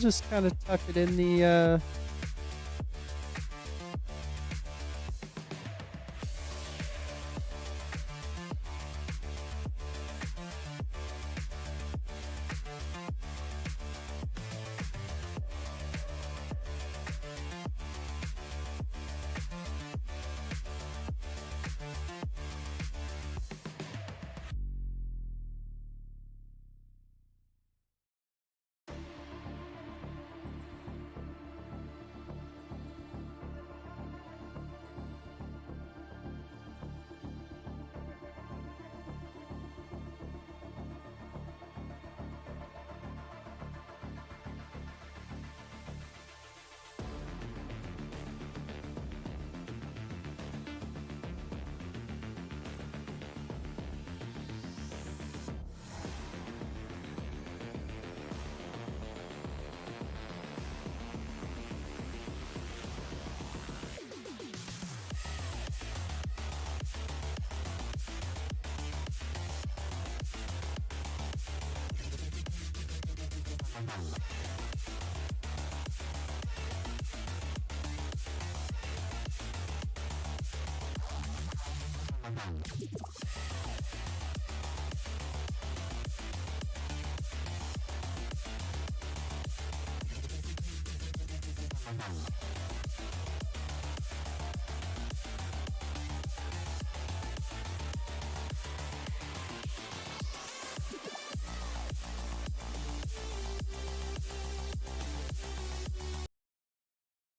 just kind of tuck it in the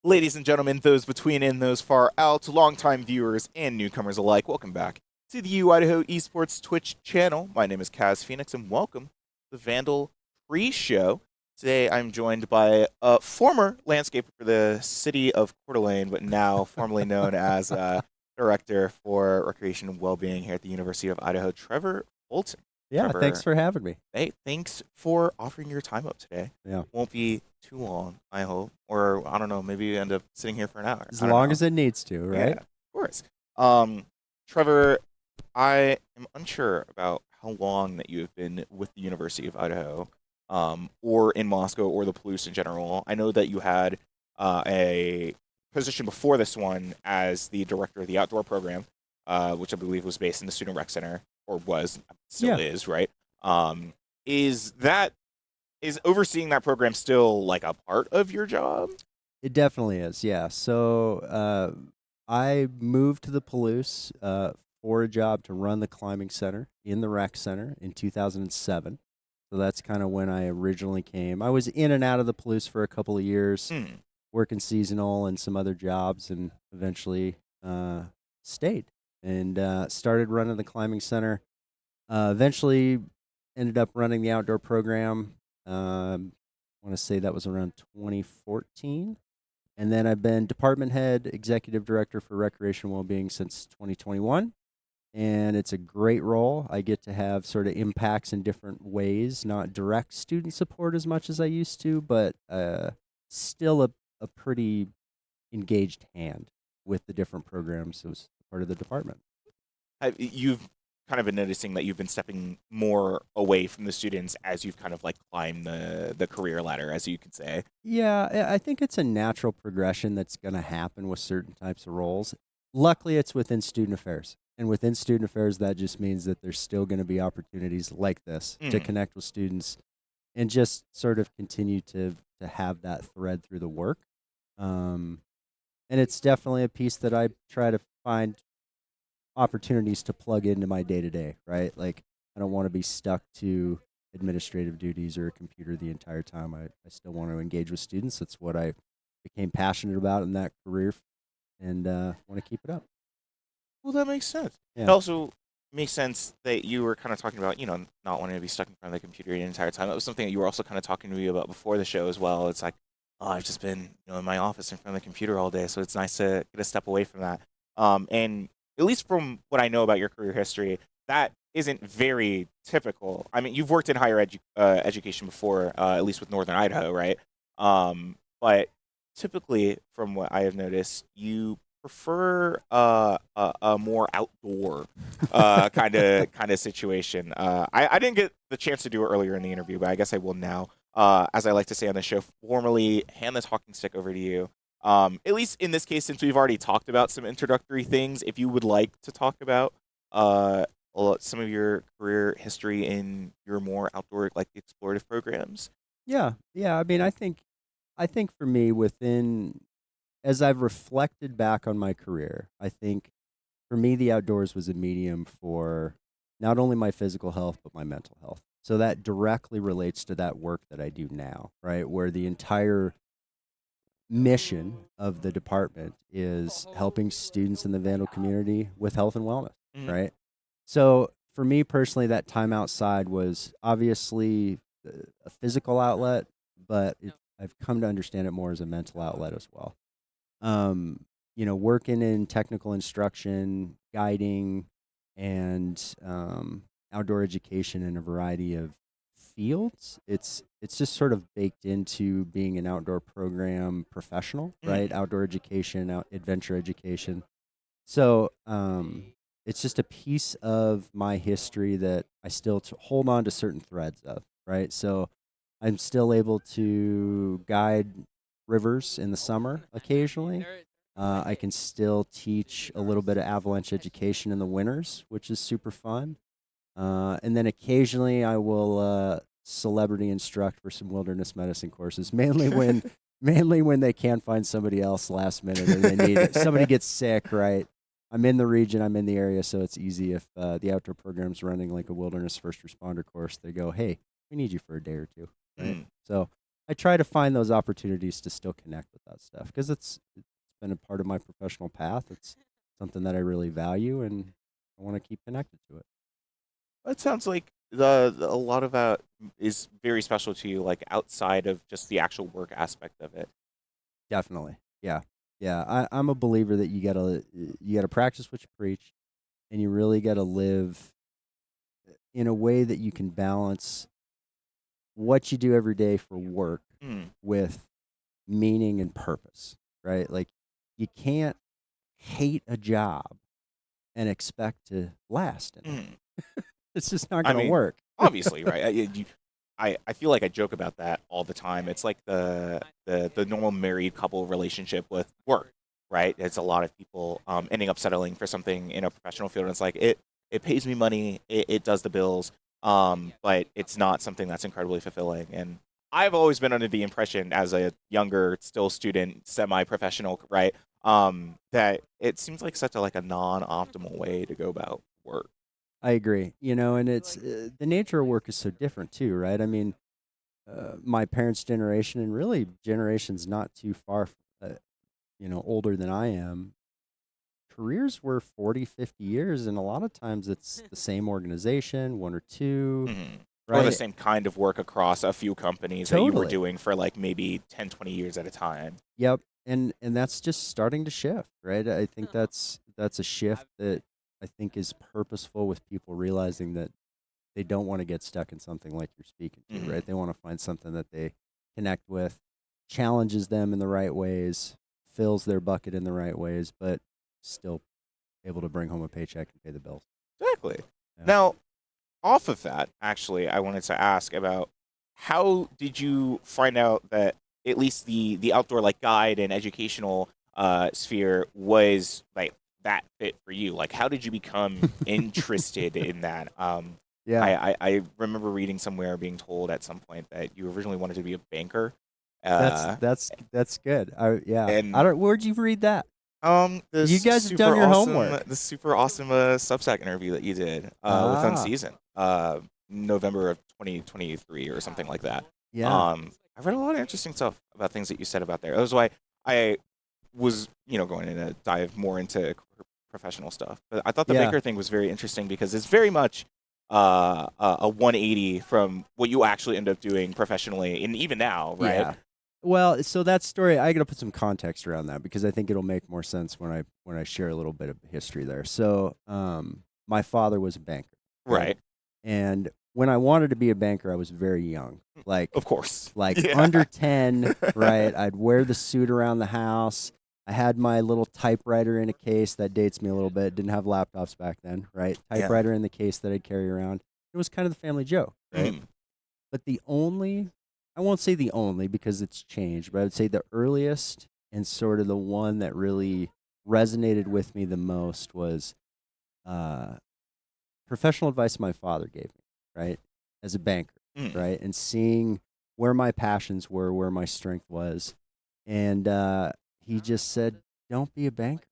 Ladies and gentlemen, those between and those far out, longtime viewers and newcomers alike, welcome back to the Idaho Esports Twitch channel. My name is Kaz Phoenix, and welcome to the Vandal pre-show. Today, I'm joined by a former landscaper for the city of Coeur d'Alene, but now formerly known as Director for Recreation and Wellbeing here at the University of Idaho, Trevor Bolton. Yeah, Trevor, thanks for having me. Hey, thanks for offering your time up today. Yeah. Won't be too long, I hope. Or, I don't know, maybe you end up sitting here for an hour. As long as it needs to, right? Yeah, of course. Trevor, I am unsure about how long that you have been with the University of Idaho, or in Moscow, or the Palouse in general. I know that you had a position before this one as the director of the outdoor program, which I believe was based in the Student Rec Center, or still is, right? Is overseeing that program still like a part of your job? It definitely is, yeah. So I moved to the Palouse for a job to run the climbing center in the rec center in 2007. So that's kind of when I originally came. I was in and out of the Palouse for a couple of years, working seasonal and some other jobs, and eventually stayed and started running the climbing center. Eventually ended up running the outdoor program. I want to say that was around 2014. And then I've been department head, executive director for recreation and wellbeing since 2021. And it's a great role. I get to have sort of impacts in different ways, not direct student support as much as I used to, but still a pretty engaged hand with the different programs as part of the department. You've kind of been noticing that you've been stepping more away from the students as you've kind of like climbed the career ladder, as you could say. Yeah, I think it's a natural progression that's going to happen with certain types of roles. Luckily, it's within student affairs. And within student affairs, that just means that there's still going to be opportunities like this to connect with students and just sort of continue to have that thread through the work. And it's definitely a piece that I try to find opportunities to plug into my day-to-day, right? Like, I don't want to be stuck to administrative duties or a computer the entire time. I still want to engage with students. That's what I became passionate about in that career, and want to keep it up. Well, that makes sense. Yeah. It also makes sense that you were kind of talking about, not wanting to be stuck in front of the computer the entire time. That was something that you were also kind of talking to me about before the show as well. It's like, oh, I've just been, in my office in front of the computer all day, so it's nice to get a step away from that. And at least from what I know about your career history, that isn't very typical. I mean, you've worked in higher education before, at least with Northern Idaho, right? But typically, from what I have noticed, you prefer a more outdoor kind of situation. I didn't get the chance to do it earlier in the interview, but I guess I will now. as I like to say on the show, formally hand the talking stick over to you. At least in this case, since we've already talked about some introductory things, if you would like to talk about uh, some of your career history in your more outdoor, like explorative programs. Yeah, yeah. I mean, I think for me, as I've reflected back on my career, I think for me the outdoors was a medium for not only my physical health but my mental health. So that directly relates to that work that I do now, right? Where the entire mission of the department is helping students in the Vandal community with health and wellness, Mhm. right? So for me personally, that time outside was obviously a physical outlet, but I've come to understand it more as a mental outlet as well. Um, working in technical instruction, guiding, and outdoor education in a variety of fields. It's just sort of baked into being an outdoor program professional, right? Mm. Outdoor education, adventure education. So it's just a piece of my history that I still hold on to certain threads of, right? So I'm still able to guide rivers in the summer occasionally. I can still teach a little bit of avalanche education in the winters, which is super fun. And then occasionally I will celebrity instruct for some wilderness medicine courses, mainly when they can't find somebody else last minute or they need it. Somebody gets sick, right? I'm in the region, I'm in the area, so it's easy if the outdoor program's running like a wilderness first responder course. They go, "Hey, we need you for a day or two," right? Mm. So I try to find those opportunities to still connect with that stuff because it's been a part of my professional path. It's something that I really value, and I want to keep connected to it. That sounds like a lot of that is very special to you, like outside of just the actual work aspect of it. Definitely. Yeah. Yeah. I'm a believer that you gotta practice what you preach and you really gotta live in a way that you can balance what you do every day for work Mm. with meaning and purpose. Right? Like you can't hate a job and expect to last in it. Mm. It's just not I gonna mean, work. obviously, right? I feel like I joke about that all the time. It's like the normal married couple relationship with work, right? It's a lot of people ending up settling for something in a professional field, and it's like it pays me money, it does the bills, but it's not something that's incredibly fulfilling. And I've always been under the impression, as a younger, still student, semi-professional, right, that it seems like such a like a non-optimal way to go about work. I agree. And it's the nature of work is so different too, right? I mean, my parents' generation and really generations not too far, older than I am, careers were 40, 50 years. And a lot of times it's the same organization, one or two, Mhm. Or the right? same kind of work across a few companies that you were Totally. doing for like maybe 10, 20 years at a time. Yep. And that's just starting to shift, right? I think that's a shift that I think is purposeful with people realizing that they don't want to get stuck in something like you're speaking to, Mhm. right? They want to find something that they connect with, challenges them in the right ways, fills their bucket in the right ways, but still able to bring home a paycheck and pay the bills. Exactly. Yeah. Now, off of that, actually, I wanted to ask about how did you find out that at least the outdoor like guide and educational sphere was like that fit for you? Like, how did you become interested in that? Yeah. I remember reading somewhere being told at some point that you originally wanted to be a banker, That's uh, that's that's good. Yeah. I and don't Where'd you read that? You this guys have done super your awesome, homework. this super awesome Substack interview that you did with Ah. Unseason, November of 2023 or something like that. Yeah. I read a lot of interesting stuff about things that you said about there. That was why I was, going to dive more into professional stuff. But I thought the Yeah. Baker thing was very interesting because it's very much a 180 from what you actually end up doing professionally, and even now, right? Yeah. Well, so that story, I got to put some context around that because I think it'll make more sense when I share a little bit of history there. So, my father was a banker, right? Right. And when I wanted to be a banker, I was very young, Of course. like Yeah. under 10, right? I'd wear the suit around the house. I had my little typewriter in a case that dates me a little bit. Didn't have laptops back then, right? Yeah. Typewriter in the case that I'd carry around. It was kind of the family joke, right? Mm. But the only I won't say the only because it's changed, but I'd say the earliest and sort of the one that really resonated with me the most was uh, professional advice my father gave me, right? As a banker, Mm. right? And seeing where my passions were, where my strength was. And he just said, don't be a banker,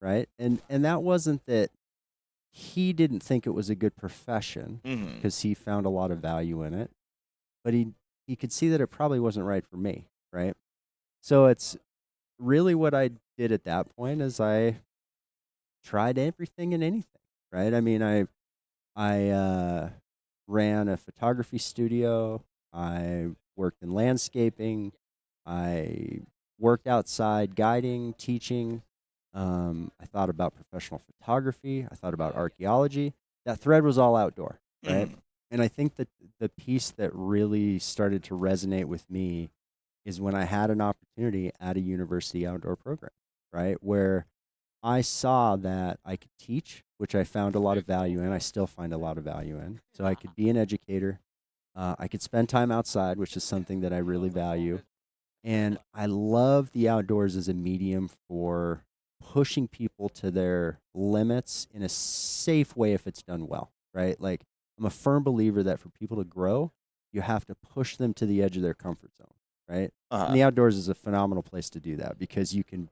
right? And that wasn't that he didn't think it was a good profession Mm. because he found a lot of value in it, but he could see that it probably wasn't right for me, right? So it's really what I did at that point is I tried everything and anything, right? I mean, I ran a photography studio. I worked in landscaping. I worked outside guiding, teaching. I thought about professional photography. I thought about archaeology. That thread was all outdoor, right? Mm. And I think that the piece that really started to resonate with me is when I had an opportunity at a university outdoor program, right? Where I saw that I could teach, which I found a lot of value in. I still find a lot of value in. So I could be an educator. I could spend time outside, which is something that I really value. And I love the outdoors as a medium for pushing people to their limits in a safe way if it's done well, right? Like, I'm a firm believer that for people to grow, you have to push them to the edge of their comfort zone, right? And Uh-huh. the outdoors is a phenomenal place to do that because you can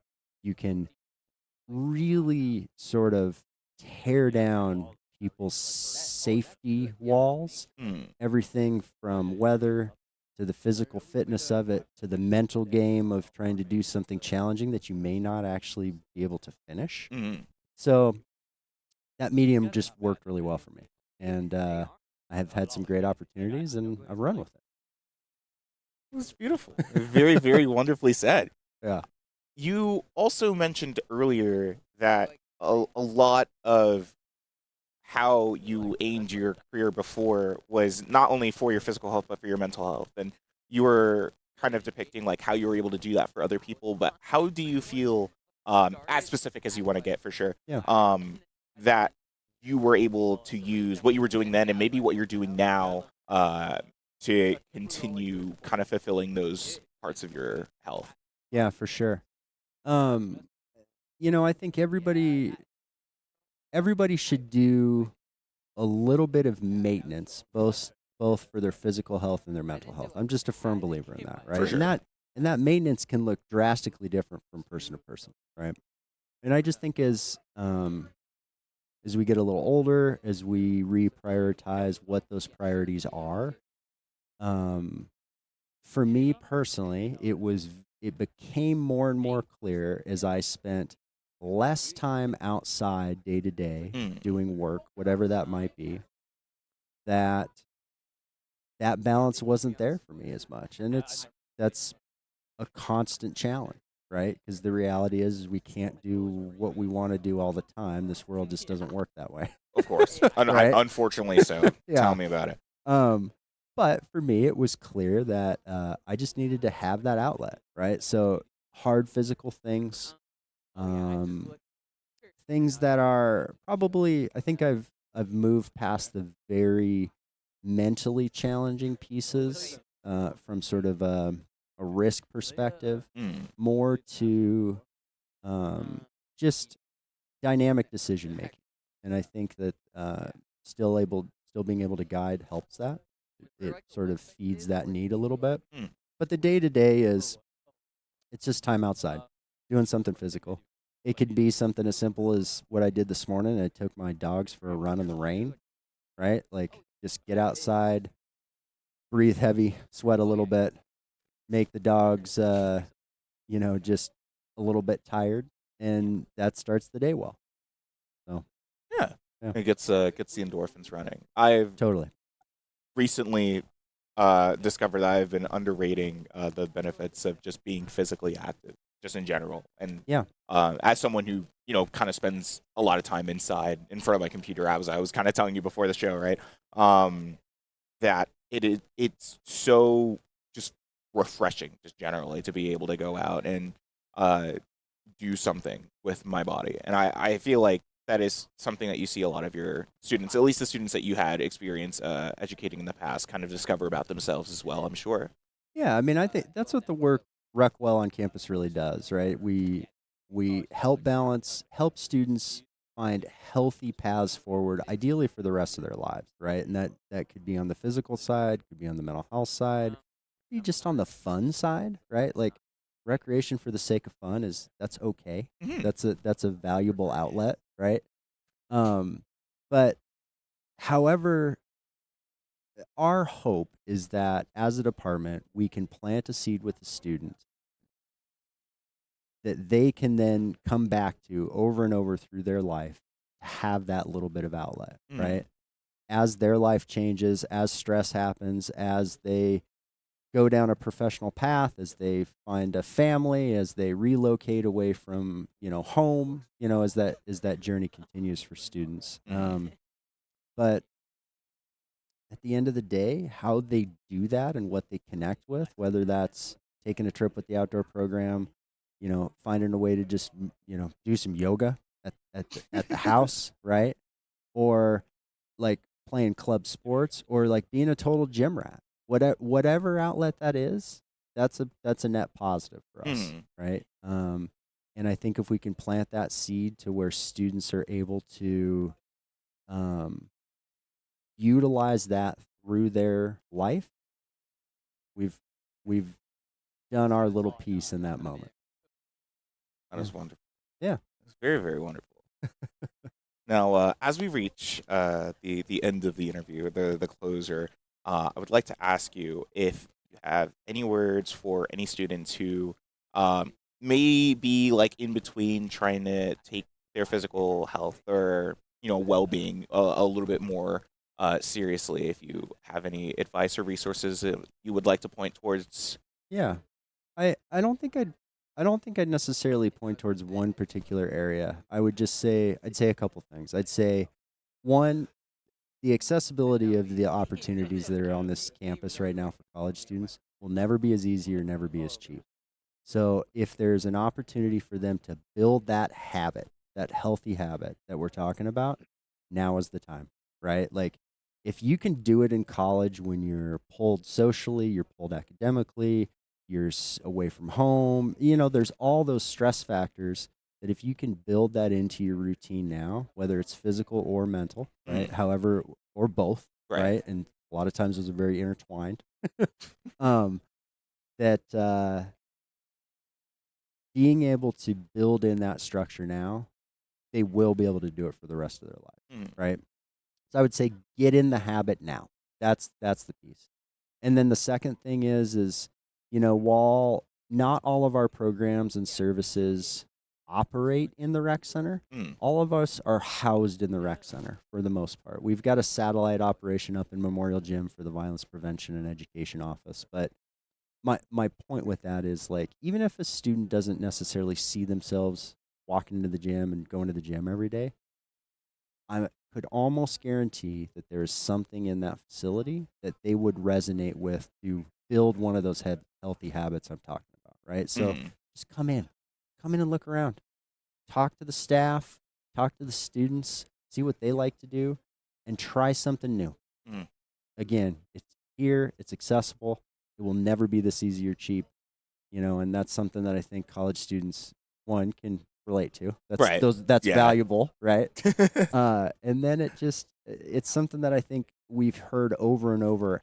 really sort of tear down people's safety walls, Mm. everything from weather to the physical fitness of it to the mental game of trying to do something challenging that you may not actually be able to finish. Mm. So that medium just worked really well for me. And I have had some great opportunities and I've run with it. It's beautiful. Very, very wonderfully said. Yeah. You also mentioned earlier that a lot of how you aimed your career before was not only for your physical health but for your mental health, and you were kind of depicting like how you were able to do that for other people. But how do you feel, as specific as you want to get for sure, Yeah. that you were able to use what you were doing then and maybe what you're doing now to continue kind of fulfilling those parts of your health? Yeah, for sure. Um, I think everybody should do a little bit of maintenance, both for their physical health and their mental health. I'm just a firm believer in that, For right? And sure. that maintenance can look drastically different from person to person, right? And I just think as we get a little older, as we reprioritize what those priorities are, um, for me personally, it became more and more clear as I spent less time outside day to day Mm. doing work, whatever that might be, that that balance wasn't there for me as much. And that's a constant challenge, right? Because the reality is we can't do what we want to do all the time. This world just doesn't work that way. Of course. Right? Unfortunately, so. Tell Yeah. me about it. Um, but for me, it was clear that I just needed to have that outlet, right? So hard physical things, um, things that are probably, I think I've moved past the very mentally challenging pieces from sort of a risk perspective, Mm. more to just dynamic decision making. And I think that still being able to guide helps that. It sort of feeds that need a little bit. Mm. But the day to day is it's just time outside, doing something physical. It could be something as simple as what I did this morning. I took my dogs for a run in the rain, right? Like just get outside, breathe heavy, sweat a little bit, make the dogs, just a little bit tired, and that starts the day well. So, Yeah. yeah, It gets the endorphins running. I've totally. recently discovered that I've been underrating the benefits of just being physically active, just in general. And Yeah, as someone who kind of spends a lot of time inside in front of my computer, I was kind of telling you before the show, right? Um, that it's so just refreshing, just generally, to be able to go out and uh, do something with my body. And I feel like that is something that you see a lot of your students, at least the students that you had experience educating in the past, kind of discover about themselves as well, I'm sure. Yeah, I mean, I think that's what the work Rec Well on campus really does, right? We help students find healthy paths forward, ideally for the rest of their lives, right? And that could be on the physical side, could be on the mental health side, be just on the fun side, right? Like recreation for the sake of fun that's okay. Mhm. That's a valuable outlet, right? Um, but however, our hope is that as a department, we can plant a seed with the student that they can then come back to over and over through their life to have that little bit of outlet, Mhm. right? As their life changes, as stress happens, as they go down a professional path, as they find a family, as they relocate away from, home, as that journey continues for students. Mhm. But at the end of the day, how they do that and what they connect with, whether that's taking a trip with the outdoor program, finding a way to just, do some yoga at the house, right? Or like playing club sports or like being a total gym rat. Whatever outlet that is, that's a net positive for us, Mhm. right? And I think if we can plant that seed to where students are able to um, utilize that through their life, we've we've done our little piece in that moment. That Yeah. is wonderful. Yeah. It's very, very wonderful. Now, as we reach the end of the interview, the closer, I would like to ask you if you have any words for any students who um, may be like in between trying to take their physical health or well-being a little bit more seriously. If you have any advice or resources that you would like to point towards. Yeah. I don't think I'd necessarily point towards one particular area. I'd say a couple things. I'd say one, the accessibility of the opportunities that are on this campus right now for college students will never be as easy or never be as cheap. So if there's an opportunity for them to build that habit, that healthy habit that we're talking about, now is the time, right? Like if you can do it in college when you're pulled socially, you're pulled academically, you're away from home, there's all those stress factors that if you can build that into your routine now, whether it's physical or mental, right? Mm, However, or both, right. right? And a lot of times those are very intertwined. um, that being able to build in that structure now, they will be able to do it for the rest of their life, Mm, right? So I would say get in the habit now. That's the piece. And then the second thing is while not all of our programs and services operate in the rec center, mm, all of us are housed in the rec center for the most part. We've got a satellite operation up in Memorial Gym for the Violence Prevention and Education Office, but my point with that is like even if a student doesn't necessarily see themselves walking into the gym and going to the gym every day, I could almost guarantee that there is something in that facility that they would resonate with to build one of those healthy habits I'm talking about, right? So mm, just come in and look around, talk to the staff, talk to the students, see what they like to do, and try something new. mm. Again, it's here, it's accessible, it will never be this easy or cheap, and that's something that I think college students one can relate to. Right. That's Yeah. valuable, right? And then it's something that I think we've heard over and over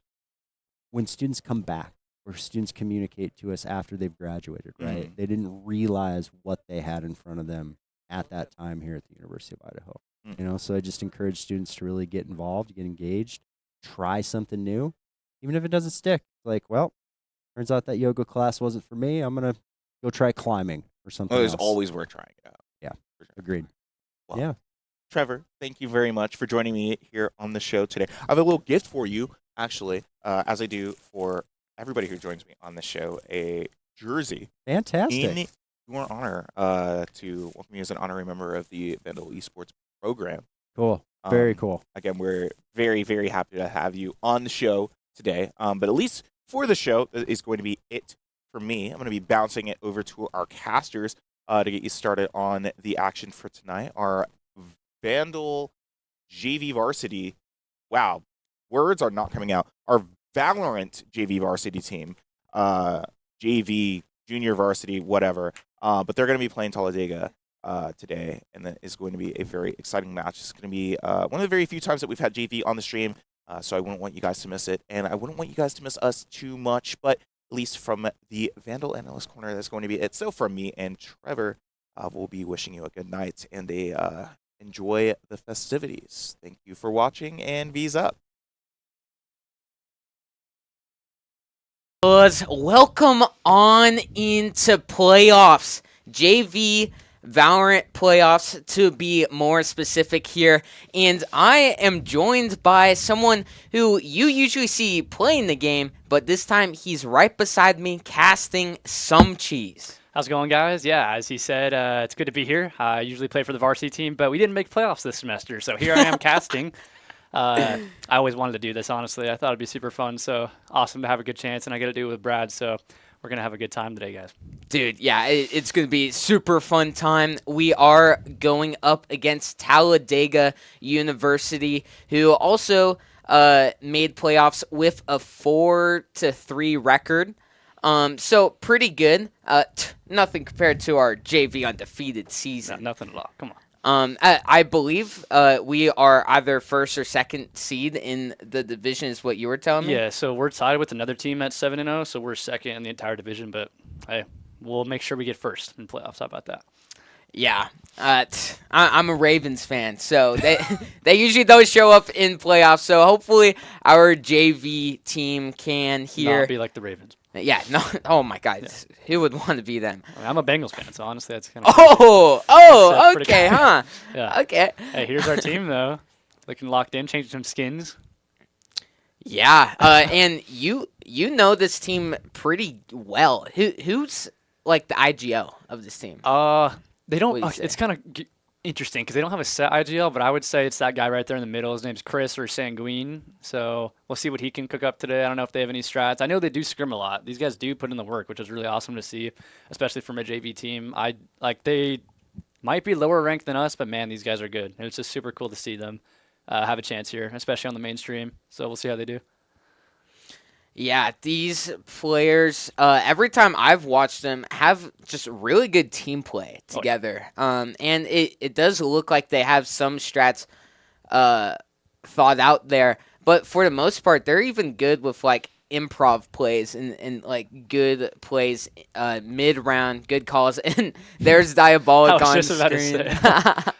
when students come back or students communicate to us after they've graduated, right? Mm, They didn't realize what they had in front of them at that time here at the University of Idaho. mm. So I just encourage students to really get involved, get engaged, try something new, even if it doesn't stick. Like, well, turns out that yoga class wasn't for me. I'm going to go try climbing or Well, something there's else. always worth trying it out. Yeah, For sure. agreed. Well, Yeah. Trevor, thank you very much for joining me here on the show today. I have a little gift for you, actually, as I do for everybody who joins me on the show, a jersey Fantastic. in your honor to welcome you as an honorary member of the Vandal Esports program. Cool. Very cool. Again, we're very, very happy to have you on the show today. But at least for the show, that is going to be it for me. I'm going to be bouncing it over to our casters to get you started on the action for tonight. Our Vandal JV varsity. Wow, words are not coming out. Our Valorant JV varsity team JV, junior varsity, whatever. But they're going to be playing Talladega today, and that is going to be a very exciting match. It's going to be one of the very few times that we've had JV on the stream, so I wouldn't want you guys to miss it, and I wouldn't want you guys to miss us too much, but at least from the Vandal Analyst Corner, that's going to be it. So from me and Trevor, we'll be wishing you a good night and enjoy the festivities. Thank you for watching, and V's up. Welcome on into playoffs. JV Valorant playoffs, to be more specific here. And I am joined by someone who you usually see playing the game, but this time he's right beside me casting some cheese. How's it going, guys? Yeah, as he said, it's good to be here. I usually play for the varsity team, but we didn't make playoffs this semester, so here I am casting. I always wanted to do this, honestly. I thought it'd be super fun, so awesome to have a good chance, and I get to do it with Brad, so we're going to have a good time today, guys. Dude, yeah, it's going to be super fun time. We are going up against Talladega University, who also made playoffs with a 4-3 record. So pretty good. Nothing compared to our JV undefeated season. No, nothing at all. Come on. I believe we are either first or second seed in the division, is what you were telling me. Yeah, so we're tied with another team at 7-0, so we're second in the entire division. But hey, we'll make sure we get first in playoffs. How about that? Yeah, I'm a Ravens fan, so they usually don't show up in playoffs. So hopefully our JV team can here Not be like the Ravens. Yeah, no. Oh my God, yeah. Who would want to be them? I mean, I'm a Bengals fan, so honestly, that's kind of. Okay, huh? Yeah. Okay. Hey, here's our team though, looking locked in, changing some skins. Yeah, and you know this team pretty well. Who's like the IGL of this team? They don't. It's kind of interesting because they don't have a set IGL, but I would say it's that guy right there in the middle. His name's Chris or Sanguine. So we'll see what he can cook up today. I don't know if they have any strats. I know they do scrim a lot. These guys do put in the work, which is really awesome to see, especially from a JV team. They might be lower ranked than us, but man, these guys are good. And it's just super cool to see them have a chance here, especially on the mainstream. So we'll see how they do. Yeah, these players, every time I've watched them, have just really good team play together. And it does look like they have some strats thought out there. But for the most part, they're even good with, like, improv plays and like, good plays mid-round, good calls. And there's Diabolic on screen.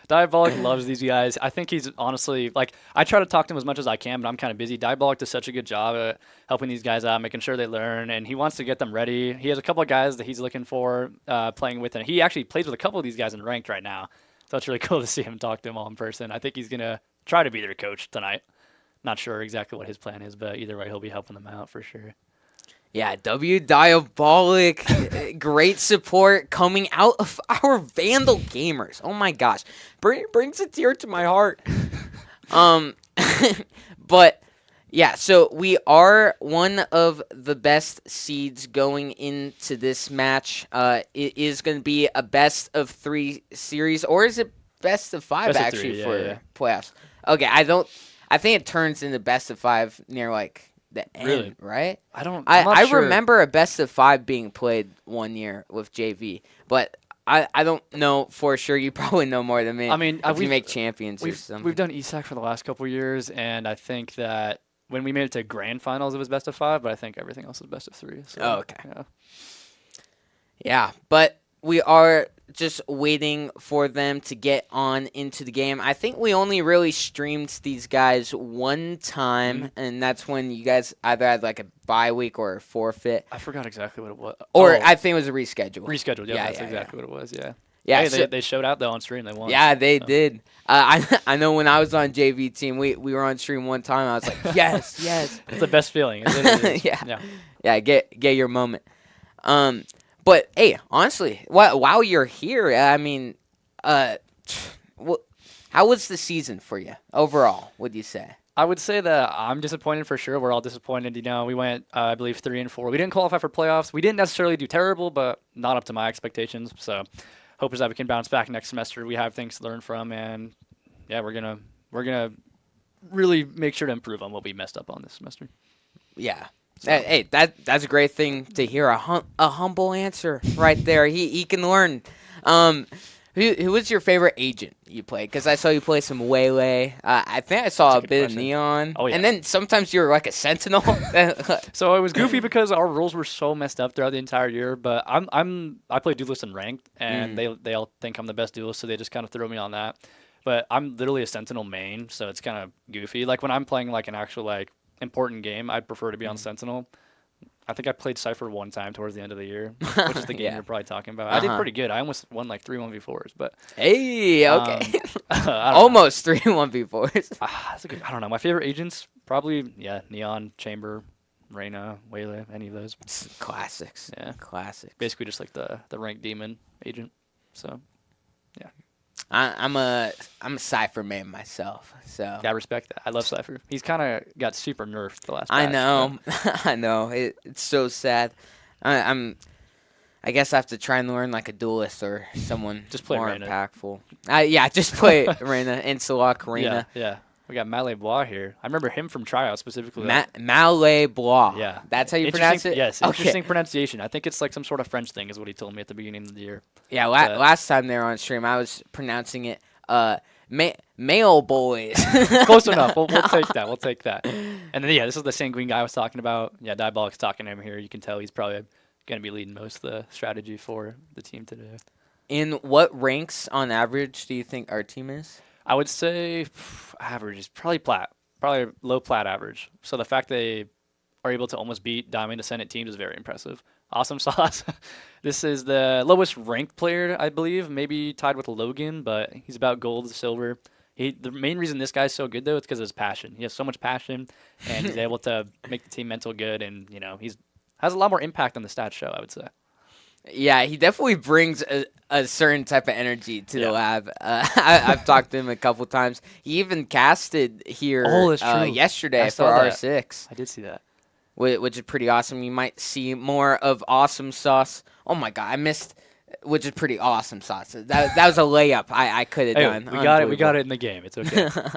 Diabolic loves these guys. I think he's honestly, like, I try to talk to him as much as I can, but I'm kind of busy. Diabolic does such a good job at helping these guys out, making sure they learn, and he wants to get them ready. He has a couple of guys that he's looking for playing with, and he actually plays with a couple of these guys in ranked right now. So it's really cool to see him talk to them all in person. I think he's going to try to be their coach tonight. Not sure exactly what his plan is, but either way, he'll be helping them out for sure. Yeah, Diabolic, great support coming out of our Vandal gamers. Oh my gosh, brings a tear to my heart. But yeah, so we are one of the best seeds going into this match. It is going to be a best of 3 series, or is it best of 5 best actually of 3, for playoffs? Okay, I think it turns into best of 5 near like the end, right? I remember a best of 5 being played one year with JV, but I don't know for sure. You probably know more than me. I mean, if we make champions or something. We've done ECAC for the last couple of years, and I think that when we made it to grand finals, it was best of 5, but I think everything else is best of 3. So, okay. Yeah, but we are just waiting for them to get on into the game. I think we only really streamed these guys one time, and that's when you guys either had like a bye week or a forfeit. I forgot exactly what it was. Or I think it was a reschedule. Rescheduled, yeah, that's exactly what it was, yeah. Yeah, hey, they showed out though on stream. They won. Yeah, they did. I know when I was on JV team, we were on stream one time. I was like, yes. It's the best feeling. It is. Yeah. Get your moment. But hey, honestly, while you're here, I mean, how was the season for you overall? Would you say? I would say that I'm disappointed for sure. We're all disappointed. You know, we went, I believe, 3-4. We didn't qualify for playoffs. We didn't necessarily do terrible, but not up to my expectations. So, hope is that we can bounce back next semester. We have things to learn from, and yeah, we're gonna really make sure to improve on what we messed up on this semester. Yeah. So. Hey, that's a great thing to hear. A humble answer right there. He can learn. Who was your favorite agent you played? Because I saw you play some Waylay. I think I saw That's a a good bit question. of Neon. Oh, yeah. And then sometimes you were like a Sentinel. So it was goofy because our rules were so messed up throughout the entire year. But I play duelist and ranked, and they all think I'm the best duelist, so they just kind of throw me on that. But I'm literally a Sentinel main, so it's kind of goofy. Like when I'm playing like an actual like important game, I'd prefer to be on Sentinel. I think I played Cypher one time towards the end of the year, which is the game Yeah. you're probably talking about. I did Uh-huh. pretty good. I almost won like 3 1v4s, but Hey, okay. I don't know. Almost 3 1v4s. That's a good, I don't know. My favorite agents probably Neon, Chamber, Reyna, Waylay, any of those. Classics. Yeah. Classics. Basically just like the rank demon agent. So I'm a Cypher man myself, so yeah, I respect that. I love Cypher. He's kind of got super nerfed the last. I patch, know, I know. It's so sad. I guess I have to try and learn like a duelist or someone Just play more Reyna. impactful. Yeah, just play Reyna, Insalok, Reyna. Yeah. We got Malay Bois here. I remember him from tryout specifically. Malay Bois. Yeah. That's how you pronounce it? Yes, Okay. interesting pronunciation. I think it's like some sort of French thing is what he told me at the beginning of the year. Yeah, But- last time they were on stream, I was pronouncing it male boys. Close enough. We'll take that. We'll take that. And then, this is the Sanguine guy I was talking about. Yeah, Diabolic's talking to him here. You can tell he's probably going to be leading most of the strategy for the team today. In what ranks on average do you think our team is? I would say average is probably plat. Probably low plat average. So the fact they are able to almost beat Diamond Ascendant teams is very impressive. Awesome Sauce. This is the lowest ranked player, I believe, maybe tied with Logan, but he's about gold, silver. The main reason this guy's so good, though, is because of his passion. He has so much passion, and he's able to make the team mental good, and, he's has a lot more impact on the stats show, I would say. Yeah, he definitely brings a certain type of energy to the Yeah. lab. I've talked to him a couple times. He even casted here that's true. yesterday I for saw that. R6, I did see that. which is pretty awesome. You might see more of Awesome Sauce. Oh my god, I missed, which is pretty awesome sauce. That was a layup I could have Hey, done. we got it. We got Unbelievable. it in the game. It's okay.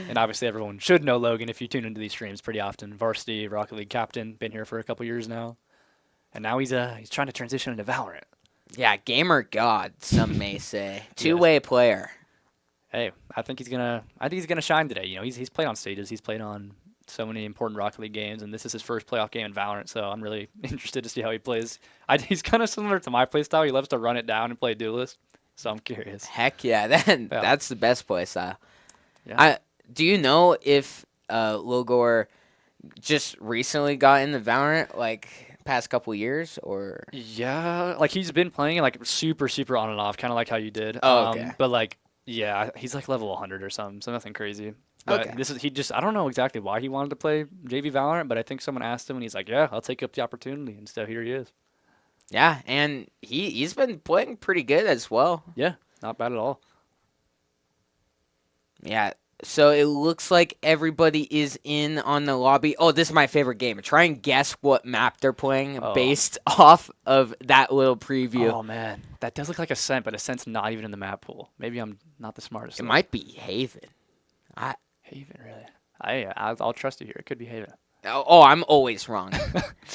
And obviously, everyone should know Logan if you tune into these streams pretty often. Varsity Rocket League captain, been here for a couple years now, and now he's trying to transition into Valorant. Yeah, gamer god, some may say. Two-way player. Hey, I think he's gonna shine today. He's played on stages. He's played on so many important Rocket League games, and this is his first playoff game in Valorant. So I'm really interested to see how he plays. He's kind of similar to my play style. He loves to run it down and play duelist. So I'm curious. Heck yeah, that's the best play style. Yeah. Do you know if Logor just recently got into Valorant, like past couple years, or? Yeah, like he's been playing like super on and off, kind of like how you did. Oh, okay. But like, yeah, he's like level 100 or something, so nothing crazy. But Okay. I don't know exactly why he wanted to play JV Valorant, but I think someone asked him and he's like, yeah, I'll take up the opportunity. And so here he is. Yeah, and he's been playing pretty good as well. Yeah, not bad at all. Yeah. So it looks like everybody is in on the lobby. Oh, this is my favorite game. Try and guess what map they're playing Oh. based off of that little preview. Oh man, that does look like Ascent, but Ascent's not even in the map pool. Maybe I'm not the smartest. It though. might be Haven. Haven, really. I'll trust you here. It could be Haven. Oh, I'm always wrong.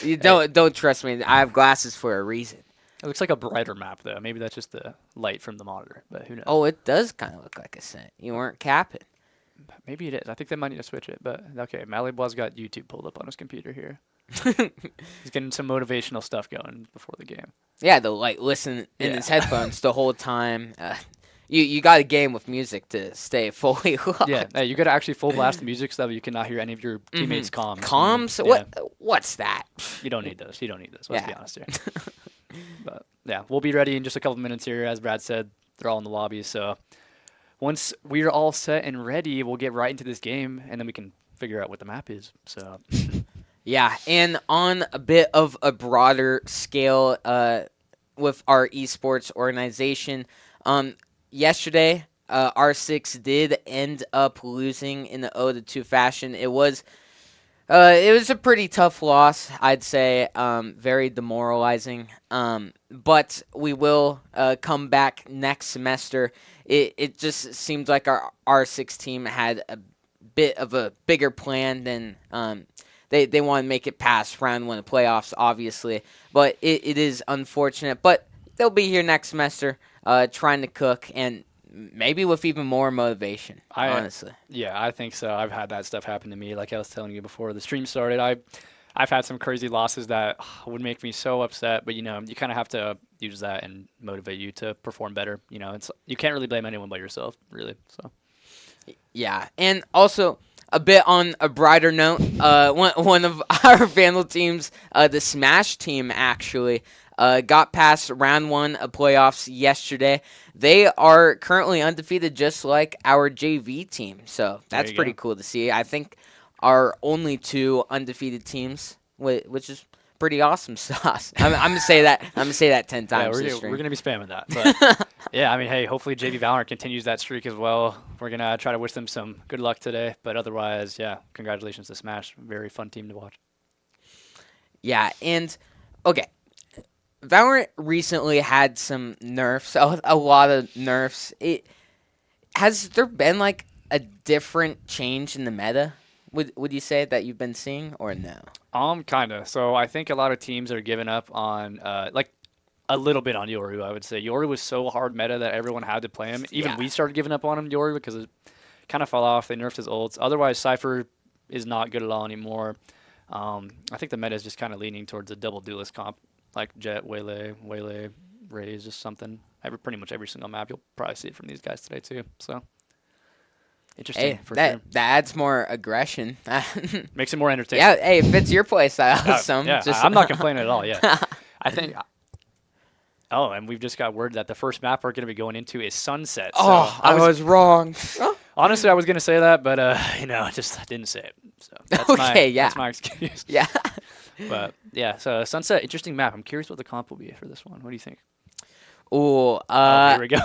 You don't trust me. I have glasses for a reason. It looks like a brighter map though. Maybe that's just the light from the monitor, but who knows? Oh, it does kind of look like Ascent. You weren't capping. Maybe it is. I think they might need to switch it, but okay. Malibaw's got YouTube pulled up on his computer here. He's getting some motivational stuff going before the game. Yeah, they'll like listen in Yeah. his headphones the whole time. You got a game with music to stay fully locked. Yeah, hey, you got to actually full blast the music so that you cannot hear any of your teammates' comms. Comms? Yeah. What's that? You don't need those. Let's be Yeah. honest here. But yeah, we'll be ready in just a couple minutes here. As Brad said, they're all in the lobby. So once we're all set and ready, we'll get right into this game, and then we can figure out what the map is. So Yeah, and on a bit of a broader scale, with our esports organization, yesterday, R6 did end up losing in the 0-2 fashion. It was a pretty tough loss, I'd say. Very demoralizing. But we will come back next semester. It just seems like our R6 team had a bit of a bigger plan than they want to make it past round 1 of playoffs, obviously. But it is unfortunate. But they'll be here next semester trying to cook, and maybe with even more motivation, honestly. Yeah, I think so. I've had that stuff happen to me. Like I was telling you before the stream started, I've had some crazy losses that would make me so upset. But, you kind of have to use that and motivate you to perform better. You can't really blame anyone but yourself, really. So. Yeah, and also a bit on a brighter note, one of our Vandal teams, the Smash team, actually got past round 1 of playoffs yesterday. They are currently undefeated, just like our JV team. So that's pretty cool to see. I think our only 2 undefeated teams, which is pretty awesome sauce. I'm gonna say that. I'm gonna say that 10 times. Yeah, we're gonna be spamming that. But yeah, I mean, hey, hopefully JV Valorant continues that streak as well. We're gonna try to wish them some good luck today. But otherwise, yeah, congratulations to Smash. Very fun team to watch. Yeah, and okay. Valorant recently had some nerfs, a lot of nerfs. Has there been like a different change in the meta? Would you say that you've been seeing, or no? Kinda. So I think a lot of teams are giving up on like a little bit on Yoru. I would say Yoru was so hard meta that everyone had to play him. Even we started giving up on him, Yoru, because it kind of fell off. They nerfed his ults. Otherwise, Cypher is not good at all anymore. I think the meta is just kind of leaning towards a double duelist comp. Like Jet, Waylay, Raze, just something. Pretty much every single map. You'll probably see it from these guys today too. So interesting. Hey, that adds more aggression. Makes it more entertaining. Yeah, hey, it fits your play style. I'm not complaining at all. Yeah, I think. Oh, and we've just got word that the first map we're going to be going into is Sunset. So I was wrong. Honestly, I was going to say that, but just didn't say it. So that's that's my excuse. Yeah. But yeah, so Sunset, interesting map. I'm curious what the comp will be for this one. What do you think? Ooh, here we go.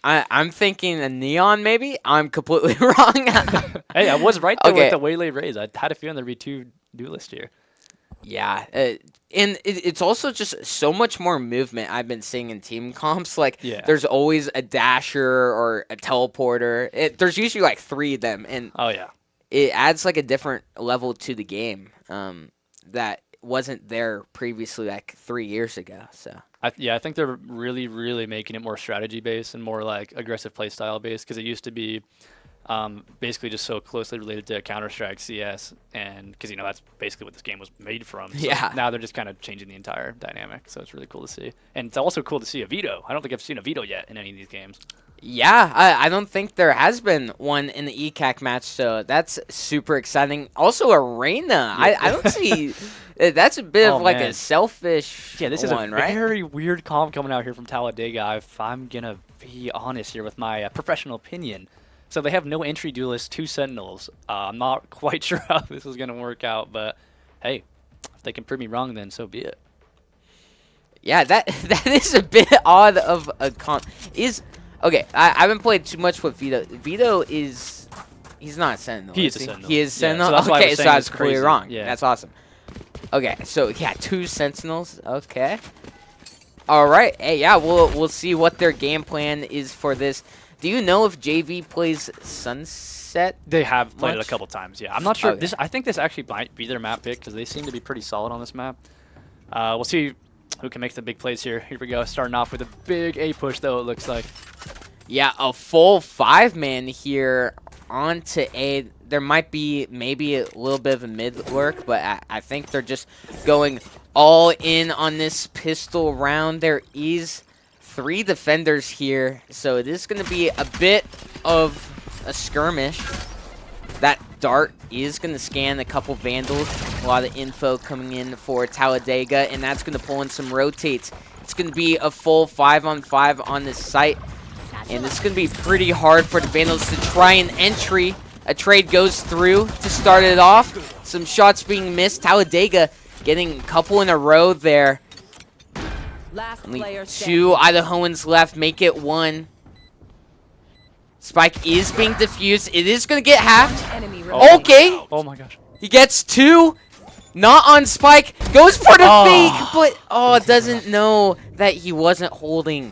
I'm thinking a Neon, maybe. I'm completely wrong. Hey, I was right there with the Waylay Raze. I had a feeling there'd be 2 duelists here. Yeah, and it's also just so much more movement I've been seeing in team comps. Like, there's always a dasher or a teleporter. There's usually like 3 of them, and it adds like a different level to the game that wasn't there previously, like 3 years ago. So I think they're really, really making it more strategy based and more like aggressive play style based, because it used to be basically just so closely related to Counter-Strike, CS, and because that's basically what this game was made from. So now they're just kind of changing the entire dynamic, so it's really cool to see. And it's also cool to see a veto. I don't think I've seen a veto yet in any of these games. Yeah, I don't think there has been one in the ECAC match, so that's super exciting. Also, Arena. I don't see. That's a bit of like a selfish this is one, a right? very weird comp coming out here from Talladega, if I'm going to be honest here with my professional opinion. So they have no entry duelists, 2 Sentinels. I'm not quite sure how this is going to work out, but hey, if they can prove me wrong, then so be it. Yeah, that is a bit odd of a comp. Okay, I haven't played too much with Vito. He's not a Sentinel. He is a Sentinel. He is Sentinel? So that's why okay, so I was clearly wrong. Yeah. That's awesome. Okay, so yeah, 2 Sentinels. Okay. All right. Hey, yeah, we'll see what their game plan is for this. Do you know if JV plays Sunset? They have played it a couple times, yeah. I'm not sure. I think this actually might be their map pick, because they seem to be pretty solid on this map. We'll see who can make the big plays here. Here we go, starting off with a big A push, though, it looks like. Yeah, a full 5-man here onto A. There might be maybe a little bit of a mid lurk, but I think they're just going all in on this pistol round. There is 3 defenders here, so it is going to be a bit of a skirmish. That dart is going to scan a couple Vandals. A lot of info coming in for Talladega, and that's going to pull in some rotates. It's going to be a full 5-on-5 on this site, and it's going to be pretty hard for the Vandals to try an entry. A trade goes through to start it off. Some shots being missed. Talladega getting a couple in a row there. Only 2 Idahoans left. Make it 1. Spike is being diffused. It is going to get halved. Okay. Oh my gosh. He gets 2. Not on Spike. Goes for the fake, but doesn't know that he wasn't holding.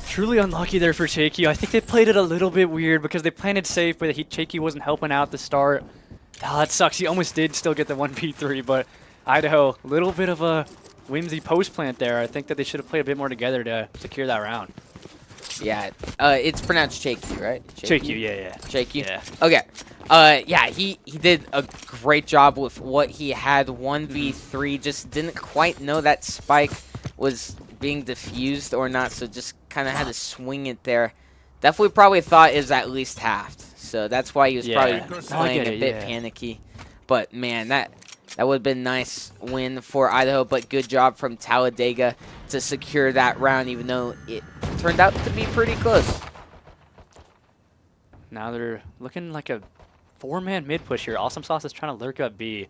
Truly unlucky there for Shaky. I think they played it a little bit weird because they played it safe, but Shaky wasn't helping out the start. Oh, that sucks. He almost did still get the 1v3, but Idaho, a little bit of a whimsy post plant there. I think that they should have played a bit more together to secure that round. Yeah, it's pronounced shaky, right? Shaky, yeah. Shaky? Yeah. Okay. Yeah, he did a great job with what he had. 1v3, just didn't quite know that spike was being diffused or not, so just kind of had to swing it there. Definitely probably thought it was at least halved, so that's why he was probably playing a bit panicky. But man, that would have been a nice win for Idaho, but good job from Talladega to secure that round, even though it turned out to be pretty close. Now they're looking like a 4-man mid push here. Awesome Sauce is trying to lurk up B.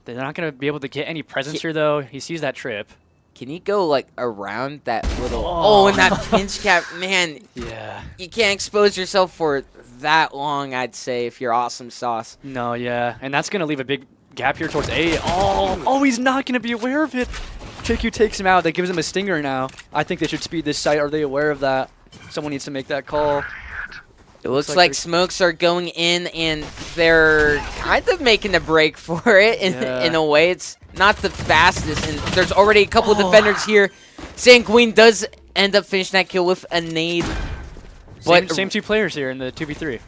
They're not going to be able to get any presence here, though. He sees that trip. Can he go, like, around that little... Oh, and that pinch cap. Man, yeah. You can't expose yourself for that long, I'd say, if you're Awesome Sauce. No, yeah. And that's going to leave a big gap here towards A. Oh, he's not going to be aware of it. JQ takes him out. That gives him a stinger now. I think they should speed this site. Are they aware of that? Someone needs to make that call. It looks like smokes are going in, and they're kind of making a break for it in a way. It's not the fastest, and there's already a couple of defenders here. Sanguine does end up finishing that kill with a nade. Same two players here in the 2v3.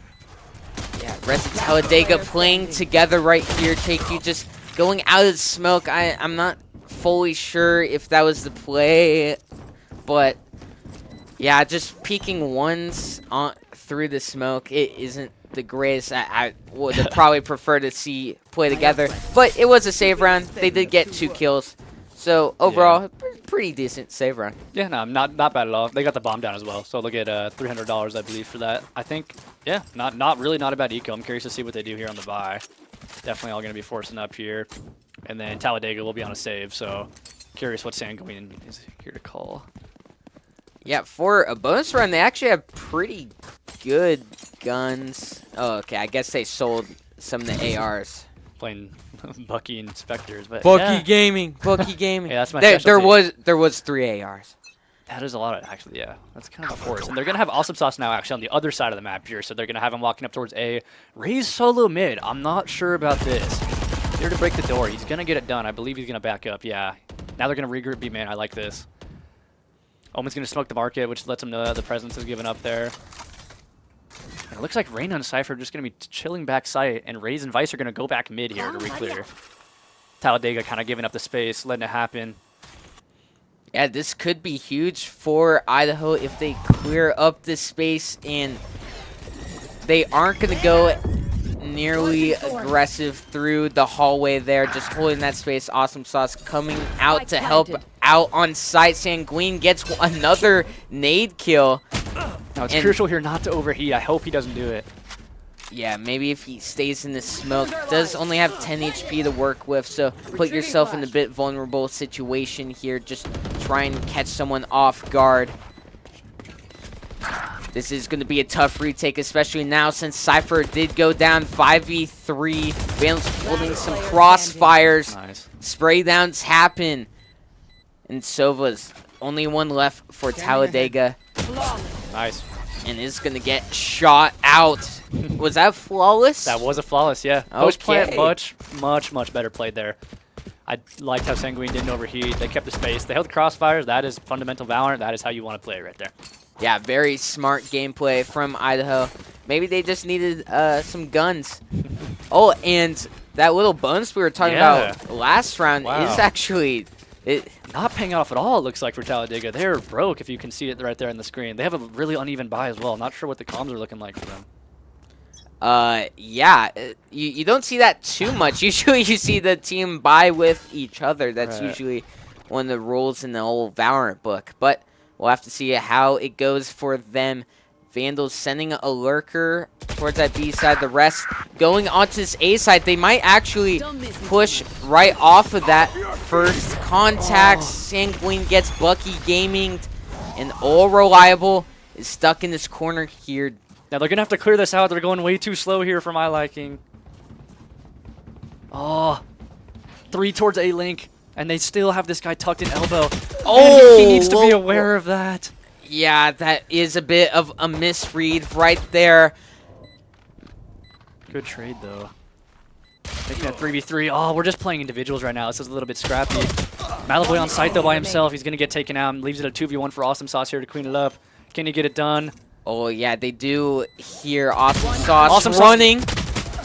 Yeah, Rest and Talladega playing together right here. JQ just going out of the smoke. I'm not fully sure if that was the play, but yeah, just peeking once through the smoke, it isn't the greatest. I would have probably preferred to see play together, but it was a save round. They did get 2 kills, so overall, pretty decent save round. Yeah, no, not bad at all. They got the bomb down as well, so they'll get $300, I believe, for that. I think, yeah, not really not a bad eco. I'm curious to see what they do here on the buy. Definitely all going to be forcing up here, and then Talladega will be on a save. So curious what Sanguine is here to call. Yeah, for a bonus run, they actually have pretty good guns. Oh, okay, I guess they sold some of the ARs. Playing Bucky and Spectres, but Bucky Gaming. Yeah, that's my there was 3 ARs. That is a lot, actually, yeah. That's kind of a force. And they're going to have Awesome Sauce now, actually, on the other side of the map here. So they're going to have him walking up towards A. Raise solo mid. I'm not sure about this. Here to break the door. He's going to get it done. I believe he's going to back up, yeah. Now they're going to regroup B, man. I like this. Omen's going to smoke the market, which lets him know that the presence is given up there. And it looks like Reyna and Cypher are just going to be chilling back site, and Raze and Vice are going to go back mid here to re-clear. Talladega kind of giving up the space, letting it happen. Yeah, this could be huge for Idaho if they clear up this space, and they aren't going to go nearly aggressive through the hallway there, just holding that space. Awesome Sauce coming out to help out on site. Sanguine gets another nade kill. Now it's crucial here not to overheat. I hope he doesn't do it. Yeah, maybe if he stays in the smoke. Does only have 10 HP to work with, so put yourself in a bit vulnerable situation here. Just try and catch someone off guard. This is going to be a tough retake, especially now since Cypher did go down 5v3. Vandals holding some crossfires. Nice. Spray downs happen. And Sova's only one left for Talladega. Nice. And is going to get shot out. Was that flawless? That was a flawless, yeah. Post plant, much better played there. I liked how Sanguine didn't overheat. They kept the space. They held the crossfires. That is fundamental Valorant. That is how you want to play right there. Yeah, very smart gameplay from Idaho. Maybe they just needed some guns. Oh, and that little bonus we were talking about last round is actually... Not paying off at all, it looks like, for Talladega. They're broke, if you can see it right there on the screen. They have a really uneven buy as well. Not sure what the comms are looking like for them. Yeah, you don't see that too much. Usually you see the team buy with each other. That's usually one of the rules in the old Valorant book. But we'll have to see how it goes for them. Vandals sending a lurker towards that B side. The rest going onto this A side. They might actually push right off of that first contact. Sanguine gets Bucky Gaming, and All Reliable is stuck in this corner here. Now they're going to have to clear this out. They're going way too slow here for my liking. Oh, 3 towards A-Link, and they still have this guy tucked in elbow. Oh, he needs to be aware of that. Yeah, that is a bit of a misread right there. Good trade, though. Making a 3v3. Oh, we're just playing individuals right now. This is a little bit scrappy. Malaboy on site, though, by himself. He's going to get taken out and leaves it a 2v1 for Awesome Sauce here to clean it up. Can he get it done? Oh, yeah, they do hear Awesome Sauce Awesome Sauce. running.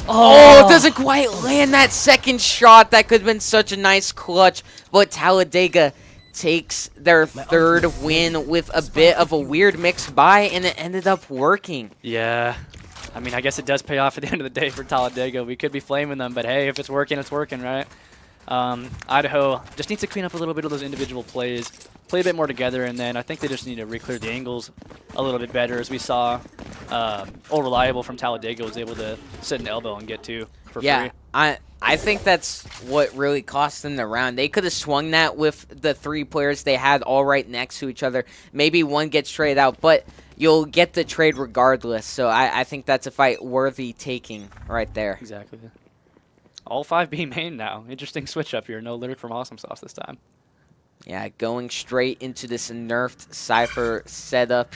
Oh, it doesn't quite land that second shot. That could have been such a nice clutch. But Talladega takes their third win with a bit of a weird mix by, and it ended up working. Yeah. I mean, I guess it does pay off at the end of the day for Talladega. We could be flaming them, but hey, if it's working, right? Idaho just needs to clean up a little bit of those individual plays, play a bit more together, and then I think they just need to re-clear the angles a little bit better. As we saw, All Reliable from Talladega was able to sit an elbow and get two for free. I think that's what really cost them the round. They could have swung that with the 3 players they had all right next to each other. Maybe one gets traded out, but you'll get the trade regardless. So I think that's a fight worthy taking right there. Exactly. All 5 B main now. Interesting switch up here. No lyric from Awesome Sauce this time. Yeah, going straight into this nerfed Cypher setup.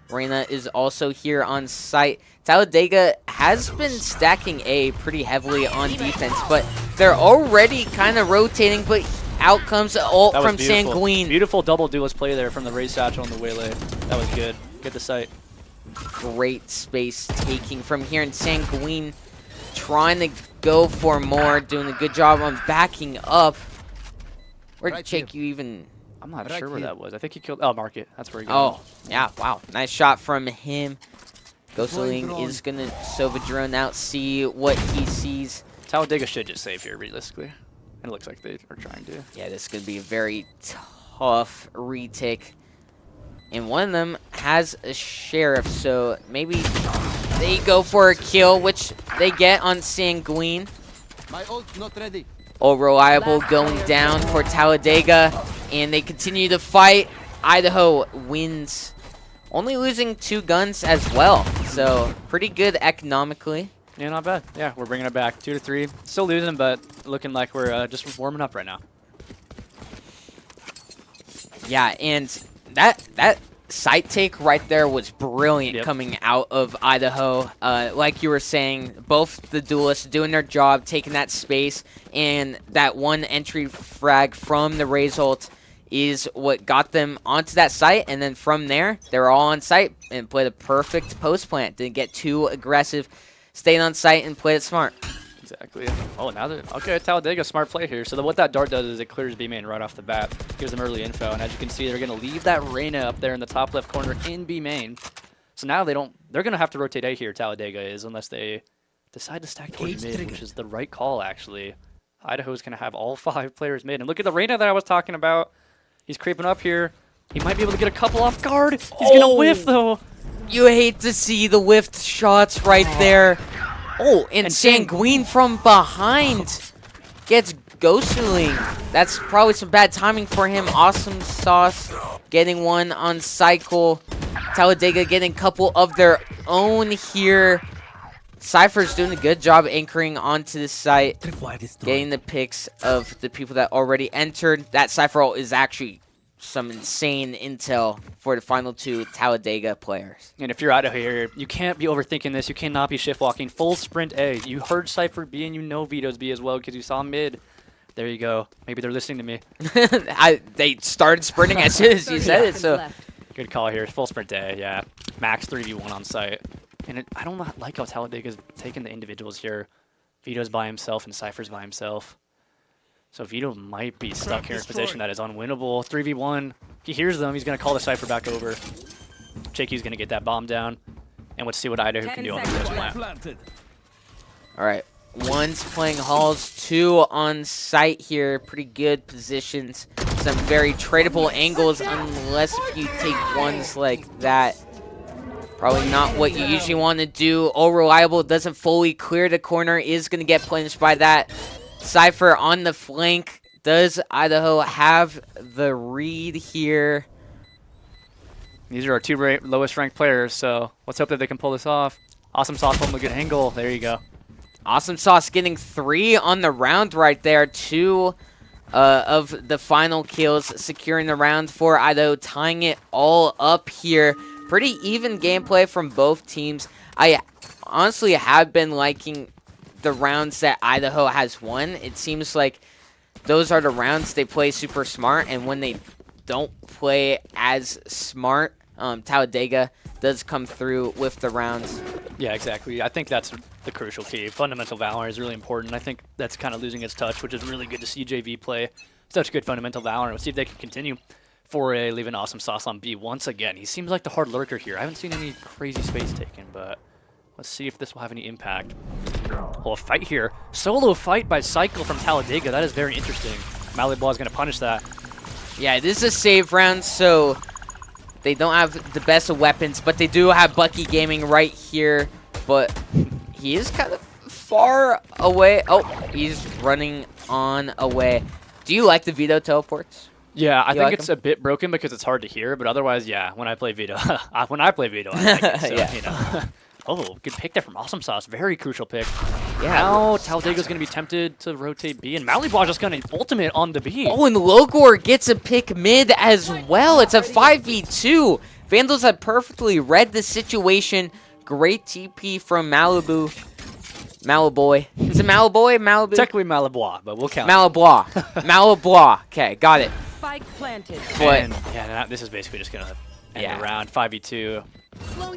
Reina is also here on site. Talladega has been stacking A pretty heavily on defense, but they're already kind of rotating, but out comes an ult from Sanguine. Beautiful double duelist play there from the Raise Satchel on the Waylay. That was good. Get the sight. Great space taking from here, and Sanguine trying to go for more, doing a good job on backing up. Where did Jake you even... I'm not sure where that was. I think he killed... Oh, Market. That's where he got him. Yeah, wow. Nice shot from him. Ghostling is going to Sova drone out, see what he sees. Talladega should just save here, realistically. And it looks like they are trying to. Yeah, this is going to be a very tough retake. And one of them has a Sheriff, so maybe they go for a kill, which they get on Sanguine. My ult's not ready. All Reliable going down for Talladega, and they continue to fight. Idaho wins, only losing 2 guns as well, so pretty good economically. Yeah, not bad. Yeah, we're bringing it back 2 to 3. Still losing, but looking like we're just warming up right now. Yeah, and that site take right there was brilliant coming out of Idaho. Like you were saying, both the duelists doing their job, taking that space, and that one entry frag from the Raise ult is what got them onto that site. And then from there, they were all on site and played a perfect post plant. Didn't get too aggressive, stayed on site and played it smart. Exactly. Oh, now that okay, Talladega, smart play here. So what that dart does is it clears B main right off the bat, gives them early info, and as you can see, they're gonna leave that Reyna up there in the top left corner in B main. So now they're gonna have to rotate A here. Talladega is, unless they decide to stack towards mid, which is the right call actually. Idaho's gonna have all 5 players mid, and look at the Reyna that I was talking about. He's creeping up here. He might be able to get a couple off guard. He's gonna whiff though. You hate to see the whiffed shots right there. Oh, and Sanguine from behind gets Ghostling. That's probably some bad timing for him. Awesome Sauce getting one on Cycle. Talladega getting a couple of their own here. Cypher's doing a good job anchoring onto the site, getting the picks of the people that already entered. That Cypher ult is actually some insane intel for the final 2 Talladega players. And if you're Idaho here, you can't be overthinking this. You cannot be shift walking. Full sprint A. You heard Cypher B and you know Vito's B as well because you saw mid. There you go. Maybe they're listening to me. They started sprinting as soon as you said it, so... Good call here. Full sprint A, yeah. Max 3v1 on site. And I don't like how Talladega's taking the individuals here. Vito's by himself and Cypher's by himself. So Vito might be stuck here in a position that is unwinnable. 3v1. He hears them. He's going to call the Cypher back over. Jakey's going to get that bomb down. And let's see what Idaho can do on the first plant. All right. One's playing Halls, 2 on site here. Pretty good positions. Some very tradable angles unless if you take ones like that. Probably not what you usually want to do. All Reliable doesn't fully clear the corner. Is going to get punished by that. Cypher on the flank. Does Idaho have the read here? These are our 2 lowest ranked players, so let's hope that they can pull this off. Awesome Sauce from a good angle. There you go. Awesome Sauce getting 3 on the round right there. 2 of the final kills securing the round for Idaho, tying it all up here. Pretty even gameplay from both teams. I honestly have been liking the rounds that Idaho has won. It seems like those are the rounds they play super smart, and when they don't play as smart, Talladega does come through with the rounds. Yeah, exactly. I think that's the crucial key. Fundamental Valorant is really important. I think that's kind of losing its touch, which is really good to see JV play such good fundamental Valorant. We'll see if they can continue. 4A leaving Awesome Sauce on B once again. He seems like the hard lurker here. I haven't seen any crazy space taken, but let's see if this will have any impact. Well, a fight here. Solo fight by Cycle from Talladega. That is very interesting. Malibwa is going to punish that. Yeah, this is a save round, so they don't have the best of weapons, but they do have Bucky Gaming right here. But he is kind of far away. Oh, he's running on away. Do you like the veto teleports? Yeah, I think like it's a bit broken because it's hard to hear, but otherwise, yeah, when I play Veto, I like it, so, Yeah. you know. Oh, good pick there from Awesome Sauce. Very crucial pick. Yeah. Now Talladega's going to be tempted to rotate B, and Malibwa just going to ultimate on the B. Oh, and Logor gets a pick mid as well. It's a 5v2. Vandals have perfectly read the situation. Great TP from Malibu. Maliboy. Is it Maliboy? Malibu? Technically Malibwa, but we'll count. Malibwa. Malibwa. Okay, got it. Spike planted. But And, yeah, this is basically just going to end Yeah. the round. 5v2.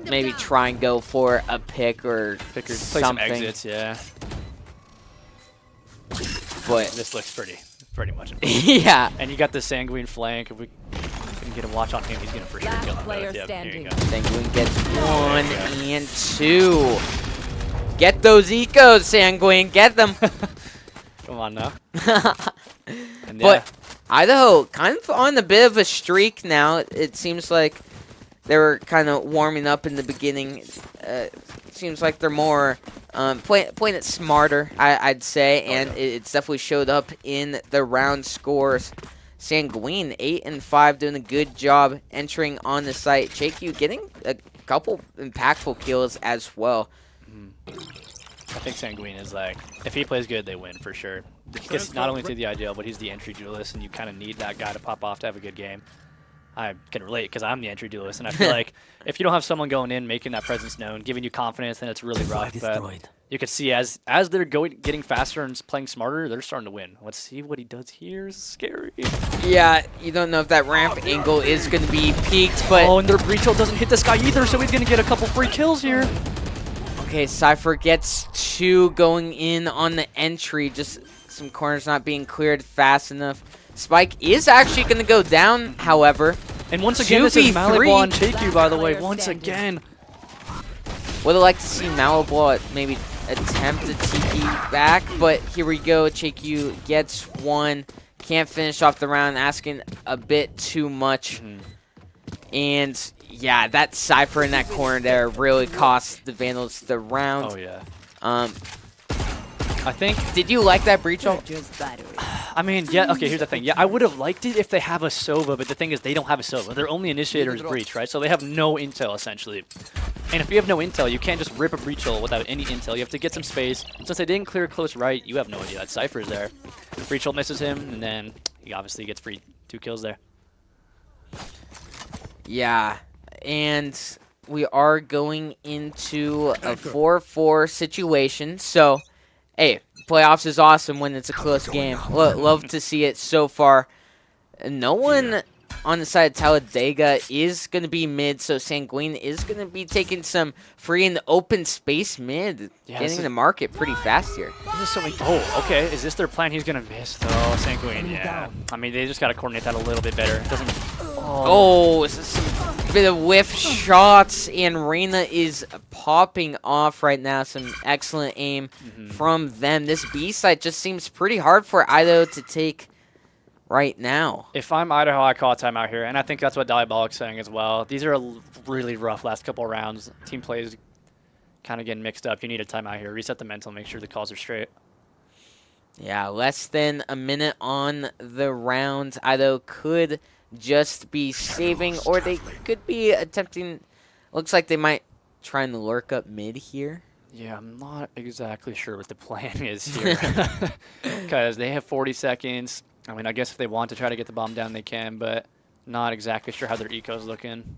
maybe try and go for a pick or Play some something. exits, yeah. But This looks pretty much. yeah. And you got the Sanguine flank. If we can get a watch on him, he's going to for sure Last kill him. player Yep, here you standing. go. Sanguine gets 1 and 2. Get those ecos, Sanguine. Get them. Come on now. And But Idaho kind of on a bit of a streak now. It seems like they were kind of warming up in the beginning. Seems like they're more playing it smarter, I'd say, and it's definitely showed up in the round scores. Sanguine 8 and 5 doing a good job entering on the site. JQ getting a couple impactful kills as well. I think Sanguine is like, if he plays good, they win for sure. He gets not only to the IGL, but he's the entry duelist, and you kind of need that guy to pop off to have a good game. I can relate because I'm the entry duelist, and I feel like if you don't have someone going in, making that presence known, giving you confidence, then it's really rough. But you can see as they're getting faster and playing smarter, they're starting to win. Let's see what he does here. Is scary. Yeah, you don't know if that ramp angle is going to be peaked, but Oh, and their breach ult doesn't hit this guy either, so he's going to get a couple free kills here. okay, Cypher gets 2 going in on the entry. Just some corners not being cleared fast enough. Spike is actually going to go down, however. And once again, this is 2v3. Malibwa and JQ, by the way. Once again. Would have liked to see Malibwa maybe attempt a TP back, but here we go. JQ gets 1. Can't finish off the round, asking a bit too much. And yeah, that Cypher in that corner there really cost the Vandals the round. Oh, yeah. I think. Did you like that breach ult? I mean, yeah, okay, here's the thing. Yeah, I would have liked it if they have a Sova, but the thing is they don't have a Sova. Their only initiator is Breach, right? So they have no intel, essentially. And if you have no intel, you can't just rip a Breach ult without any intel. You have to get some space. And since they didn't clear close right, you have no idea that Cypher's there. Breach ult misses him, and then he obviously gets free 2 kills there. Yeah, and we are going into a 4-4 situation. So, hey, playoffs is awesome when it's a close game. Love to see it so far. No one on the side of Talladega is going to be mid, so Sanguine is going to be taking some free and open space mid, Yeah, getting in the market pretty fast here. This is so many. Oh, okay. Is this their plan? He's gonna miss though. Sanguine, yeah. I mean, they just gotta coordinate that a little bit better. It doesn't. Oh, this is some bit of whiff shots, and Reyna is popping off right now. Some excellent aim from them. This B side just seems pretty hard for Idaho to take right now. If I'm Idaho, I call a timeout here, and I think that's what Diabolic's saying as well. These are really rough last couple of rounds. Team plays kind of getting mixed up. You need a timeout here. Reset the mental, make sure the calls are straight. Yeah, less than a minute on the round. Idaho could just be saving, or they could be attempting. Looks like they might try and lurk up mid here. Yeah, I'm not exactly sure what the plan is here. Because they have 40 seconds. I mean, I guess if they want to try to get the bomb down, they can, but not exactly sure how their eco's looking.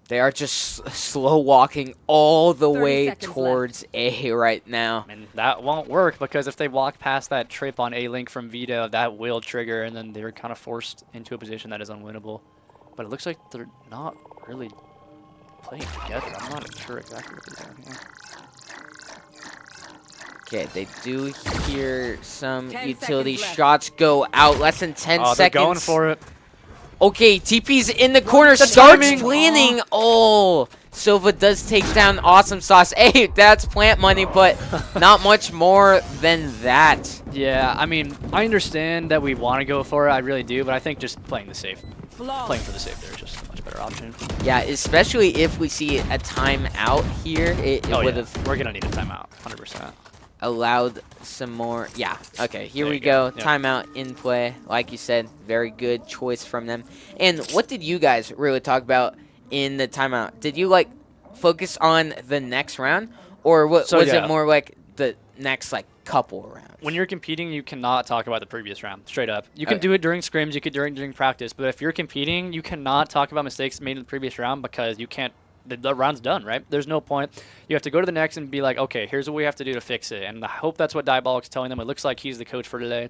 They are just slow walking all the 30 way seconds towards A right now. And that won't work because if they walk past that trip on A-Link from Vito, that will trigger, and then they're kind of forced into a position that is unwinnable. But it looks like they're not really playing together. I'm not sure exactly what they're doing here. Okay, they do hear some 10 utility seconds left. shots go out. Less than 10 Oh, they're seconds. going for it. Okay, TP's in the corner, The starts timing. planning. Oh, Silva does take down Awesome Sauce. Hey, that's plant money, but not much more than that. Yeah, I mean, I understand that we want to go for it. I really do, but I think just playing the safe, playing for the safe there is just a much better option. Yeah, especially if we see a timeout here, it Oh, would yeah. have We're going to need a timeout, 100%. allowed some more. Yeah, okay, here There we you go. go. Yep. Timeout in play. Like you said, very good choice from them. And what did you guys really talk about in the timeout? Did you, like, focus on the next round? Or was yeah. it more like the next, like, couple rounds? When you're competing, you cannot talk about the previous round, straight up. You can Okay. do it during scrims, you could during practice, but if you're competing, you cannot talk about mistakes made in the previous round because you can't. The round's done, right? There's no point. You have to go to the next and be like, okay, here's what we have to do to fix it. And I hope that's what Diabolic's telling them. It looks like he's the coach for today.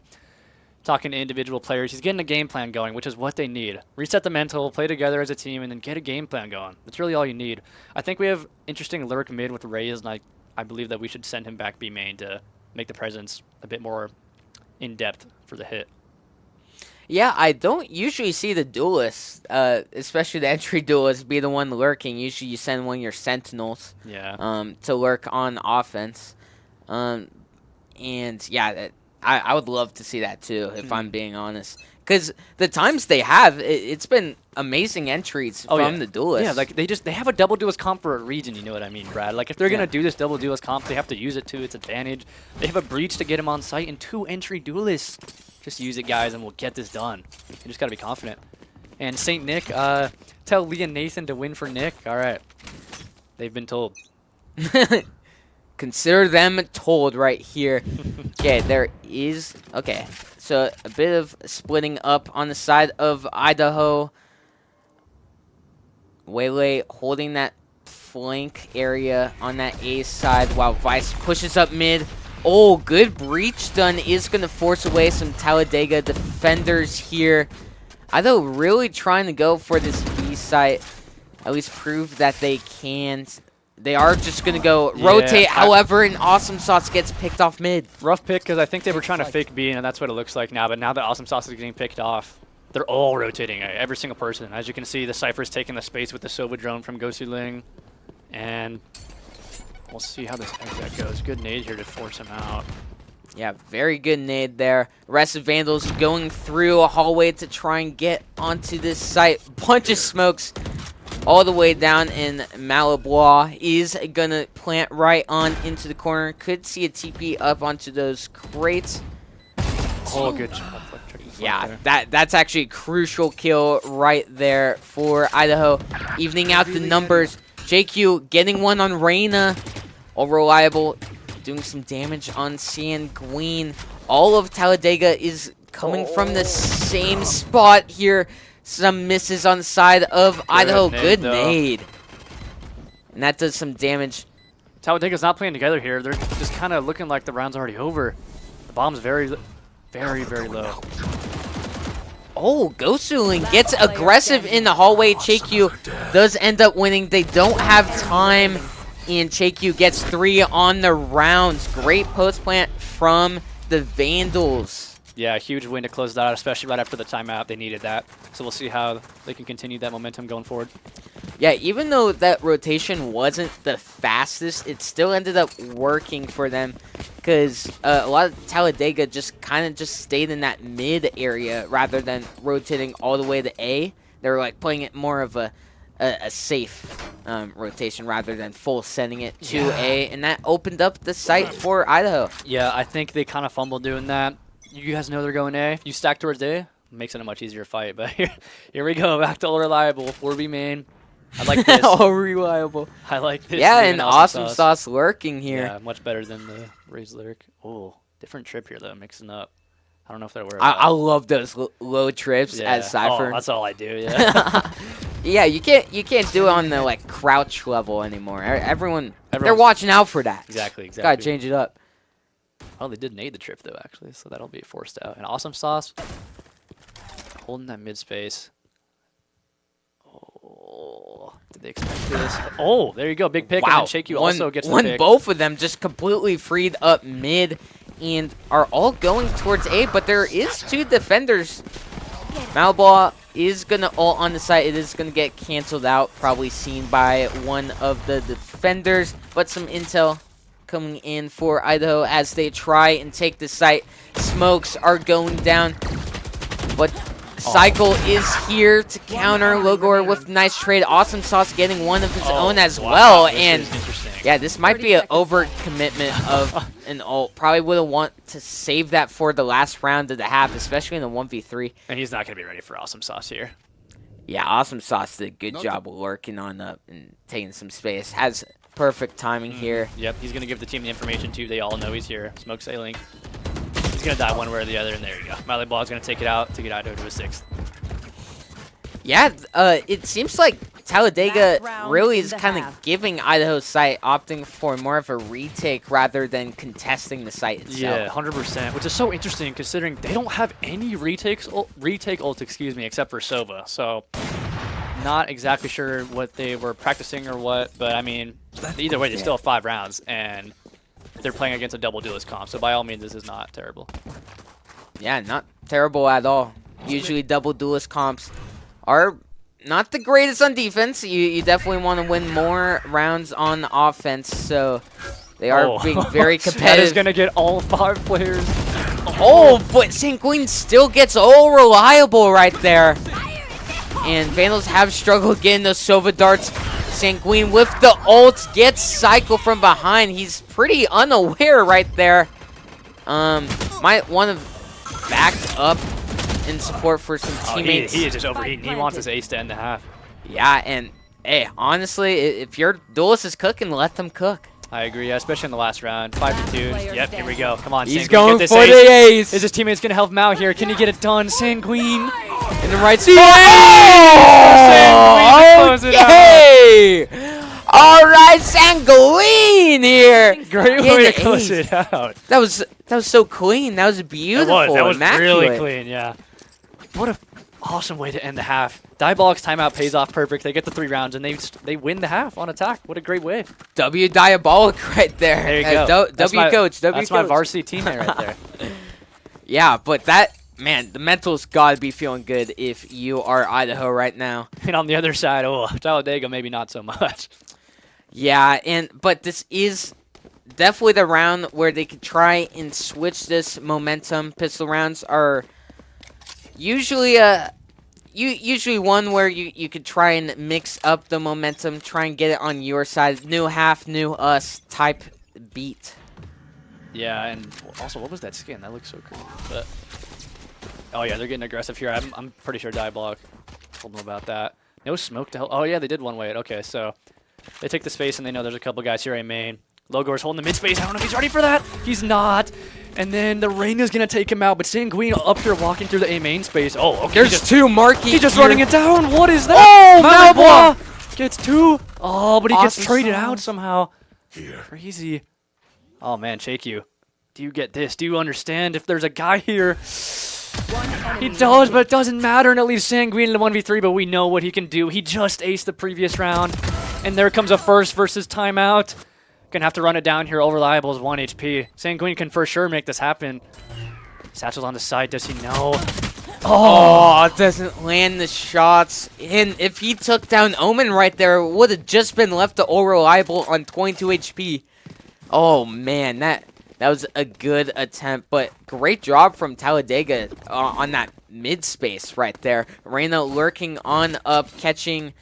Talking to individual players. He's getting a game plan going, which is what they need. Reset the mental, play together as a team, and then get a game plan going. That's really all you need. I think we have interesting lurk mid with Reyes, and I believe that we should send him back B main to make the presence a bit more in-depth for the hit. Yeah, I don't usually see the duelists, especially the entry duelists, be the one lurking. Usually you send one of your sentinels Yeah. to lurk on offense. And yeah, I would love to see that too, if I'm being honest. Because the times they have, it's been amazing entries from the duelists. Yeah, like they have a double duelist comp for a reason, you know what I mean, Brad? Like if they're Yeah. gonna do this double duelist comp, they have to use it to its advantage. They have a breach to get him on site and 2 entry duelists. Just use it, guys, and we'll get this done. You just gotta be confident. And Saint Nick, tell Lee and Nathan to win for Nick. All right, they've been told. Consider them told right here. Okay, there is... Okay, so a bit of splitting up on the side of Idaho. Waylay holding that flank area on that A side while Vice pushes up mid. Oh, good breach done is going to force away some Talladega defenders here. Idaho really trying to go for this B site. At least prove that they can. They are just going to go rotate. However, an Awesome Sauce gets picked off mid. Rough pick because I think they were trying to fake B, and that's what it looks like now. But now that Awesome Sauce is getting picked off, they're all rotating, every single person. As you can see, the Cypher's taking the space with the Sova drone from Gosu Ling. And we'll see how this exec goes. Good nade here to force him out. Yeah, very good nade there. Rest of Vandals going through a hallway to try and get onto this site. Bunch of smokes all the way down, and Malablois is going to plant right on into the corner. Could see a TP up onto those crates. Oh, good job. Yeah, that's actually a crucial kill right there for Idaho. Evening out the numbers. JQ getting one on Reyna. All reliable. Doing some damage on Sanguine. All of Talladega is coming from the same spot here. Some misses on the side of Idaho. Good nade. And that does some damage. Talladega's not playing together here. They're just kind of looking like the round's already over. The bomb's very, very low. Oh, Gosuling gets aggressive in the hallway. JQ does end up winning. They don't have time. And JQ gets 3 on the rounds. Great post plant from the Vandals. Yeah, huge win to close that out, especially right after the timeout. They needed that. So we'll see how they can continue that momentum going forward. Yeah, even though that rotation wasn't the fastest, it still ended up working for them because a lot of Talladega just kind of just stayed in that mid area rather than rotating all the way to A. They were like playing it more of a safe rotation rather than full sending it to A, and that opened up the site for Idaho. Yeah, I think they kind of fumbled doing that. You guys know they're going A. If you stack towards A, makes it a much easier fight. But here we go, back to all reliable 4B main. I like this. All reliable. I like this. Yeah, Even and Awesome Sauce lurking here. Yeah, much better than the raised lyric. Oh, different trip here though, mixing up. I don't know if they're aware of I that. love those low trips as Cypher. Oh, that's all I do, yeah. Yeah, you can't do it on the like crouch level anymore. Everyone they're Everyone's- watching out for that. Exactly. Gotta change it up. Oh, they did nade the trip, though, actually, so that'll be forced out. And Awesome Sauce holding that mid space. Oh, did they expect this? Oh, there you go. Big pick. Wow. And then Shake You also gets the pick. Both of them just completely freed up mid and are all going towards A, but there is 2 defenders. Malball is going to ult on the site. It is going to get canceled out, probably seen by one of the defenders, but some intel coming in for Idaho as they try and take the site. Smokes are going down, but Cycle is here to counter Logor with nice trade. Awesome Sauce getting one of his own as well, This and is interesting. yeah, this might be an overcommitment of an ult. Probably would have want to save that for the last round of the half, especially in the 1v3. And he's not going to be ready for Awesome Sauce here. Yeah, Awesome Sauce did a good job lurking on up and taking some space. Has perfect timing here. Yep, he's going to give the team the information, too. They all know he's here. Smoke sailing. He's going to die one way or the other, and there you go. Miley Ball is going to take it out to get Idaho to a 6th. Yeah, it seems like Talladega really is kind of half. giving Idaho's site, opting for more of a retake rather than contesting the site itself. Yeah, 100%, which is so interesting considering they don't have any retake ults, except for Sova. So, not exactly sure what they were practicing or what, but I mean, either way, they still have 5 rounds, and they're playing against a double duelist comp. So, by all means, this is not terrible. Yeah, not terrible at all. Usually double duelist comps are not the greatest on defense. You definitely want to win more rounds on offense, so they are being very competitive. That is going to get all 5 players. Oh, but Sanguine still gets all reliable right there. And Vandals have struggled getting those Sova darts. Sanguine with the ult gets Cycle from behind. He's pretty unaware right there. Might want to back up in support for some teammates. He is just overheating. He wants his ace to end the half. Yeah, and hey, honestly, if your duelist is cooking, let them cook. I agree, yeah, especially in the last round. 5-2. Yep, here we go. Come on, He's Sanguine, going get for this the ace. ace. Is his teammate's going to help him out here? Can he get it done? Sanguine. In the right spot. Sanguine to close it out. Okay. All right, Sanguine here. Great Getting way the to close ace. it out. That was so clean. That was beautiful. That was immaculate. really clean, yeah. What a awesome way to end the half. Diabolic's timeout pays off perfect. They get the 3 rounds, and they win the half on attack. What a great way. W Diabolic right there. There you go. That's my That's my varsity teammate right there. Yeah, but that, man, the mental's got to be feeling good if you are Idaho right now. And on the other side, oh, Talladega maybe not so much. Yeah, but this is definitely the round where they could try and switch this momentum. Pistol rounds are usually usually one where you could try and mix up the momentum, try and get it on your side. New half, new us type beat. Yeah, and also, what was that skin? That looks so cool. But oh yeah, they're getting aggressive here. I'm pretty sure Diabolic told them about that. No smoke to help. Oh yeah, they did one way it. Okay, so they take the space and they know there's a couple guys here in main. Logor's holding the mid space. I don't know if he's ready for that. He's not. And then the rain is gonna take him out. But Sanguine up here walking through the A main space. Oh, okay. There's 2 Marky. He's just here. running it down. What is that? Oh, Malbois gets 2. Oh, but he gets Awesome traded sauce. out somehow. Crazy. Oh man, Shake You. Do you get this? Do you understand if there's a guy here? He does, but it doesn't matter, and it leaves Sanguine in the 1v3, but we know what he can do. He just aced the previous round, and there comes a first versus timeout. Gonna have to run it down here. Over Reliable's 1 HP. Sanguine can for sure make this happen. Satchel's on the side. Does he know? Oh, doesn't land the shots. And if he took down Omen right there, it would have just been left to All Reliable on 22 HP. Oh, man, that was a good attempt, but great job from Talladega on that mid space right there. Reyna lurking on up, catching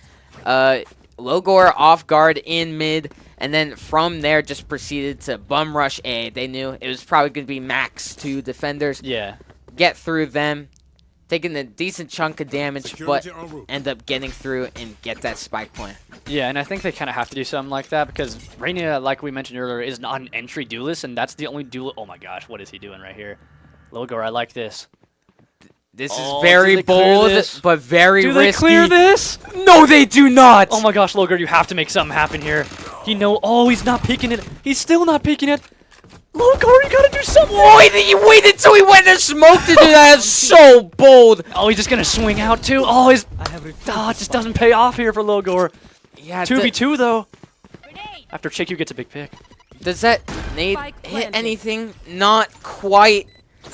Logor off guard in mid, and then from there just proceeded to bum rush A. They knew it was probably going to be max 2 defenders. Yeah. Get through them, taking a decent chunk of damage, but end up getting through and get that spike point. Yeah, and I think they kind of have to do something like that because Reyna, like we mentioned earlier, is not an entry duelist, and that's the only duel. Oh my gosh, what is he doing right here? Logar, I like this. This Oh, is very do they clear bold, this? but very Do risky. they clear this? No, they do not. Oh my gosh, Logar, you have to make something happen here. Oh, he's not peeking it. He's still not peeking it. Logar, you gotta do something. He waited till he went and smoked to do that. That's so bold. Oh, he's just gonna swing out too. Oh, it just doesn't pay off here for Logar. Yeah. 2v2 though. After Chiku gets a big pick. Does that nade Spike hit planted. anything? Not quite.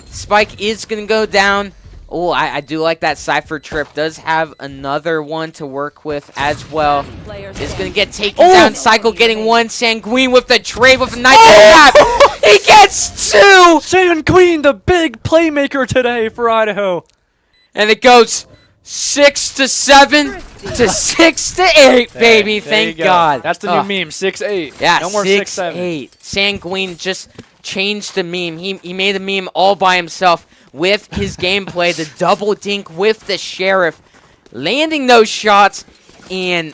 Spike is gonna go down. Oh, I do like that Cypher trip. Does have another one to work with as well. Is gonna get taken down. Cycle getting one. Sanguine with the trade with a nice tap. He gets two. Sanguine, the big playmaker today for Idaho. And it goes 6-7 to 6-8, baby. There Thank you go. God. That's the new meme, 6-8. Yeah, no more 6-7. 6-8. Sanguine just changed the meme. He made a meme all by himself with his gameplay. The double dink with the Sheriff, landing those shots, and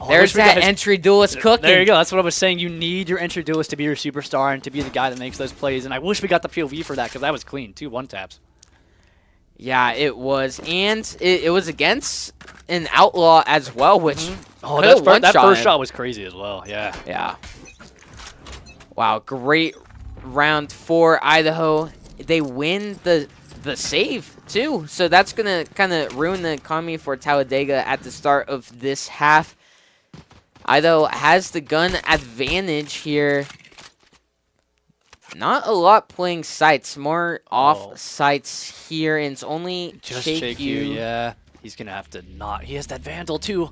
there's that entry duelist cooking. There you go. That's what I was saying. You need your entry duelist to be your superstar and to be the guy that makes those plays. And I wish we got the POV for that because that was clean. 2 1-taps. Yeah, it was, and it was against an outlaw as well, which Oh, could've that one-shot first him. shot was crazy as well. Yeah. Yeah. Wow, great round for Idaho. They win the save too, so that's gonna kind of ruin the economy for Talladega at the start of this half. Idaho has the gun advantage here. Not a lot playing sights, more off sights here, and it's only Just Shake You. Yeah. He's going to have to not. He has that Vandal too.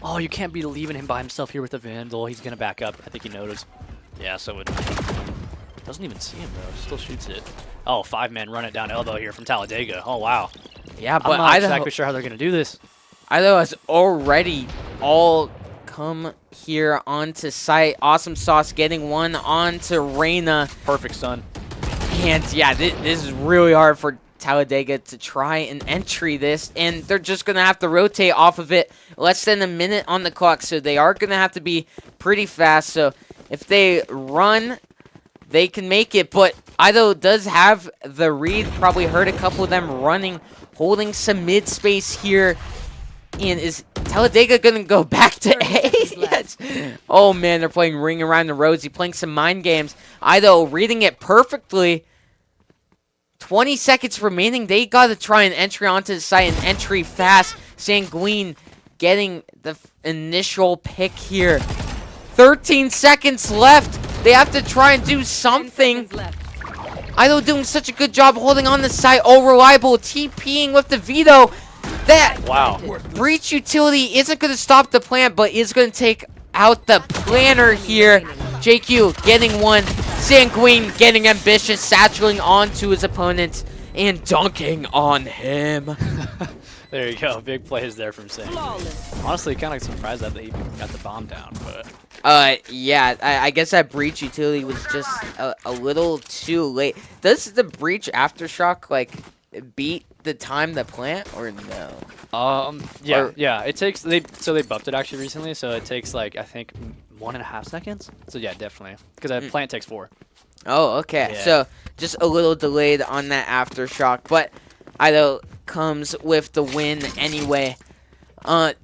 Oh, you can't be leaving him by himself here with the Vandal. He's going to back up. I think he noticed. Yeah, so it doesn't even see him though. Still shoots it. Oh, 5-man run it down elbow here from Talladega. Oh, wow. Yeah, but I'm not Idaho, exactly sure how they're going to do this. Idaho has already all come here onto site. Awesome Sauce getting one onto Reyna. Perfect stun. And yeah, this is really hard for Talladega to try and entry this, and they're just going to have to rotate off of it. Less than a minute on the clock, so they are going to have to be pretty fast. So if they run, they can make it, but Idaho does have the read. Probably heard a couple of them running, holding some mid space here. And is Talladega going to go back to A? Yes. Oh, man, they're playing Ring Around the Rosie, playing some mind games. Idaho reading it perfectly. 20 seconds remaining. They got to try an entry onto the site, and entry fast. Sanguine getting the initial pick here. 13 seconds left. They have to try and do something. Idaho doing such a good job holding on the site. All reliable. TPing with the veto. That breach utility isn't going to stop the plant, but is going to take out the planner here. JQ getting one. Sanguine getting ambitious, satchelating onto his opponent and dunking on him. There you go. Big plays there from Sang. Honestly, kind of surprised that they got the bomb down, but... yeah, I guess that breach utility was just a little too late. Does the breach aftershock, like, beat the time the plant, or no? Yeah. It takes... They buffed it actually recently, so it takes, like, I think 1.5 seconds. So, yeah, definitely. Because a plant takes 4. Oh, okay. Yeah. So, just a little delayed on that aftershock, but Idaho comes with the win anyway.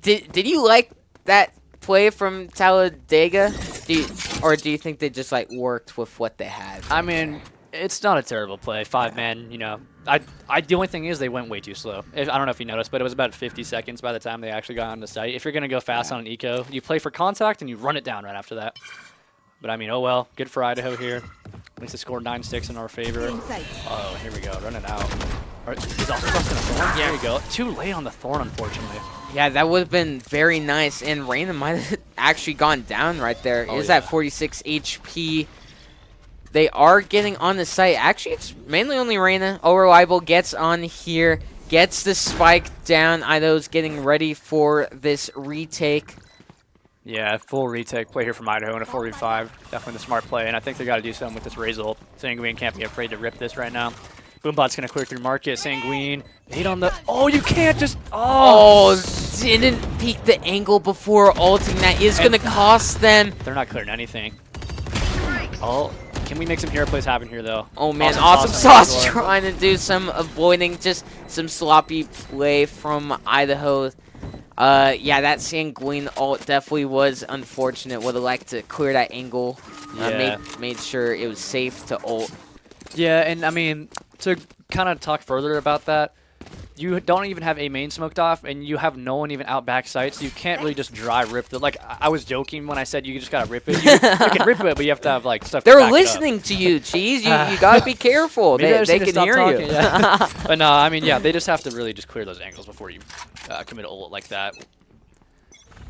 Did you like that play from Talladega? Or do you think they just like worked with what they had? I mean, it's not a terrible play. 5-man, you know. The only thing is they went way too slow. I don't know if you noticed, but it was about 50 seconds by the time they actually got on the site. If you're going to go fast on an eco, you play for contact and you run it down right after that. But I mean, oh well. Good for Idaho here. At least they scored 9-6 in our favor. Oh, here we go. Running out. Is also going to Thorn? There you go. Too late on the Thorn, unfortunately. Yeah, that would have been very nice. And Reyna might have actually gone down right there. Is at 46 HP. They are getting on the site. Actually, it's mainly only Reyna. Reliable gets on here. Gets the spike down. Idaho's getting ready for this retake. Yeah, full retake play here from Idaho in a 4v5. Definitely the smart play, and I think they got to do something with this Razor. Sanguine can't be afraid to rip this right now. Boombot's going to clear through market. Sanguine, bait on the... Oh, you can't just... Oh, didn't peek the angle before ulting. That is going to cost them. They're not clearing anything. Oh, Can we make some hero plays happen here, though? Oh man, Awesome Awesome Sauce Sauce trying to do some avoiding, just some sloppy play from Idaho. Yeah, that Sanguine ult definitely was unfortunate. Would have liked to clear that angle. Yeah. Made sure it was safe to ult. Yeah, and I mean, to kind of talk further about that, you don't even have a main smoked off, and you have no one even out back site, so you can't really just dry rip the. Like, I was joking when I said you just gotta rip it. You can rip it, but you have to have like stuff. They're to back listening to you, Cheese. You gotta be careful. Maybe They can hear you. Yeah. But no, I mean, yeah, they just have to really just clear those angles before you commit a ult like that.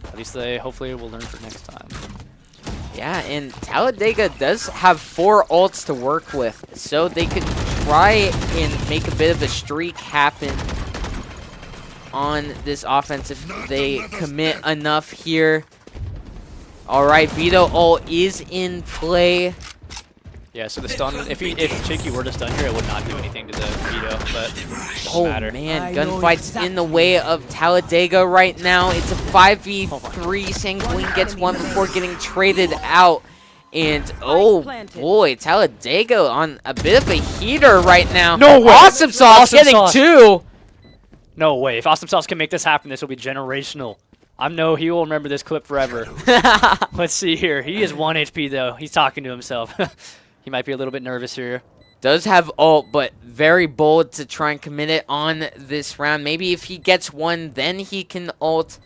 At least they hopefully will learn for next time. Yeah, and Talladega does have 4 ults to work with, so they could try and make a bit of a streak happen on this offense if they commit enough here. All right, Vito ult is in play. Yeah, so the stun, if Chicky were to stun here, it would not do anything to the Vito, but it doesn't matter. Man, gunfight's in the way of Talladega right now. It's a 5v3. Sanguine gets one before getting traded out. And, oh boy, Talladega on a bit of a heater right now. No way! Awesome Sauce getting 2. No way. If Awesome Sauce can make this happen, this will be generational. I know he will remember this clip forever. Let's see here. He is 1 HP, though. He's talking to himself. He might be a little bit nervous here. Does have ult, but very bold to try and commit it on this round. Maybe if he gets one, then he can ult.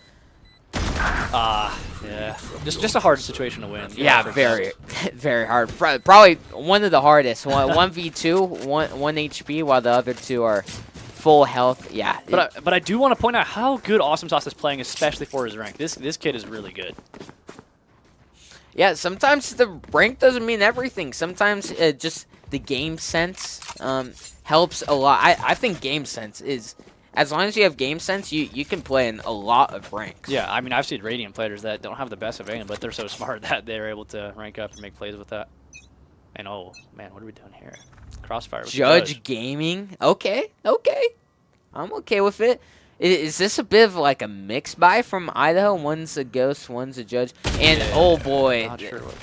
Yeah. Just a hard situation to win. Yeah, very, very hard. Probably one of the hardest. 1v2, 1 HP, while the other 2 are full health. Yeah. But I do want to point out how good Awesome Sauce is playing, especially for his rank. This kid is really good. Yeah, sometimes the rank doesn't mean everything. Sometimes just the game sense helps a lot. I think game sense is, as long as you have game sense, you can play in a lot of ranks. Yeah, I mean, I've seen Radiant players that don't have the best of aim, but they're so smart that they're able to rank up and make plays with that. And oh, man, what are we doing here? Crossfire with Judge Gaming. Okay. I'm okay with it. Is this a bit of like a mix buy from Idaho? One's a ghost, one's a judge. And yeah, oh boy. Not sure what.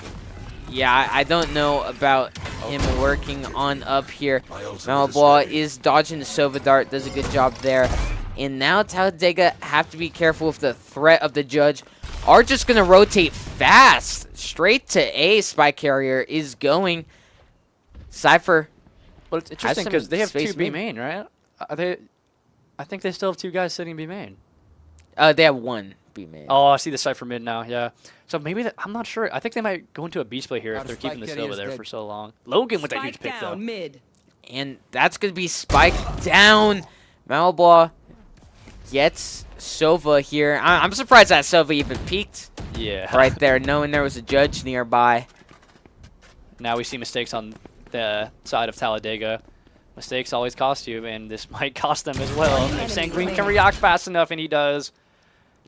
Yeah, I don't know about him working on up here. Malablaw is dodging the Sova Dart, does a good job there. And now Talladega have to be careful with the threat of the judge. Are just going to rotate fast. Straight to A. Spy Carrier is going. Cypher. Well, it's interesting because they have 2 B main, right? I think they still have 2 guys sitting B main. They have 1 B main. Oh, I see the Cypher mid now, yeah. So maybe, I'm not sure. I think they might go into a beach play here if they're keeping the Silva there for so long. Logan with a huge pick, though. Mid. And that's going to be spiked down. Malablaw gets Sova here. I'm surprised that Sova even peeked. Yeah. Right there, knowing there was a judge nearby. Now we see mistakes on the side of Talladega. Mistakes always cost you, and this might cost them as well. If Sanguine can react fast enough, and he does.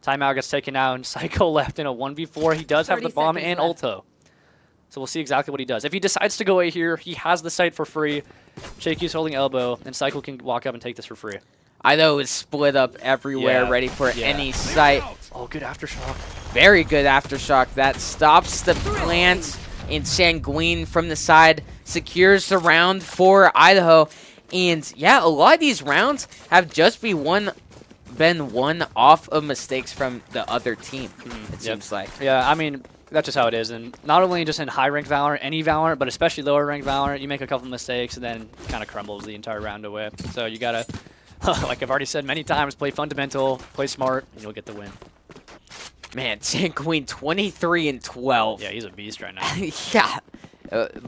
Timeout gets taken out, and Psycho left in a 1v4. He does have the bomb and ulto. So we'll see exactly what he does. If he decides to go away here, he has the site for free. Shaky's holding elbow, and Psycho can walk up and take this for free. Idaho is split up everywhere, ready for any site. Oh, good aftershock. Very good aftershock. That stops the plant, and Sanguine from the side secures the round for Idaho. And yeah, a lot of these rounds have just been won off of mistakes from the other team, it seems like. Yeah, I mean, that's just how it is. And not only just in high-ranked Valorant, any Valorant, but especially lower-ranked Valorant, you make a couple mistakes and then it kind of crumbles the entire round away. So you got to, like I've already said many times, play fundamental, play smart, and you'll get the win. Man, Sanguine 23 and 12. Yeah, he's a beast right now. Yeah.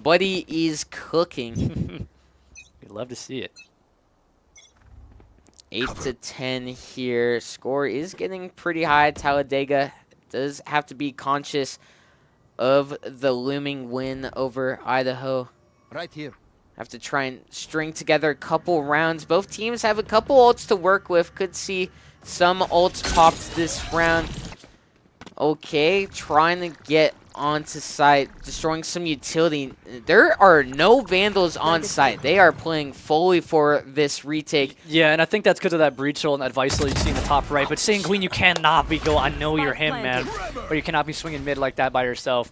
Buddy is cooking. You'd love to see it. 8-10 here. Score is getting pretty high. Talladega does have to be conscious of the looming win over Idaho. Right here. Have to try and string together a couple rounds. Both teams have a couple ults to work with. Could see some ults popped this round. Okay, trying to get onto site, destroying some utility. There are no Vandals on site. They are playing fully for this retake. Yeah, and I think that's because of that breach ult and that Vice you see in the top right. But Sanguine, you cannot be going. I know you're him, man, but you cannot be swinging mid like that by yourself.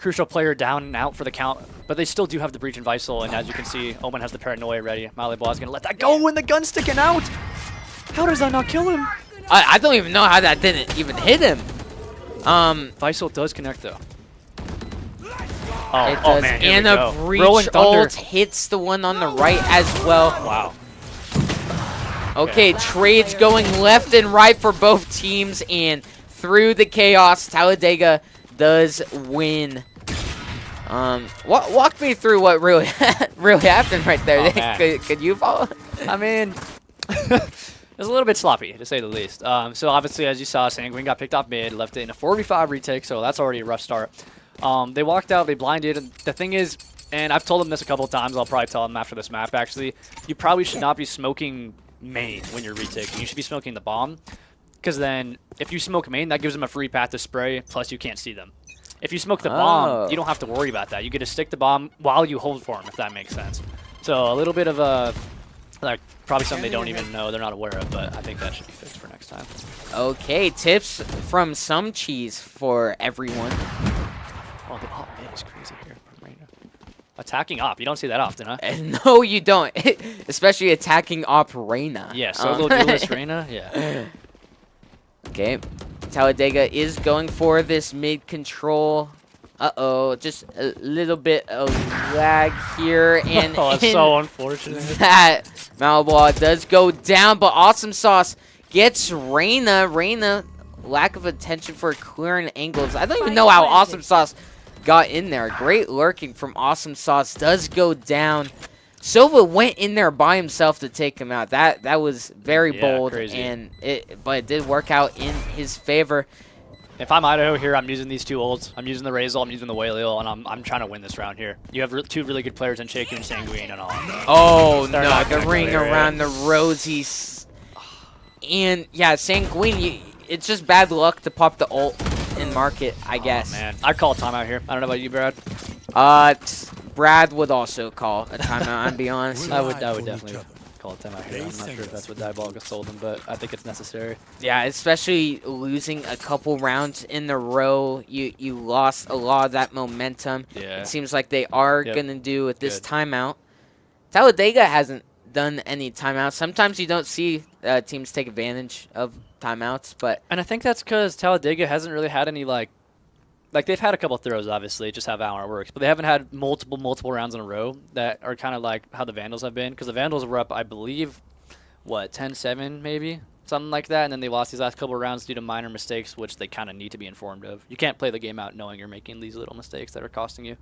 crucial player down and out for the count, but they still do have the breach and Visal, and as you can see, Omen has the paranoia ready. Malibwa is going to let that go when the gun's sticking out. How does that not kill him? I don't even know how that didn't even hit him. Visal does connect though. It does, man, here and we a go. breach Rolling Thunder. ult hits the one on the right as well. Wow. Okay, trades going left and right for both teams, and through the chaos, Talladega does win. Walk me through what really really happened right there. Oh, could you follow? I mean, it was a little bit sloppy, to say the least. So obviously, as you saw, Sanguine got picked off mid, left it in a 4v5 retake, so that's already a rough start. They walked out, they blinded, and the thing is, and I've told them this a couple of times, I'll probably tell them after this map actually, you probably should not be smoking main when you're retaking. You should be smoking the bomb, because then if you smoke main, that gives them a free path to spray, plus you can't see them. If you smoke the bomb, you don't have to worry about that. You get to stick the bomb while you hold for them, if that makes sense. So a little bit of a, like, probably something they don't even know, they're not aware of, but I think that should be fixed for next time. Okay, tips from some cheese for everyone. Oh, the op mid is crazy here from Reyna. Attacking op, you don't see that often, huh? No, you don't. Especially attacking op Reyna. Yeah, solo duelist Reyna, yeah. Okay, Talladega is going for this mid control. Uh-oh, just a little bit of lag here. And oh, that's so unfortunate. That Malibwa does go down, but Awesome Sauce gets Reyna. Reyna, lack of attention for clearing angles. I don't even know how Awesome Sauce got in there. Great lurking from Awesome Sauce does go down. Silva went in there by himself to take him out. That was very bold, crazy. and but it did work out in his favor. If I'm Idaho here, I'm using these two ults. I'm using the Razor, I'm using the Whaley, and I'm trying to win this round here. You have two really good players in Shaku and Sanguine and all. Oh They're no, not the gonna ring clear around it. the rosies. And yeah, Sanguine, it's just bad luck to pop the ult and mark it, I guess. Man, I'd call a timeout here. I don't know about you, Brad. Brad would also call a timeout, I'll be honest. I would definitely call a timeout here. I'm not sure if that's what Diabolic told them, but I think it's necessary. Yeah, especially losing a couple rounds in a row. You lost a lot of that momentum. Yeah. It seems like they are going to do with this timeout. Talladega hasn't done any timeouts. Sometimes you don't see teams take advantage of timeouts, but... And I think that's because Talladega hasn't really had any, like they've had a couple throws, obviously, just how Valorant works, but they haven't had multiple rounds in a row that are kind of like how the Vandals have been, because the Vandals were up, I believe, what, 10-7 maybe? Something like that, and then they lost these last couple rounds due to minor mistakes, which they kind of need to be informed of. You can't play the game out knowing you're making these little mistakes that are costing you.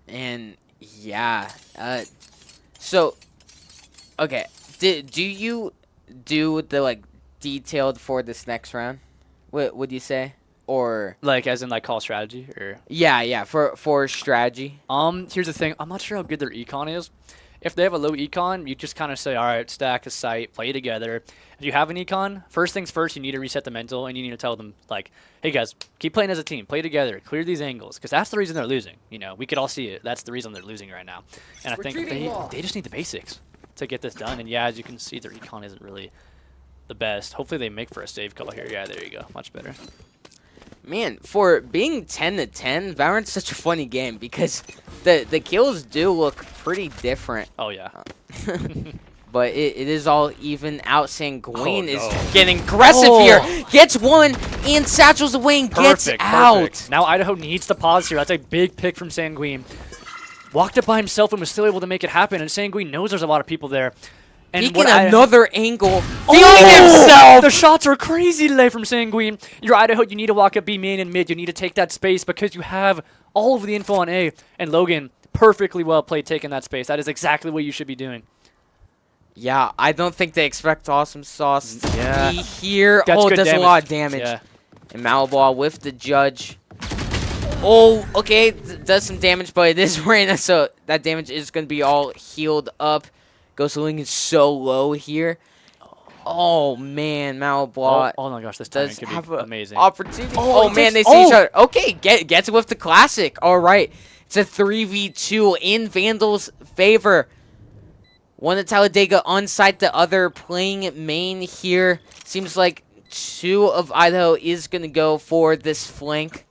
And, yeah. So, okay. Do you do the, like, detailed for this next round? What would you say? Or like as in like call strategy or yeah for strategy. Here's the thing, I'm not sure how good their econ is. If they have a low econ, you just kind of say, all right, stack a site, play together. If you have an econ, first things first, you need to reset the mental, and you need to tell them like, hey guys, keep playing as a team, play together, clear these angles, because that's the reason they're losing. You know, we could all see it. That's the reason they're losing right now. And I think they just need the basics to get this done. And yeah, as you can see, their econ isn't really the best. Hopefully they make for a save call here. Yeah, there you go, much better. Man, for being 10-10, Valorant's such a funny game because the kills do look pretty different. Oh, yeah. But it is all even out. Sanguine is getting aggressive here. Gets one and satchels away and gets out. Perfect. Now Idaho needs to pause here. That's a big pick from Sanguine. Walked up by himself and was still able to make it happen. And Sanguine knows there's a lot of people there. And peeking another angle. Himself! The shots are crazy today from Sanguine. You're Idaho, you need to walk up B main and mid. You need to take that space because you have all of the info on A. And Logan, perfectly well played taking that space. That is exactly what you should be doing. Yeah, I don't think they expect Awesome Sauce to be here. That's does a lot of damage. Yeah. And Malibwa with the judge. Oh, okay, does some damage, but it is Reyna, so that damage is going to be all healed up. Ghost Link is so low here. Oh man, Malibwa. Oh my gosh, this timing could have be amazing. Opportunity. Oh man, they see each other. Okay, gets with the classic. All right, it's a 3v2 in Vandal's favor. One at Talladega on site, the other playing main here. Seems like two of Idaho is gonna go for this flank.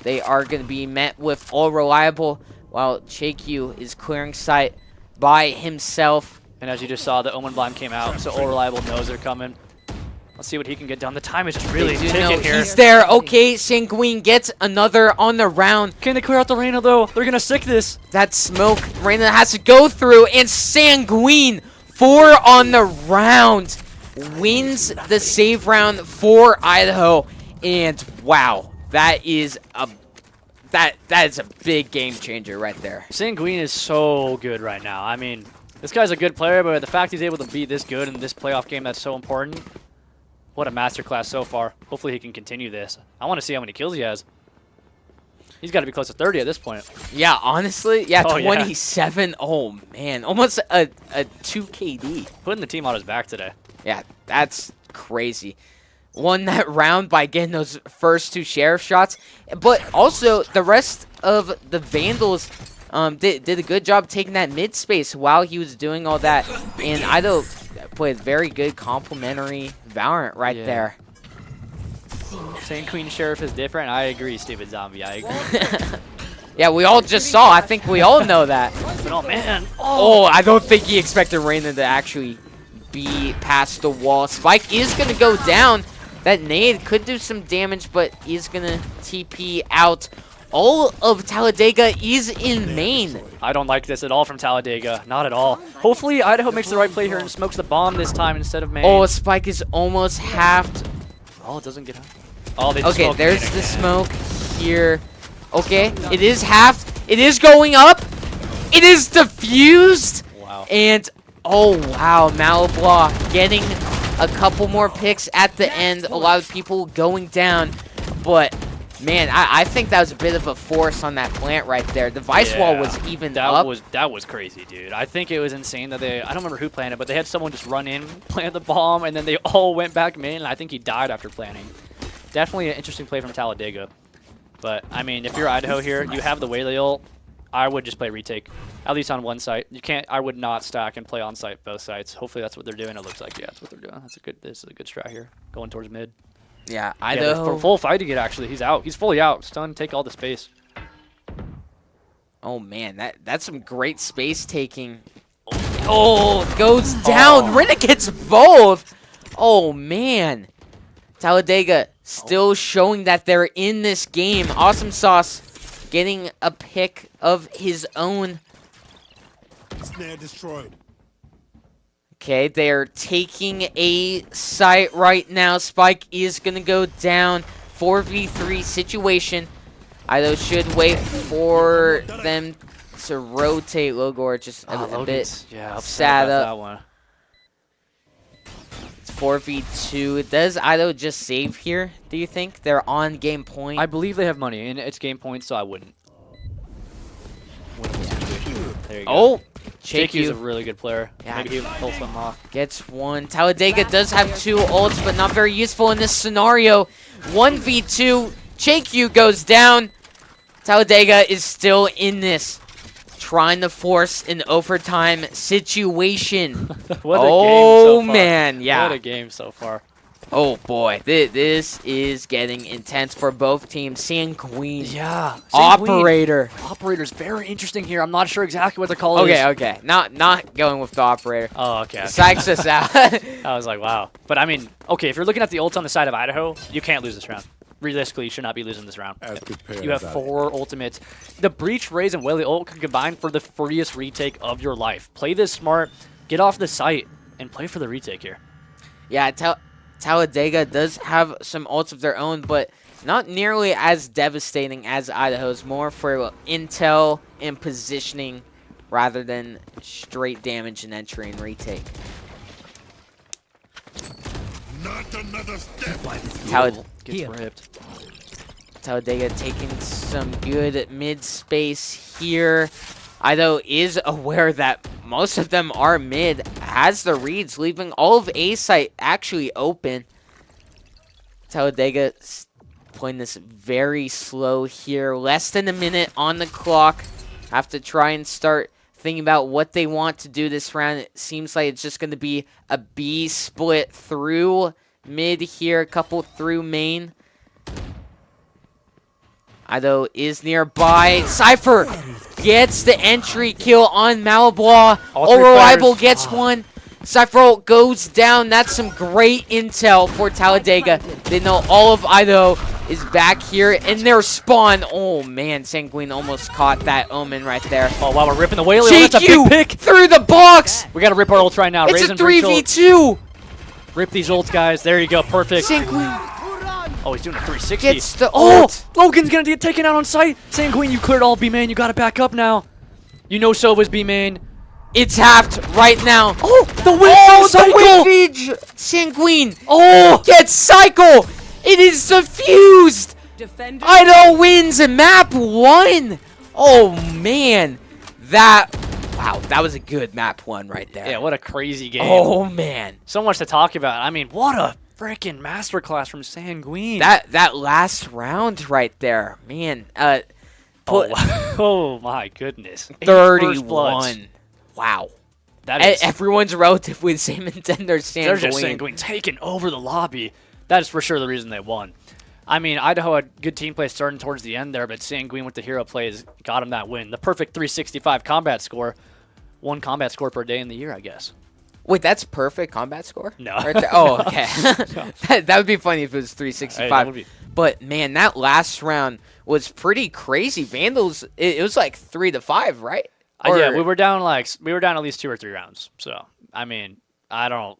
They are going to be met with All Reliable, while JQ is clearing sight by himself. And as you just saw, the Omen Blind came out, so All Reliable knows they're coming. Let's see what he can get done. The time is just really ticking here. He's there. Okay, Sanguine gets another on the round. Can they clear out the Reyna, though? They're going to sick this. That smoke Reyna has to go through, and Sanguine, 4 on the round, wins the save round for Idaho. And wow, that is a big game changer right there. Sanguine is so good right now. I mean, this guy's a good player, but the fact he's able to be this good in this playoff game, that's so important. What a masterclass so far. Hopefully he can continue this. I want to see how many kills he has. He's got to be close to 30 at this point. Yeah, honestly, yeah, Oh, 27. Oh, man, almost a 2 KD. Putting the team on his back today. Yeah, that's crazy. Won that round by getting those first 2 sheriff shots, but also the rest of the Vandals did a good job taking that mid space while he was doing all that, and Idaho played very good complementary Valorant right there. Saying Queen Sheriff is different, I agree, stupid zombie, I agree. Yeah, we all just saw. I think we all know that. But oh man, oh, I don't think he expected Reyna to actually be past the wall. Spike is going to go down. That nade could do some damage, but he's going to TP out. All of Talladega is in main. I don't like this at all from Talladega. Not at all. Hopefully, Idaho makes the right play here and smokes the bomb this time instead of main. Oh, Spike is almost halved. Oh, it doesn't get out. Oh, they just okay, there's the smoke here. Okay, it is halved. It is going up. It is diffused. Wow. And, oh, wow, Malablaw getting a couple more picks at the end. A lot of people going down. But, man, I think that was a bit of a force on that plant right there. The Vice wall was even up. That was crazy, dude. I think it was insane that I don't remember who planted, but they had someone just run in, plant the bomb, and then they all went back main, and I think he died after planting. Definitely an interesting play from Talladega. But, I mean, if you're Idaho here, you have the Waylay ult, I would just play retake, at least on one site. I would not stack and play on site both sites. Hopefully that's what they're doing. It looks like, yeah, that's what they're doing. This is a good strat here, going towards mid. Yeah, Idaho. For full fighting it, actually. He's out. He's fully out. Stun, take all the space. Oh, man, that's some great space taking. Oh, goes down. Reyna gets both. Oh, man. Talladega still showing that they're in this game. Awesome Sauce getting a pick of his own. Snare destroyed. Okay, they're taking a site right now. Spike is going to go down. 4v3 situation. Idaho should wait for them to rotate. Logor just a bit sad up. That one. 4v2. Does Idaho just save here, do you think? They're on game point. I believe they have money, and it's game point, so I wouldn't. There you go. Oh! JQ's a really good player. Yeah. Maybe he'll pull some off. Gets one. Talladega does have 2 ults, but not very useful in this scenario. 1v2. JQ goes down. Talladega is still in this, trying to force an overtime situation. What a game so far. Man, yeah. What a game so far. Oh boy, this is getting intense for both teams. Sanguine. Yeah. Operator. Operator's very interesting here. I'm not sure exactly what the call is. Okay. Not going with the operator. Oh, okay. Psychs us out. I was like, wow. But I mean, okay, if you're looking at the ults on the side of Idaho, you can't lose this round. Realistically, you should not be losing this round. You have 4 ultimates. The Breach, Raze, and Waylay ult can combine for the freest retake of your life. Play this smart, get off the site, and play for the retake here. Yeah, Talladega does have some ults of their own, but not nearly as devastating as Idaho's. More for intel and positioning rather than straight damage and entry and retake. Not another step. Gets ripped. Talladega taking some good mid space here. Idaho is aware that most of them are mid, has the reads, leaving all of A site actually open. Talladega playing this very slow here. Less than a minute on the clock. Have to try and start thinking about what they want to do this round. It seems like it's just going to be a B split through mid here, a couple through main. Idaho is nearby. Cypher gets the entry kill on Malablaw. Reliable gets one. Cypher goes down. That's some great intel for Talladega. They know all of Idaho is back here in their spawn. Oh man, Sanguine almost caught that Omen right there. Oh wow, we're ripping the whale. That's a big pick. Through the box. We gotta rip our ults right now. It's Raise a and Rachel. 3v2. Rip these ults, guys. There you go. Perfect. Sanguine Oh, he's doing a 360. gets the ult. Logan's gonna get taken out on sight. Sanguine, you cleared all B main. You gotta back up now. You know Sova's B main. It's halved right now. Oh, the win cycle. Sanguine Oh, gets cycle. It is suffused. Idaho wins map 1. Oh man, that was a good map 1 right there. yeah, what a crazy game. Oh man, So much to talk about. I mean, what a freaking masterclass from Sanguine. that last round right there, man. Oh my goodness. 8 first bloods. 31. Wow. That is. Everyone's relatively the same intent. They're They're just Sanguine taking over the lobby. That is for sure the reason they won. I mean, Idaho had good team play starting towards the end there, but Sanguine with the hero plays got him that win. The perfect 365 combat score. 1 combat score per day in the year, I guess. Wait, that's perfect combat score? No. Right there? Oh, okay. that would be funny if it was 365. Hey, that would be- But man, that last round was pretty crazy. Vandals, it was like 3-5, right? Yeah, we were down at least 2 or 3 rounds. So I mean, I don't.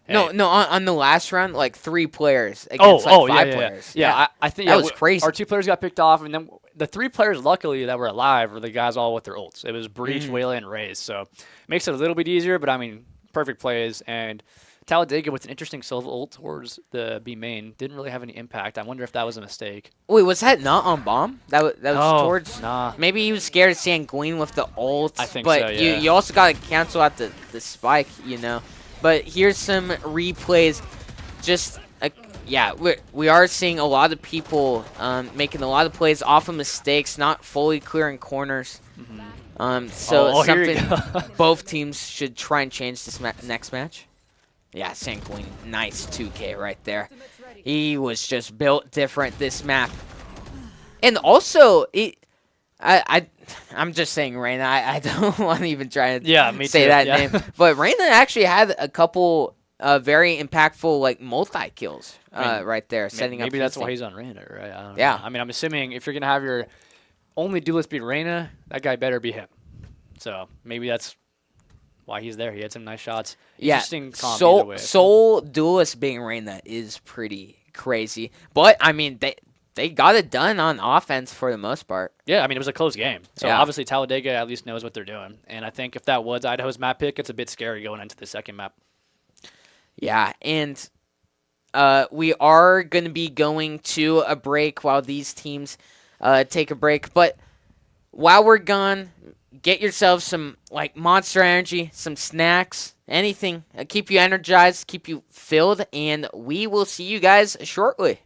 Hey. No, on the last round, like 3 players against 5 players. Yeah, I think that was crazy. Our 2 players got picked off, and then the 3 players, luckily, that were alive were the guys all with their ults. It was Breach, Waylay, and Raze. So makes it a little bit easier, but I mean, perfect plays. And Talladega with an interesting Silva ult towards the B main didn't really have any impact. I wonder if that was a mistake. Wait, was that not on bomb? That was towards. Nah. Maybe he was scared of Sanguine with the ult. I think but so, yeah. you also got to cancel out the spike, you know. But here's some replays. Just yeah, we are seeing a lot of people making a lot of plays off of mistakes, not fully clearing corners. So something both teams should try and change this next match. Yeah, Sanguine, nice 2K right there. He was just built different this map. And also, I'm just saying Reyna. I don't want to even try to say that name. But Reyna actually had a couple very impactful like multi-kills right there, setting up. Maybe that's why he's on Reyna, right? I don't know. I mean, I'm assuming if you're going to have your only duelist be Reyna, that guy better be him. So maybe that's why he's there. He had some nice shots. Interesting comp either way. Sole duelist being Reyna is pretty crazy. But, I mean, they got it done on offense for the most part. Yeah, I mean, it was a close game. So obviously Talladega at least knows what they're doing. And I think if that was Idaho's map pick, it's a bit scary going into the second map. Yeah, and we are going to be going to a break while these teams take a break. But while we're gone, get yourself some like Monster Energy, some snacks, anything. Keep you energized, keep you filled, and we will see you guys shortly.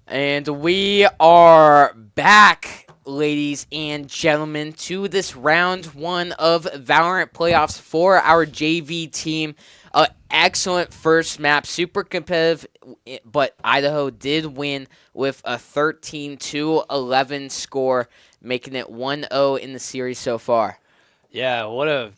And we are back, ladies and gentlemen, to this round 1 of Valorant playoffs for our JV team. Excellent first map, super competitive, but Idaho did win with a 13-11 score, making it 1-0 in the series so far. Yeah, what a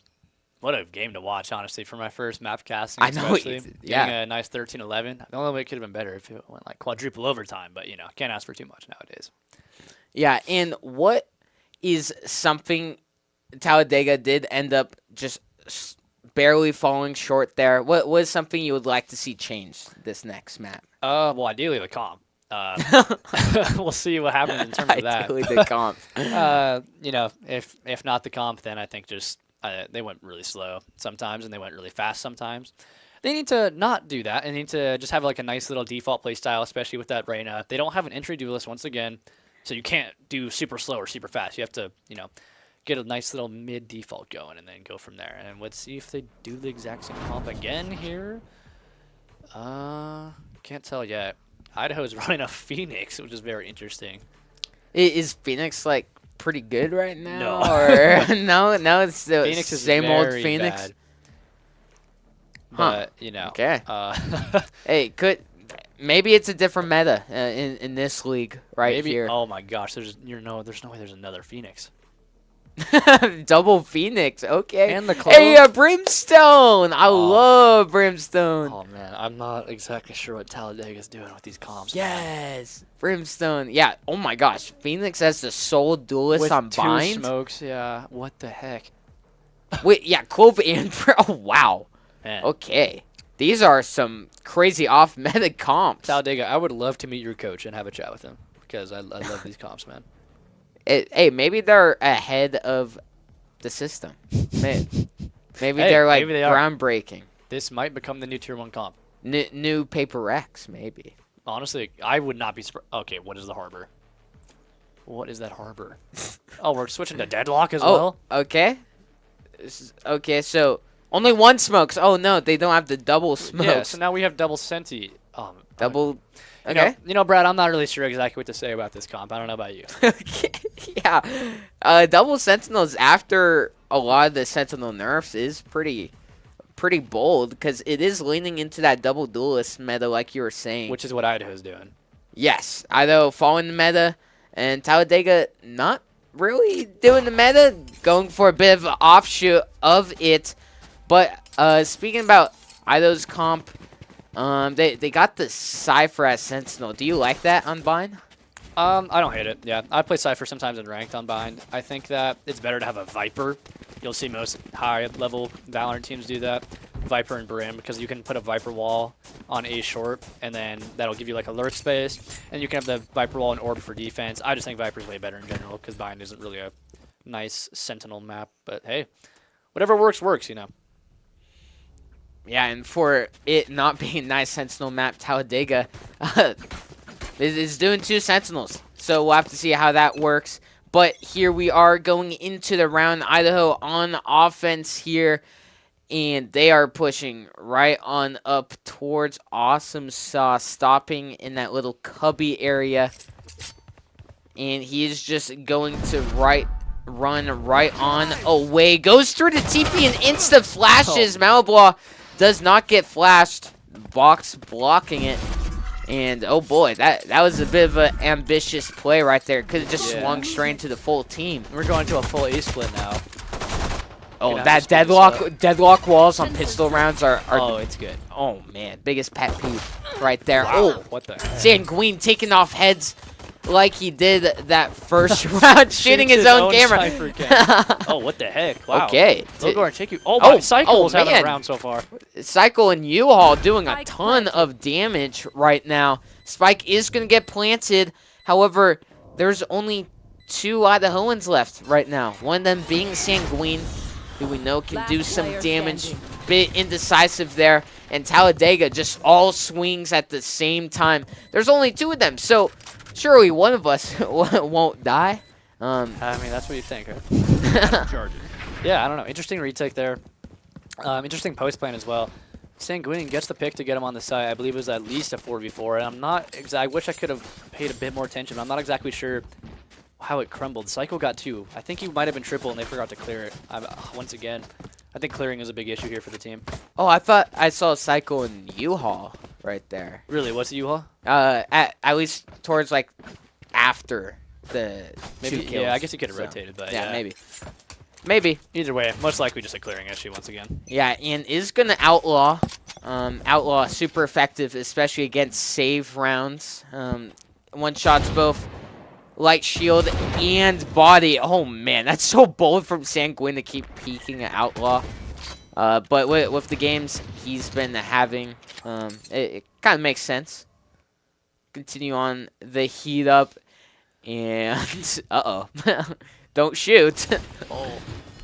game to watch, honestly, for my first map casting. I know, Getting a nice 13-11. The only way it could have been better if it went like quadruple overtime, but can't ask for too much nowadays. Yeah, and what is something Talladega did end up just barely falling short there? What was something you would like to see changed this next map? Well, ideally the comp. We'll see what happens in terms of that. Ideally the comp. If not the comp, then I think just they went really slow sometimes and they went really fast sometimes. They need to not do that and need to just have like a nice little default play style, especially with that Reyna. They don't have an entry duelist once again, so you can't do super slow or super fast. You have to, get a nice little mid default going and then go from there. And let's see if they do the exact same comp again here. Can't tell yet. Idaho's running a Phoenix, which is very interesting. Is Phoenix like pretty good right now? No. Or no, it's the Phoenix is same old very Phoenix. Bad. Huh. But Okay. Hey, Maybe it's a different meta in this league maybe, here. Oh my gosh, there's no way there's another Phoenix. Double Phoenix, okay. And the Hey, Brimstone! I love Brimstone. Oh man, I'm not exactly sure what Talladega's doing with these comps. Yes, Brimstone. Yeah. Oh my gosh, Phoenix has the sole duelist With on two bind. smokes, yeah. What the heck? Wait, yeah, Clove and oh wow. Man. Okay, these are some crazy off-meta comps. Talladega, I would love to meet your coach and have a chat with him because I love these comps, man. Hey, maybe they're ahead of the system. Maybe they're like maybe they are. groundbreaking. This might become the new Tier 1 comp. New Paper X, maybe. Honestly, I would not be surprised. Okay, what is the harbor? What is that harbor? Oh, we're switching to Deadlock as well? Okay. Okay, so only one smokes. Oh, no, they don't have the double smokes. Yeah, so now we have double Senti. Double. Okay. Brad, I'm not really sure exactly what to say about this comp. I don't know about you. Okay, yeah. Double Sentinels after a lot of the Sentinel nerfs is pretty bold because it is leaning into that double duelist meta like you were saying. Which is what Idaho's doing. Yes, Idaho following the meta, and Talladega not really doing the meta, going for a bit of an offshoot of it. But speaking about Idaho's comp, they got the Cypher as Sentinel. Do you like that on Bind? I don't hate it. Yeah, I play Cypher sometimes in ranked on Bind. I think that it's better to have a Viper. You'll see most high-level Valorant teams do that. Viper and Brim, because you can put a Viper wall on A short, and then that'll give you like a lurk space, and you can have the Viper wall and Orb for defense. I just think Viper's way better in general, because Bind isn't really a nice Sentinel map. But hey, whatever works, works, Yeah, and for it not being a nice Sentinel map, Talladega is doing 2 Sentinels. So we'll have to see how that works. But here we are going into the round. Idaho on offense here. And they are pushing right on up towards Awesome Sauce, stopping in that little cubby area. And he is just going to run right on away. Goes through the TP and insta flashes. Malablaw does not get flashed. Box blocking it. And oh boy, that was a bit of an ambitious play right there. Could have just swung straight into the full team. We're going to a full A split now. Oh, that deadlock walls on pistol rounds are it's good. Oh man, biggest pet peeve right there. Wow. Oh, What the heck? Sanguine taking off heads like he did that first round, shooting his own camera. Oh, what the heck? Wow. Okay. Logor, take you. Oh, my Cycle's having man. a round so far. Cycle and U-Haul doing a ton of damage right now. Spike is going to get planted. However, there's only 2 Idahoans left right now. One of them being Sanguine, who we know can do some damage. Bit indecisive there. And Talladega just all swings at the same time. There's only 2 of them, so surely one of us won't die. I mean, that's what you think, right? Yeah, I don't know. Interesting retake there. Interesting post plan as well. Sanguine gets the pick to get him on the side. I believe it was at least a 4v4. And I'm not I wish I could have paid a bit more attention. But I'm not exactly sure how it crumbled. Psycho got 2. I think he might have been triple and they forgot to clear it. Once again, I think clearing is a big issue here for the team. Oh, I thought I saw Cycle and U-Haul right there. Really, what's the U-Haul? At least towards like after the maybe 2 kills. Yeah, I guess he could have rotated, but yeah, maybe. Either way, most likely just a clearing issue once again. Yeah, and is gonna outlaw. Outlaw super effective, especially against save rounds. One shots both light shield and body. Oh man, that's so bold from Sanguine to keep peeking at Outlaw. But with the games he's been having, it kind of makes sense. Continue on the heat up, and don't shoot.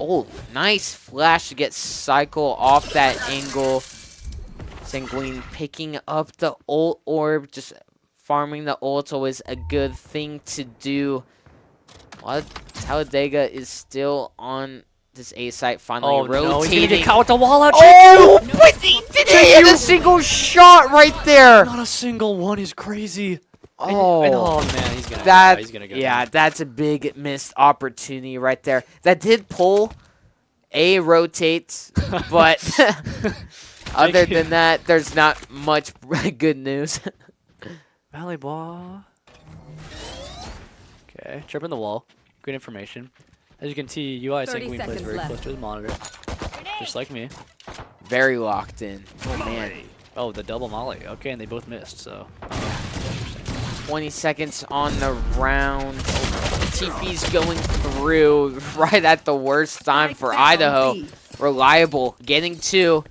Oh, nice flash to get Cycle off that angle. Sanguine picking up the ult orb, just farming the ult's always a good thing to do. Talladega is still on this A site, finally rotating. No, he's gonna get caught with the wall out. Oh, but he didn't hit a single shot right there. Not a single one is crazy. Oh, man, he's gonna go. Yeah, that's a big missed opportunity right there. That did pull a rotate, but other than that, there's not much good news. Valley ball. Okay, tripping the wall. Good information. As you can see, UI Sanguine plays very close to his monitor, just like me. Very locked in. Oh man. Oh, the double molly. Okay, and they both missed. So. 20 seconds on the round. TP's going through right at the worst time for Idaho. Reliable, getting 2.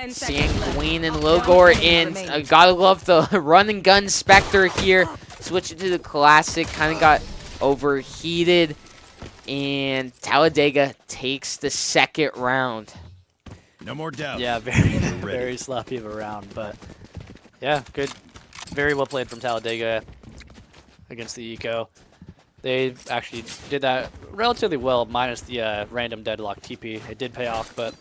Sanguine and Logor in. Gotta love the run and gun Spectre here. Switching to the classic, kind of got overheated. And Talladega takes the 2nd round. No more doubt. Yeah, very sloppy of a round, but yeah, good. Very well played from Talladega against the Eco. They actually did that relatively well, minus the random deadlock TP. It did pay off, but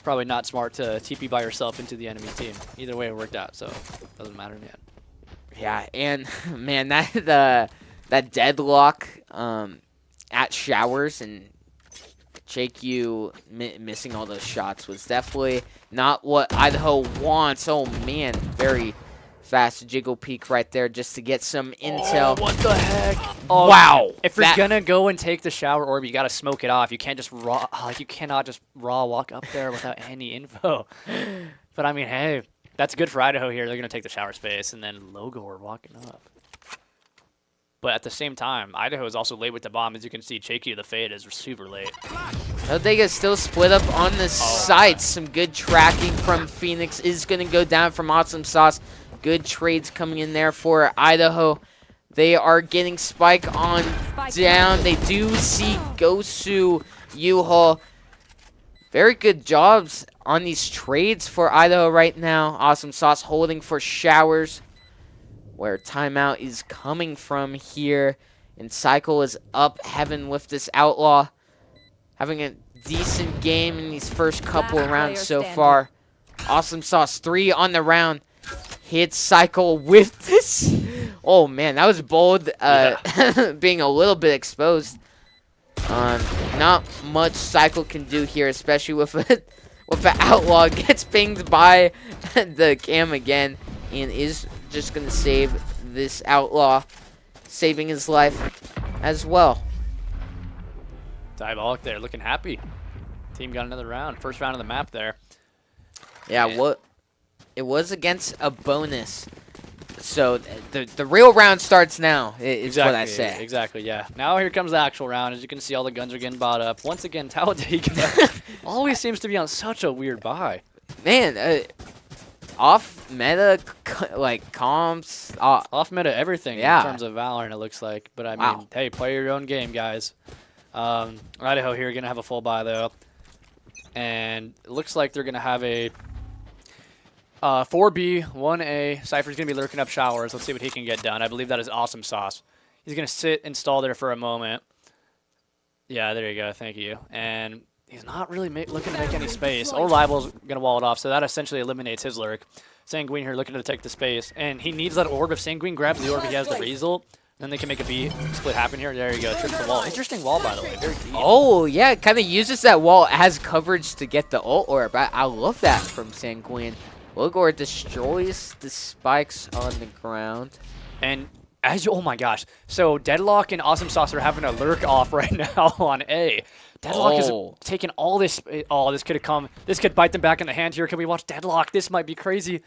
probably not smart to TP by yourself into the enemy team. Either way, it worked out, so it doesn't matter in the end. Yeah, and man, that deadlock at Showers and JQ missing all those shots was definitely not what Idaho wants. Oh man, very fast jiggle peek right there just to get some intel. Oh, what the heck? Oh, wow. If you're gonna go and take the shower orb, you gotta smoke it off. You can't just you cannot just raw walk up there without any info. But I mean, hey, that's good for Idaho here. They're gonna take the shower space and then Logor walking up. But at the same time, Idaho is also late with the bomb. As you can see, Cheeky the Fade is super late. Talladega still split up on the sides. Some good tracking from Phoenix is going to go down from Awesome Sauce. Good trades coming in there for Idaho. They are getting Spike on down. They do see Gosu, U-Haul. Very good jobs on these trades for Idaho right now. Awesome Sauce holding for Showers, where timeout is coming from here. And Cycle is up heaven with this Outlaw. Having a decent game in these first couple of rounds so far. Awesome Sauce 3 on the round. Hits Cycle with this. Oh man, that was bold. Being a little bit exposed. Not much Cycle can do here, especially with the Outlaw gets pinged by the cam again, and is just gonna save this Outlaw, saving his life as well. Diabolic there, looking happy. Team got another round, first round of the map there. Yeah, it was against a bonus, so the real round starts now. Is what I say. Exactly, yeah. Now here comes the actual round. As you can see, all the guns are getting bought up. Once again, Talladega always seems to be on such a weird buy. Man, off meta like comps, off meta everything yeah. in terms of Valorant, it looks like. But I mean, hey, play your own game, guys. Idaho here gonna have a full buy though, and it looks like they're gonna have a 4B, 1A. Cypher's gonna be lurking up Showers. Let's see what he can get done. I believe that is Awesome Sauce. He's gonna sit and stall there for a moment. Yeah, there you go. Thank you. And He's not really looking to make any space. Or Rival's going to wall it off, so that essentially eliminates his lurk. Sanguine here looking to take the space, and he needs that orb. If Sanguine grabs the orb, he has the Weasel. Then they can make a B split happen here. There you go, trips the wall. Interesting wall, by the way, very deep. Oh, yeah, it kind of uses that wall as coverage to get the ult orb. I love that from Sanguine. Logor destroys the spikes on the ground. And as you, oh my gosh. So Deadlock and Awesome Sauce are having a lurk off right now on A. Deadlock is taking all this. Oh, this could have come. This could bite them back in the hand here. Can we watch Deadlock? This might be crazy.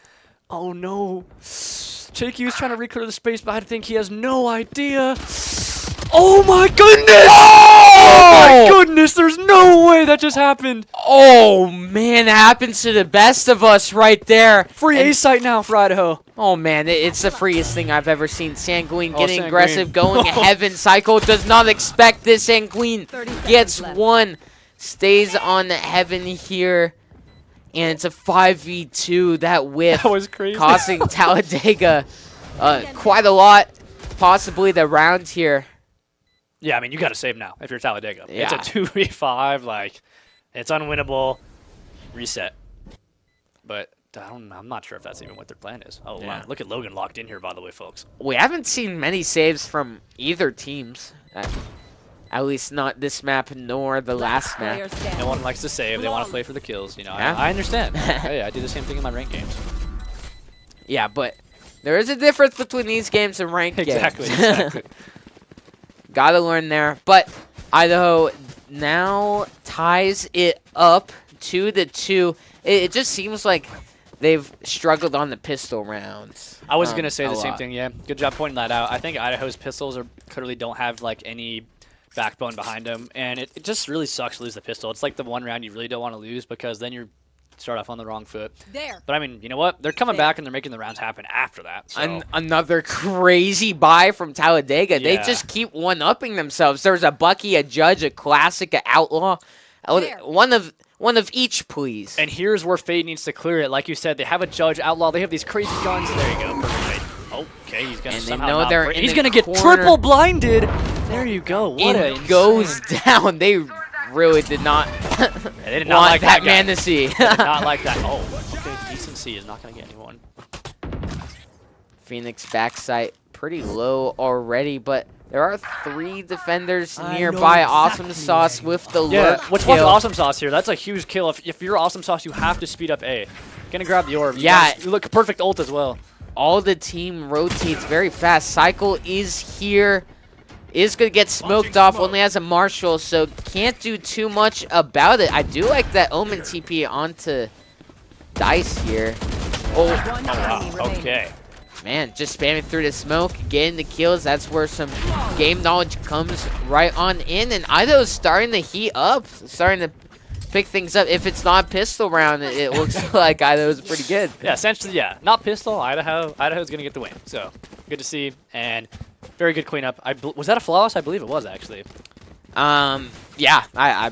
Oh no. Chaikyu's trying to reclear the space, but I think he has no idea. Oh my goodness! Oh my goodness! There's no way that just happened. Oh man, it happens to the best of us right there. Free A site now for Idaho. Oh man, it's the freest thing I've ever seen. Sanguine getting aggressive, going heaven. Cycle does not expect this. Sanguine gets one, stays on heaven here, and it's a 5v2. That whiff that was crazy. Costing Talladega quite a lot, possibly the round here. Yeah, I mean, you got to save now if you're Talladega. Yeah. It's a 2v5, like, it's unwinnable. Reset. But I'm not sure if that's even what their plan is. Oh, Yeah. wow. Look at Logan locked in here, by the way, folks. We haven't seen many saves from either teams. At least not this map nor the last map. No one likes to save. They want to play for the kills. You know, Yeah. I understand. Hey, I do the same thing in my ranked games. Yeah, but there is a difference between these games and ranked Exactly, games. exactly. Gotta learn there. But Idaho now ties it up 2-2. It just seems like they've struggled on the pistol rounds. I was going to say a the same lot. thing, yeah. Good job pointing that out. I think Idaho's pistols clearly don't have, like, any backbone behind them, and it just really sucks to lose the pistol. It's like the one round you really don't want to lose because then you start off on the wrong foot. But, I mean, you know what? They're coming back and they're making the rounds happen after that. So. Another crazy buy from Talladega. They Yeah. just keep one-upping themselves. There's a Bucky, a Judge, a Classic, a Outlaw. One of each, please. And here's where Fade needs to clear it. Like you said, they have a Judge, Outlaw. They have these crazy guns. There you go. Perfect. Okay, he's going to somehow know not they're break. in He's the going to get corner. triple blinded. There you go. What It goes down. They really did not They did not want like that that man guy. to see. Not like that. Oh, okay. Decency is not going to get anyone. Phoenix backside pretty low already, but there are 3 defenders nearby. Awesome Sauce with the lurk Which kill. one's Awesome Sauce here? That's a huge kill. If you're Awesome Sauce, you have to speed up A. Gonna grab the orb. Yeah. You look perfect ult as well. All the team rotates very fast. Cycle is here. Is going to get smoked off. Only has a Marshall, so can't do too much about it. I do like that Omen TP onto Dice here. Oh, Wow. Okay. man, just spamming through the smoke, getting the kills. That's where some game knowledge comes right on in. And Idaho's starting to heat up, starting to pick things up. If it's not pistol round, it looks like Idaho's pretty good. Yeah, essentially, yeah. Not pistol. Idaho's gonna get the win. So good to see, and very good cleanup. Was that a flawless? I believe it was actually. Yeah, I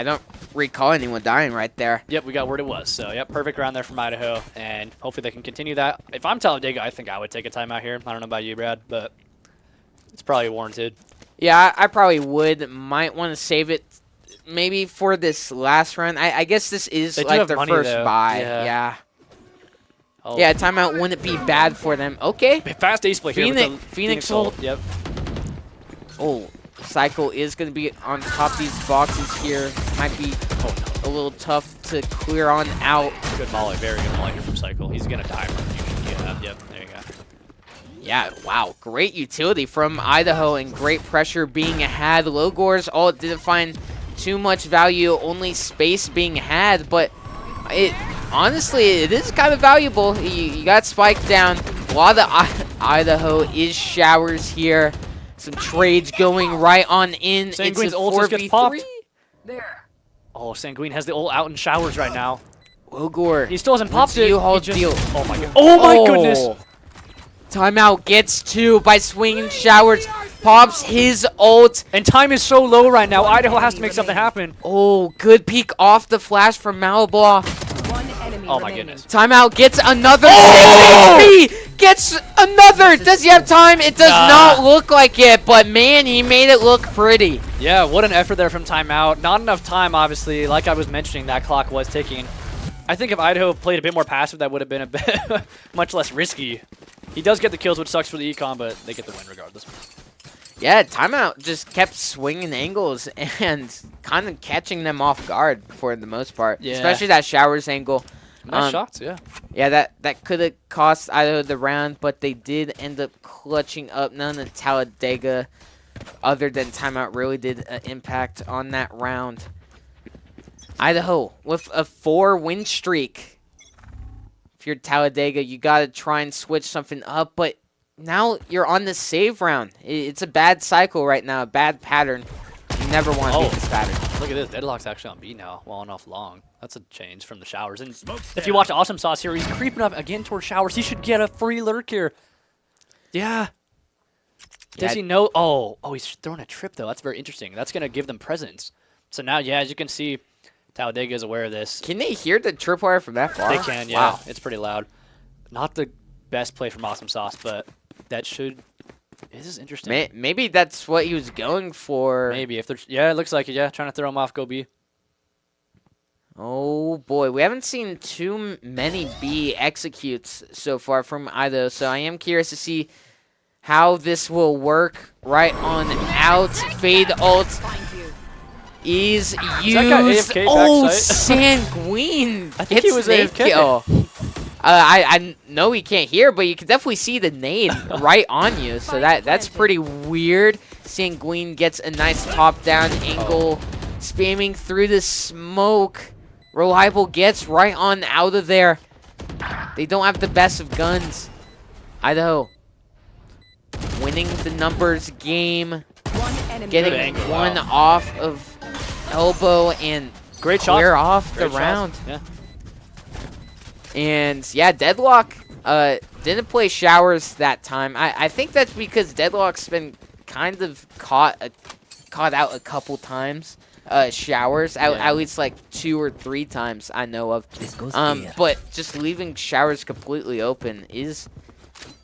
don't recall anyone dying right there. Yep, we got word it was. So yep, perfect round there from Idaho, and hopefully they can continue that. If I'm Talladega, I think I would take a timeout here. I don't know about you, Brad, but it's probably warranted. Yeah, I probably would. Might want to save it maybe for this last run. I guess this is They do like have their money, first though. buy. Yeah. Yeah. Oh. Yeah, timeout wouldn't be bad for them. Okay. Fast ace play here. with the Phoenix ult. ult. Yep. Oh, Cycle is going to be on top of these boxes here. Might be a little tough to clear on out. Good molly. Very good molly here from Cycle. He's going to die from you. Yeah, yep, there you go. Yeah, wow. Great utility from Idaho and great pressure being had. Logor's ult didn't find too much value, only space being had, but honestly, it is kind of valuable. You got spiked down. A lot of Idaho is showers here. Some trades going right on in. Sanguine's it's a ult just gets 4v3. popped. Oh, Sanguine has the ult out in showers right now. Logor. He still hasn't popped it. U-Haul He deal. Oh my god. Oh my goodness. Timeout gets 2 by swinging showers. Pops his ult. And time is so low right now. Idaho has to make something happen. Oh, good peek off the flash from Malablaw. Oh my goodness. Timeout gets another 6 HP! Gets another! Does he have time? It does not look like it, but man, he made it look pretty. Yeah, what an effort there from timeout. Not enough time, obviously. Like I was mentioning, that clock was ticking. I think if Idaho played a bit more passive, that would have been a bit much less risky. He does get the kills, which sucks for the econ, but they get the win regardless. Yeah, timeout just kept swinging angles and kind of catching them off guard for the most part. Yeah. Especially that showers angle. Nice shots, yeah. Yeah, that could have cost Idaho the round, but they did end up clutching up. None of Talladega, other than timeout, really did an impact on that round. Idaho with a 4-win streak. If you're Talladega, you got to try and switch something up, but now you're on the save round. It's a bad cycle right now, a bad pattern. You never want to beat this pattern. Look at this. Deadlock's actually on B now, well enough long. That's a change from the showers. And if you watch Awesome Sauce here, he's creeping up again towards showers. He should get a free lurk here. Yeah. Does he know? Oh, he's throwing a trip, though. That's very interesting. That's going to give them presence. So now, yeah, as you can see, Talladega is aware of this. Can they hear the tripwire from that far? They can, yeah. Wow. It's pretty loud. Not the best play from Awesome Sauce, but that should... This is interesting. Maybe that's what he was going for. Maybe. If there's, yeah, it looks like it, yeah. Trying to throw him off, go B. Oh, boy. We haven't seen too many B executes so far from Idaho, so I am curious to see how this will work. Right on out. Fade ult is used. Oh, Sanguine I think he was nade kill. I know he can't hear, but you can definitely see the nade right on you, so that's pretty weird. Sanguine gets a nice top-down angle, spamming through the smoke. Reliable gets right on out of there. They don't have the best of guns. Idaho winning the numbers game, getting one off of elbow and great clear shot. off the Great round. shots. Yeah. And yeah, Deadlock didn't play showers that time. I think that's because Deadlock's been kind of caught out a couple times. Showers, at least like 2 or 3 times I know of. But just leaving showers completely open is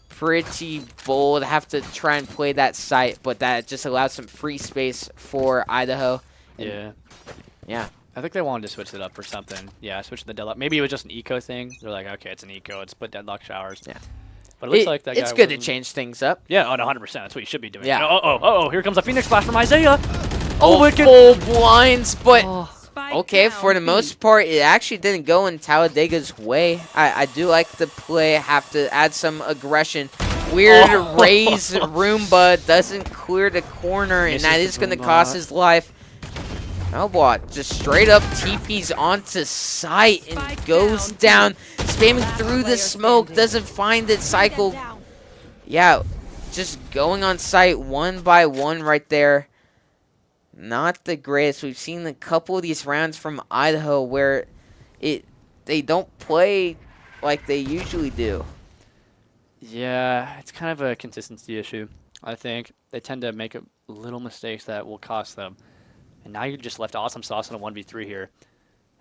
pretty bold. Have to try and play that site, but that just allows some free space for Idaho. And yeah. I think they wanted to switch it up for something. Yeah, switch the deadlock. Maybe it was just an eco thing. They're like, okay, it's an eco. Let's put deadlock showers. Yeah. But it looks like that guy it's good to wasn't- change things up. Yeah, 100%. That's what you should be doing. Yeah. Oh, here comes a Phoenix Splash from Isaiah. Full blinds, but okay, for the most part, it actually didn't go in Talladega's way. I do like the play. Have to add some aggression. Weird raise Roomba doesn't clear the corner, and that is going to cost his life. Elbot just straight up TPs onto site and goes down, spamming through the smoke, doesn't find it, cycle. Yeah, just going on site one by one right there. Not the greatest. We've seen a couple of these rounds from Idaho where they don't play like they usually do. Yeah, it's kind of a consistency issue. I think they tend to make little mistakes that will cost them. And now you just left Awesome Sauce in a 1v3 here.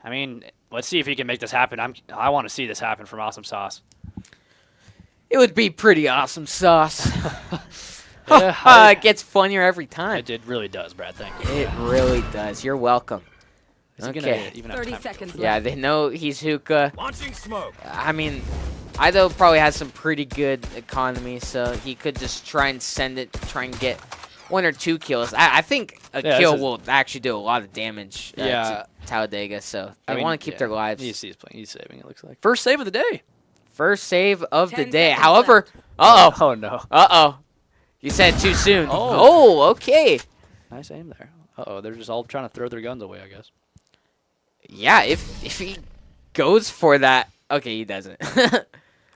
I mean, let's see if he can make this happen. I want to see this happen from Awesome Sauce. It would be pretty awesome sauce. Yeah, it gets funnier every time. It really does, Brad. Thank you. It really does. You're welcome. Is he Okay. gonna even have 30 time? seconds Yeah, they know he's hookah. Launching smoke. I mean, Idaho probably has some pretty good economy, so he could just try and send it, try and get 1 or 2 kills. I think a kill will actually do a lot of damage to Talladega, so they want to keep their lives. He's playing. He's saving, it looks like. First save of the day. First save of the 10 day. seconds However, left. Oh, no. You said too soon. Oh. Okay. Nice aim there. They're just all trying to throw their guns away, I guess. Yeah, if he goes for that, okay, he doesn't.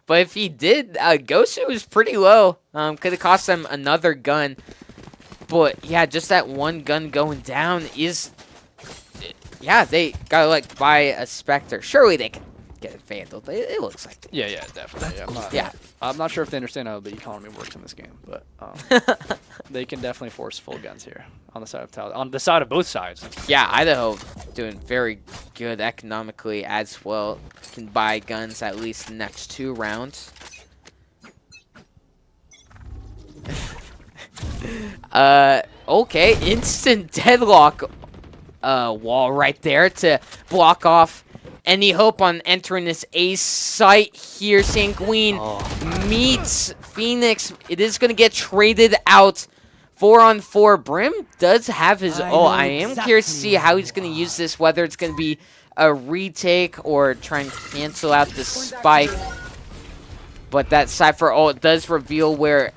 But if he did, Gosu was pretty low. Could have cost them another gun. But yeah, just that one gun going down is, yeah, they gotta like buy a Spectre. Surely they can get it vandaled. It looks like it. Yeah, definitely. Yeah. I'm not sure if they understand how the economy works in this game, but they can definitely force full guns here on the side of on the side of both sides. Yeah, Idaho doing very good economically as well. Can buy guns at least the next 2 rounds. Okay, instant deadlock wall right there to block off any hope on entering this A site here. Sanguine meets Phoenix. It is going to get traded out 4-on-4. Brim does have his ult. I am curious to see how he's going to use this, whether it's going to be a retake or try and cancel out the spike. But that Cypher ult does reveal where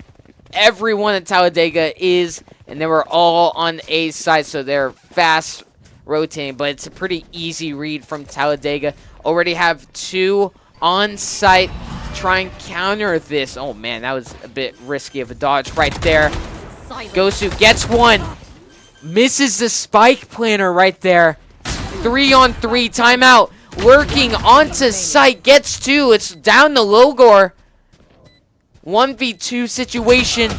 everyone at Talladega is, and they were all on A side, so they're fast rotating, but it's a pretty easy read from Talladega. Already have 2 on site. Try and counter this. Oh man, that was a bit risky of a dodge right there. Gosu gets 1. Misses the spike planter right there. 3-on-3 timeout. Lurking onto site. Gets 2. It's down to Logor. 1v2 situation.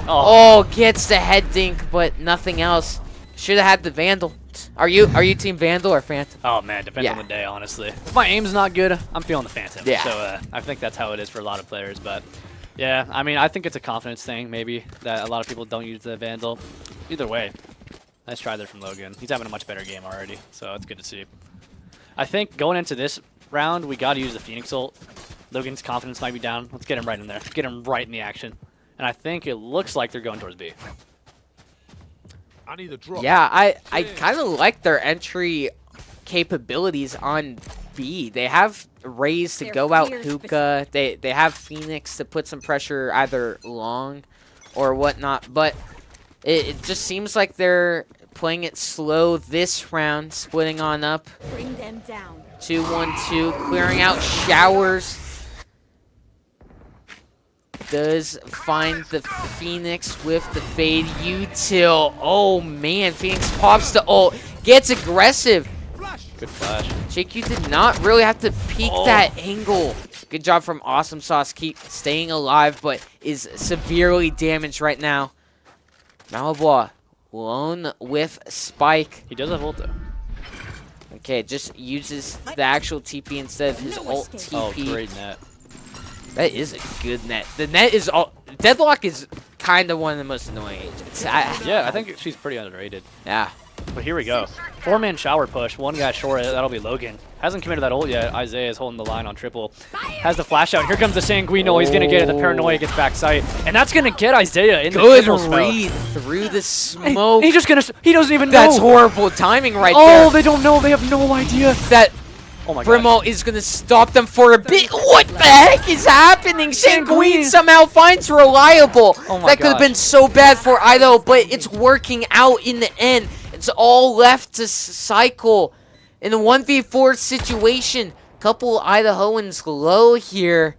Oh, gets the head dink, but nothing else. Should have had the Vandal. Are you team Vandal or Phantom? Oh man, depends on the day, honestly. If my aim's not good, I'm feeling the Phantom. Yeah. So I think that's how it is for a lot of players. But yeah, I mean, I think it's a confidence thing, maybe, that a lot of people don't use the Vandal. Either way, nice try there from Logan. He's having a much better game already, so it's good to see. I think going into this round, we got to use the Phoenix ult. Logan's confidence might be down. Let's get him right in there. Get him right in the action. And I think it looks like they're going towards B. Yeah, I kind of like their entry capabilities on B. They have Raze to go out hookah. They have Phoenix to put some pressure either long or whatnot. But it just seems like they're playing it slow this round, splitting on up. Bring them down. 2-1-2, clearing out showers. Does find the Phoenix with the fade util. Oh man, Phoenix pops the ult, gets aggressive. Good flash. JQ did not really have to peek that angle. Good job from Awesome Sauce, keep staying alive, but is severely damaged right now. Malbois alone with Spike. He does have ult though. Okay, just uses the actual TP instead of his ult TP. Oh, great net. That is a good net. The net is all... Deadlock is kind of one of the most annoying agents. Yeah, I think she's pretty underrated. Yeah. But here we go. 4-man shower push. 1 guy short. That'll be Logan. Hasn't committed that ult yet. Isaiah is holding the line on triple. Has the flash out. Here comes the Sanguino. He's going to get it. The Paranoia gets back sight. And that's going to get Isaiah in the triple spell. Good read through the smoke. He's just going to... He doesn't even know. That's horrible timing right there. Oh, they don't know. They have no idea. That... Oh my Brimo is going to stop them for a bit. What the heck is happening? Sanguine somehow finds Reliable. Oh my that could have been so bad for Idaho, but it's working out in the end. It's all left to cycle in a 1v4 situation. Couple Idahoans low here.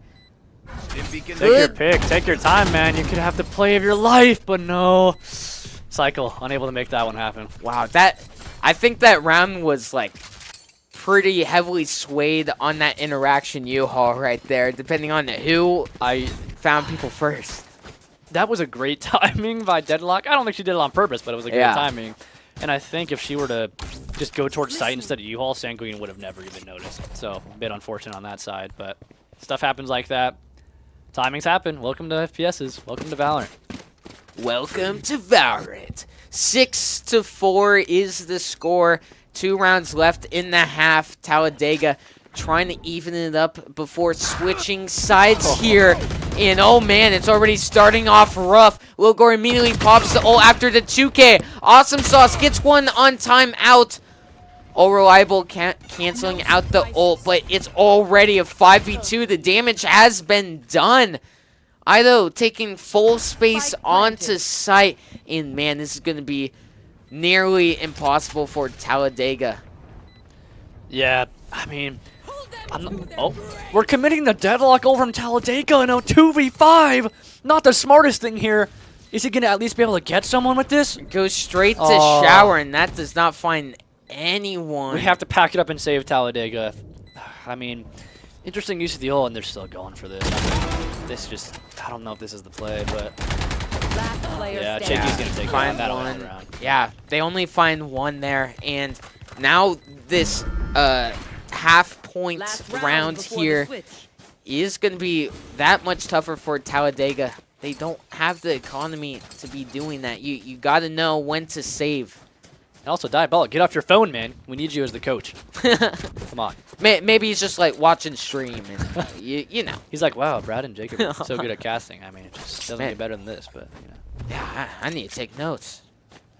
Take your pick. Take your time, man. You could have the play of your life, but no. Cycle. Unable to make that one happen. Wow, I think that round was like pretty heavily swayed on that interaction U-Haul right there, depending on who I found people first. That was a great timing by Deadlock. I don't think she did it on purpose, but it was a great timing. And I think if she were to just go towards site instead of U-Haul, Sanguine would have never even noticed. So a bit unfortunate on that side, but stuff happens like that. Timings happen. Welcome to FPSs. Welcome to Valorant. Welcome to Valorant. 6-4 is the score. 2 rounds left in the half. Talladega trying to even it up before switching sides here. And oh man, it's already starting off rough. Logor immediately pops the ult after the 2K. Awesome Sauce gets 1 on timeout. All Reliable canceling out the ult, but it's already a 5v2. The damage has been done. Idaho taking full space onto site. And man, this is going to be nearly impossible for Talladega. Yeah, I mean, we're committing the Deadlock over in Talladega in a 2v5. Not the smartest thing here. Is he going to at least be able to get someone with this? Goes straight to shower, and that does not find anyone. We have to pack it up and save Talladega. I mean, interesting use of the ult, and they're still going for this. This just, I don't know if this is the play, but Yeah, Shaky's going to take that on round. Yeah, they only find one there, and now this half-point round here is going to be that much tougher for Talladega. They don't have the economy to be doing that. You got to know when to save. And also, Diabolic, get off your phone, man. We need you as the coach. Come on. Maybe he's just like watching stream, and you know. He's like, wow, Brad and Jacob are so good at casting. I mean, it just doesn't get better than this, but you know. Yeah, I need to take notes.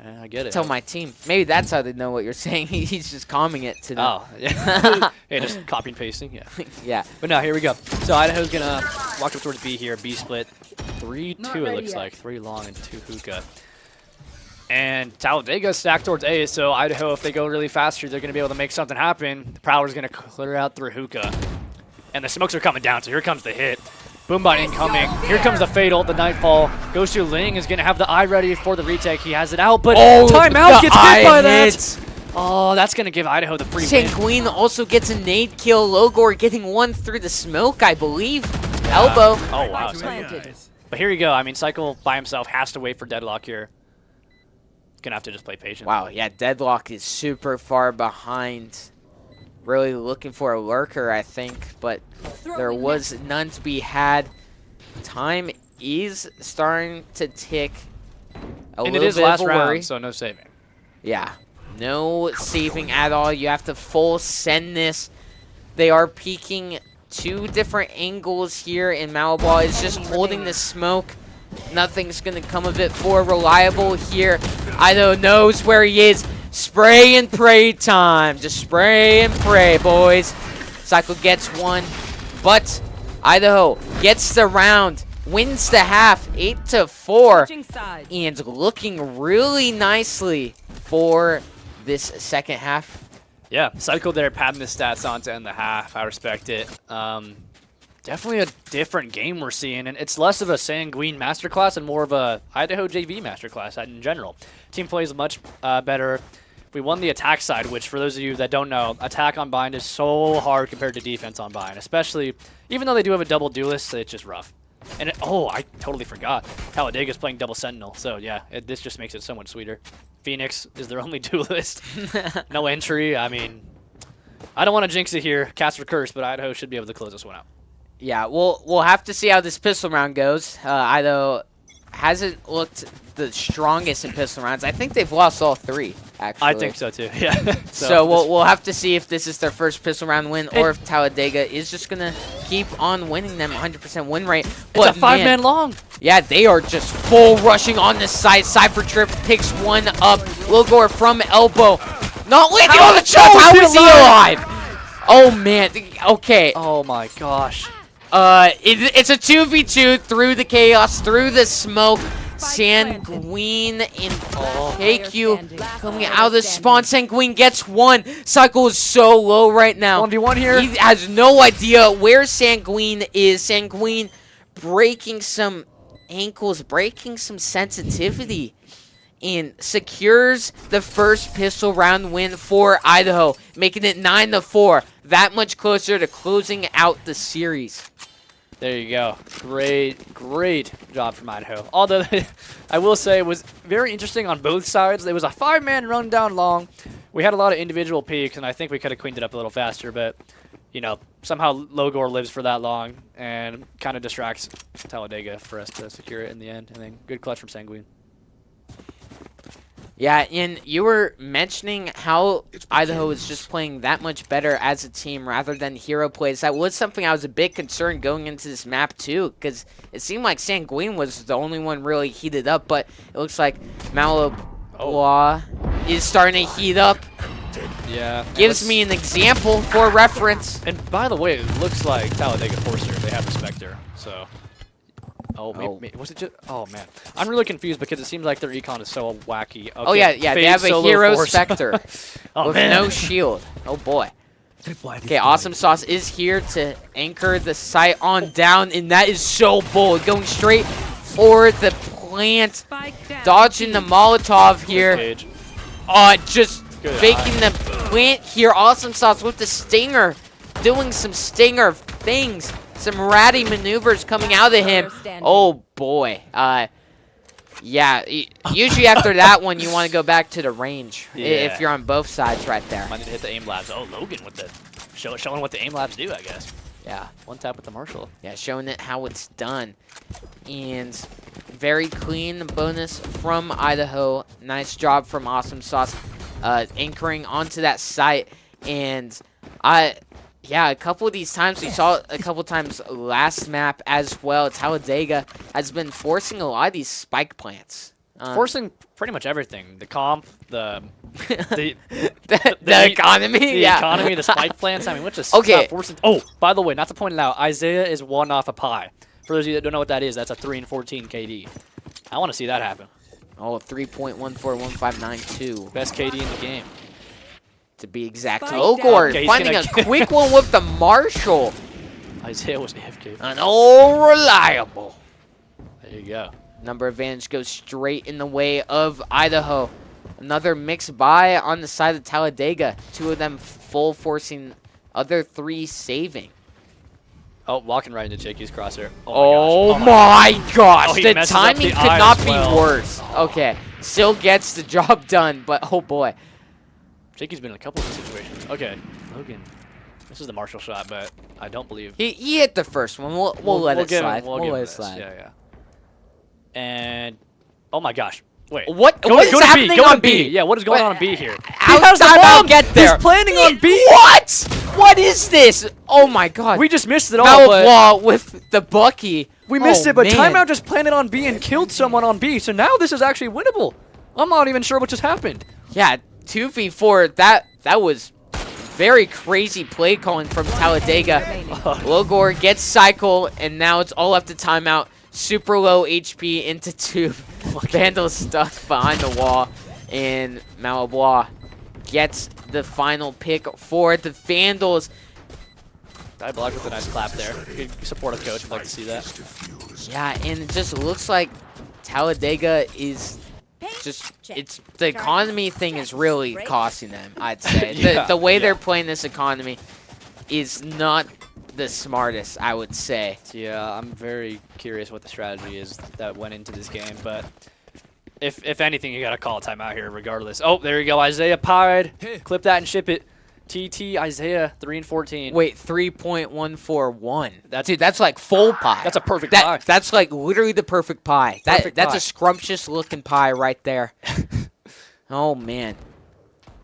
I get it. Tell my team. Maybe that's how they know what you're saying. He's just calming it to them. Oh, yeah. Yeah, just copy and pasting, yeah. Yeah. But no, here we go. So Idaho's going to walk up towards B here. B split 3-2, it looks like. 3 long and 2 hookah. And Talladega stacked towards A, so Idaho, if they go really fast here, they're going to be able to make something happen. The Prowler's going to clear out through hookah. And the smokes are coming down, so here comes the hit. Boombot incoming. Here comes the Fatal, the Nightfall. Goes to Ling, is going to have the eye ready for the retake. He has it out, but timeout gets hit by that. Oh, that's going to give Idaho the free win. Sanguine also gets a nade kill. Logor getting one through the smoke, I believe. Elbow. Oh, wow. But here you go. I mean, Cycle by himself has to wait for Deadlock here. Going to have to just play patient. Wow, yeah, Deadlock is super far behind. Really looking for a lurker, I think, but there was none to be had. Time is starting to tick. And it is last round, so no saving. Yeah, no saving at all. You have to full send this. They are peeking 2 different angles here, and Malabal is just holding the smoke. Nothing's going to come of it for Reliable here. Idaho knows where he is. Spray and pray time. Just spray and pray, boys. Cycle gets one, but Idaho gets the round, wins the half, 8-4, and looking really nicely for this second half. Yeah, Cycle there padding the stats on to end the half. I respect it. Definitely a different game we're seeing, and it's less of a Sanguine masterclass and more of a Idaho JV masterclass in general. Team plays much better. We won the attack side, which for those of you that don't know, attack on bind is so hard compared to defense on bind, especially even though they do have a double duelist, it's just rough. And I totally forgot. Talladega's playing double sentinel, so yeah, this just makes it so much sweeter. Phoenix is their only duelist. No entry. I mean, I don't want to jinx it here, cast or curse, but Idaho should be able to close this one out. Yeah, we'll have to see how this pistol round goes. Idaho hasn't looked the strongest in pistol rounds. I think they've lost all 3, actually. I think so too. Yeah. So we'll have to see if this is their first pistol round win, or if Talladega is just gonna keep on winning them 100% win rate. But it's a 5-man long. Yeah, they are just full rushing on this side. Cypher Trip picks one up. Logor from elbow, not landing on the shots. How is he alive? Oh man. Okay. Oh my gosh. It's a 2v2 through the chaos, through the smoke. Sanguine in KQ coming out of the spawn. Sanguine gets one. Cycle is so low right now. 1v1 here. He has no idea where Sanguine is. Sanguine breaking some ankles, breaking some sensitivity, and secures the first pistol round win for Idaho, making it 9-4. That much closer to closing out the series. There you go. Great job from Idaho. Although, I will say it was very interesting on both sides. There was a 5-man run down long. We had a lot of individual peaks, and I think we could have cleaned it up a little faster, but, you know, somehow Logor lives for that long and kind of distracts Talladega for us to secure it in the end. And then good clutch from Sanguine. Yeah, and you were mentioning how Idaho is just playing that much better as a team rather than hero plays. That was something I was a bit concerned going into this map too, because it seemed like Sanguine was the only one really heated up, but it looks like Malabal is starting to heat up. Yeah. Gives me an example for reference. And by the way, it looks like Talladega Forcer, they have the Spectre, so... maybe, was it just... Oh, man. I'm really confused because it seems like their econ is so wacky. Okay, oh, yeah, they have a hero Spectre with no shield. Oh, boy. Okay, Awesome Sauce is here to anchor the site on down, and that is so bold. Going straight for the plant. Dodging the Molotov here. Just faking the plant here. Awesome Sauce with the Stinger. Doing some Stinger things. Some ratty maneuvers coming out of him. Oh, boy. Yeah, usually after that one, you want to go back to the range Yeah. if you're on both sides right there. Might need to hit the aim labs. Oh, Logan with the showing what the aim labs do, I guess. Yeah, One tap with the Marshall. yeah, showing it how it's done. And very clean bonus from Idaho. Nice job from Awesome Sauce anchoring onto that site. And yeah, a couple of these times, we saw a couple times last map as well. Talladega has been forcing a lot of these spike plants. Forcing pretty much everything. The comp, the the economy? The Yeah. economy, the spike plants. I mean, which is Okay. not forcing. Oh, by the way, not to point it out, Isaiah is 1 off a pie. For those of you that don't know what that is, that's a 3 and 14 KD. I want to see that happen. Oh, 3.141592 Best KD in the game. to be exact. Spike Ogor down. Okay, he's finding a gonna- quick one with the Marshall. Isaiah was AFK. An all reliable. There you go. Number advantage goes straight in the way of Idaho. Another mixed buy on the side of Talladega. 2 of them full forcing, other 3 saving. Oh, walking right into Jakey's crosshair. Oh gosh. my gosh, Oh, he the messes up timing the could eye not as be well. worse. Okay, still gets the job done, but oh boy. Jakey's been in a couple of these situations. Okay, Logan. This is the Marshall shot, but I don't believe. He hit the first one. We'll let it give him- slide. We'll We'll give let him it this. slide. Yeah. And oh my gosh, wait. What Go is to happening B. Go on to B. B? Yeah, what is going on B here? How has the time bomb! out get there? He's planning on B. What? What is this? Oh my god. We just missed it all, but Malavoie with the Bucky. we missed Oh, it. But man. Timeout just planted on B and killed someone on B. So now this is actually winnable. I'm not even sure what just happened. Yeah, 2v4. That was very crazy play calling from Talladega. Logor gets cycle, and now it's all up to Timeout. Super low HP into tube. Vandal stuck behind the wall, and Malavoie gets the final pick for the Vandals. I blocked with a nice clap there. Good supportive coach. I'd like to see that. Yeah, and it just looks like Talladega is just, it's the economy thing is really costing them, I'd say. The way they're playing this economy is not the smartest, I would say. Yeah, I'm very curious what the strategy is that went into this game, but if anything, you got to call a timeout here regardless. Oh, there you go. Isaiah pied. Clip that and ship it. TT Isaiah 3 and 14. Wait, 3.141. Dude, that's like full pie. That's a perfect pie. That's like literally the perfect pie. Perfect That's pie. a scrumptious looking pie right there. Oh man.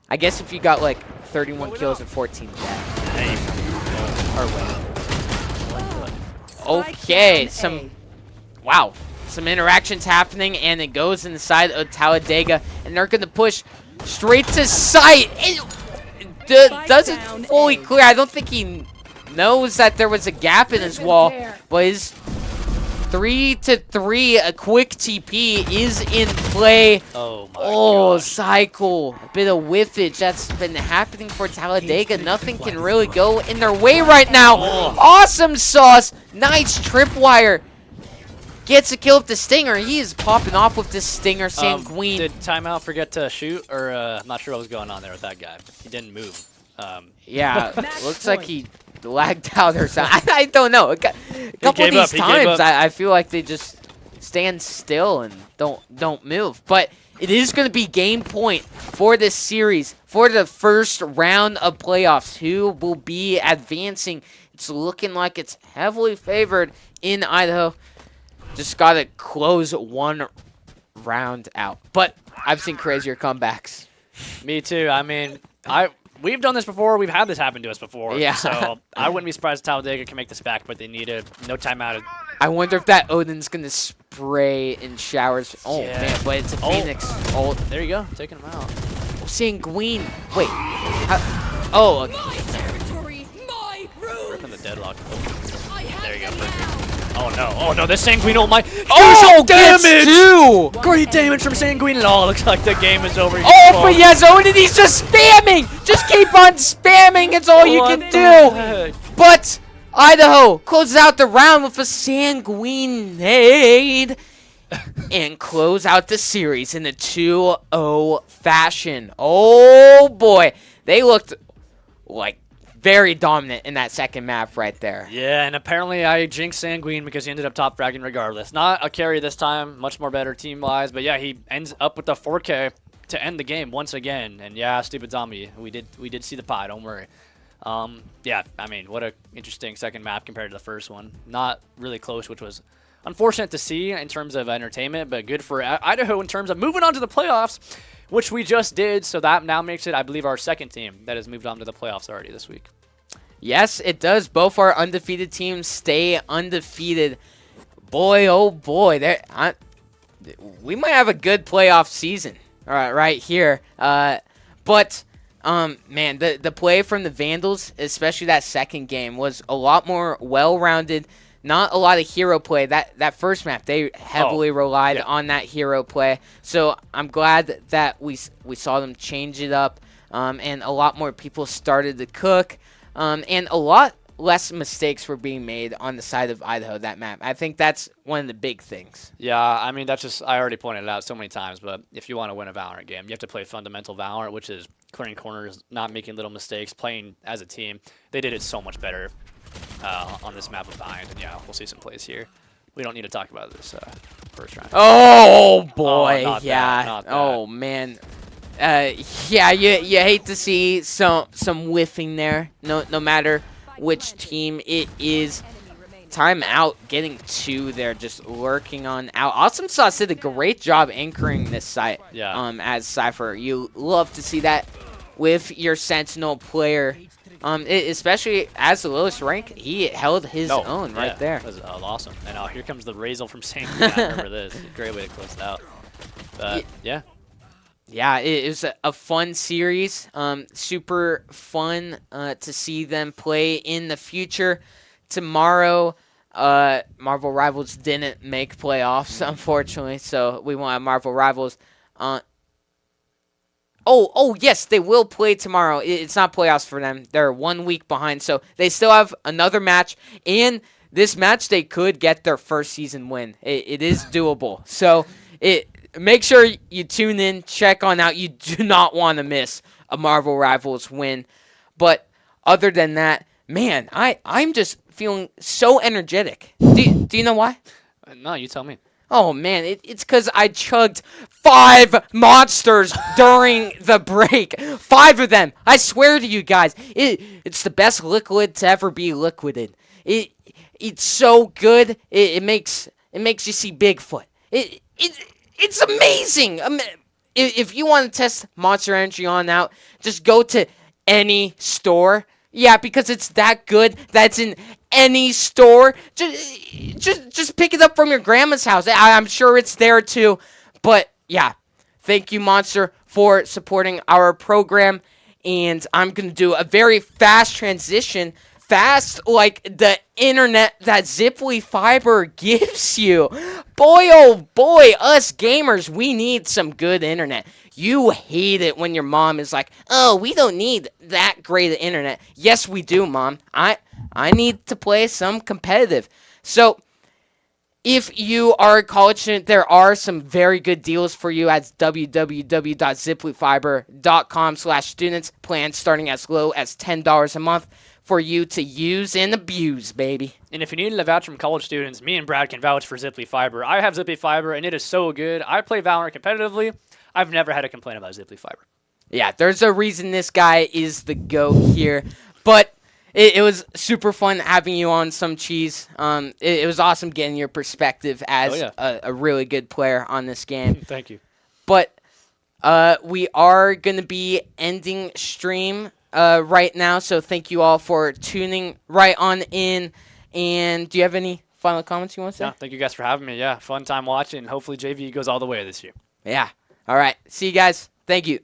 I guess if you got like 31 kills and 14 deaths. Or wait. Okay, some interactions happening, and it goes inside of Talladega, and they're gonna push straight to sight. It doesn't fully clear. I don't think he knows that there was a gap in his wall, but his 3-3, a quick TP is in play. Oh my Oh, gosh. cycle. A bit of whiffage that's been happening for Talladega. Nothing can really go in their way right now. Awesome Sauce. Nice tripwire. Gets a kill with the Stinger. He is popping off with this Stinger. Sanguine. Did timeout forget to shoot, or I'm not sure what was going on there with that guy. He didn't move. Yeah, looks like he lagged out or something. I don't know. A couple of these times, I feel like they just stand still and don't move. But it is going to be game point for this series, for the first round of playoffs. Who will be advancing? It's looking like it's heavily favored in Idaho. Just got to close one round out. But I've seen crazier comebacks. Me too. I mean, we've done this before. We've had this happen to us before. Yeah. So I wouldn't be surprised if Talladega can make this back, but they need no timeout. I wonder if that Odin's going to spray in showers. Oh, Yeah. man, but it's a Oh. Phoenix. Oh, There you go. Taking him out. Sanguine. Wait. Oh, okay. Ripping the deadlock. Oh, there you go. Perfect. Oh no. Oh no. This Sanguine. Oh my. Oh, damage! gets two! Great damage from Sanguine. Oh, looks like the game is over. Oh, but yes, Odin, he's just spamming! Just keep on spamming, it's all you can do! But Idaho closes out the round with a Sanguine nade and close out the series in a 2-0 fashion. Oh boy, they looked like very dominant in that second map right there. Yeah, and apparently I jinxed Sanguine because he ended up top fragging regardless. Not a carry this time, much more better team-wise, but yeah, he ends up with the 4K to end the game once again. And yeah, stupid zombie, we did see the pie, don't worry. Yeah, I mean, what a interesting second map compared to the first one. Not really close, which was unfortunate to see in terms of entertainment, but good for Idaho in terms of moving on to the playoffs, which we just did. So that now makes it, I believe, our second team that has moved on to the playoffs already this week. Yes, it does. Both our undefeated teams stay undefeated. Boy, oh boy, we might have a good playoff season right here. But man, the play from the Vandals, especially that second game, was a lot more well-rounded. Not a lot of hero play. That first map, they heavily relied on that hero play. So I'm glad that we saw them change it up, and a lot more people started to cook, and a lot less mistakes were being made on the side of Idaho that map. I think that's one of the big things. Yeah, I mean, that's just, I already pointed it out so many times, but if you want to win a Valorant game, you have to play fundamental Valorant, which is clearing corners, not making little mistakes, playing as a team. They did it so much better on this map of Bind, and yeah, we'll see some plays here. We don't need to talk about this first round. Oh boy, not yeah. That, not that. Oh man, yeah. You hate to see some whiffing there. No matter which team it is. Timeout, getting 2 there, just lurking on out. Awesome Sauce did a great job anchoring this site. Yeah. As Cypher, you love to see that with your Sentinel player. Especially as the lowest rank, he held his own right there. That was awesome. And here comes the Razel from St. I remember this. Great way to close it out. But yeah. Yeah, it was a fun series. Super fun to see them play in the future. Tomorrow, Marvel Rivals didn't make playoffs, unfortunately, so we won't have Marvel Rivals. Oh, yes, they will play tomorrow. It's not playoffs for them. They're 1 week behind, so they still have another match. In this match, they could get their first season win. It is doable. So make sure you tune in, check on out. You do not want to miss a Marvel Rivals win. But other than that, man, I'm just feeling so energetic. Do you know why? No, you tell me. Oh, man, it's because I chugged 5 monsters during the break. 5 of them. I swear to you guys, it's the best liquid to ever be liquided. It's so good. It makes you see Bigfoot. It's amazing. If you want to test Monster Energy on out, just go to any store. Yeah, because it's that good. That's in any store. Just pick it up from your grandma's house. I'm sure it's there too. But yeah, thank you, Monster, for supporting our program. And I'm going to do a very fast transition. Fast like the internet that Ziply Fiber gives you. Boy, oh boy, us gamers, we need some good internet. You hate it when your mom is like, oh, we don't need that great of internet. Yes, we do, Mom. I need to play some competitive. So, if you are a college student, there are some very good deals for you at www.ziplyfiber.com/students. Plans starting as low as $10 a month for you to use and abuse, baby. And if you need a vouch from college students, me and Brad can vouch for Ziply Fiber. I have Ziply Fiber, and it is so good. I play Valorant competitively. I've never had a complaint about Ziply Fiber. Yeah, there's a reason this guy is the GOAT here. But it was super fun having you on, Some Cheese. It was awesome getting your perspective as a really good player on this game. Thank you. But we are going to be ending stream right now, so thank you all for tuning right on in. And do you have any final comments you want to say? Yeah, thank you guys for having me. Yeah, fun time watching. Hopefully JV goes all the way this year. Yeah. All right. See you guys. Thank you.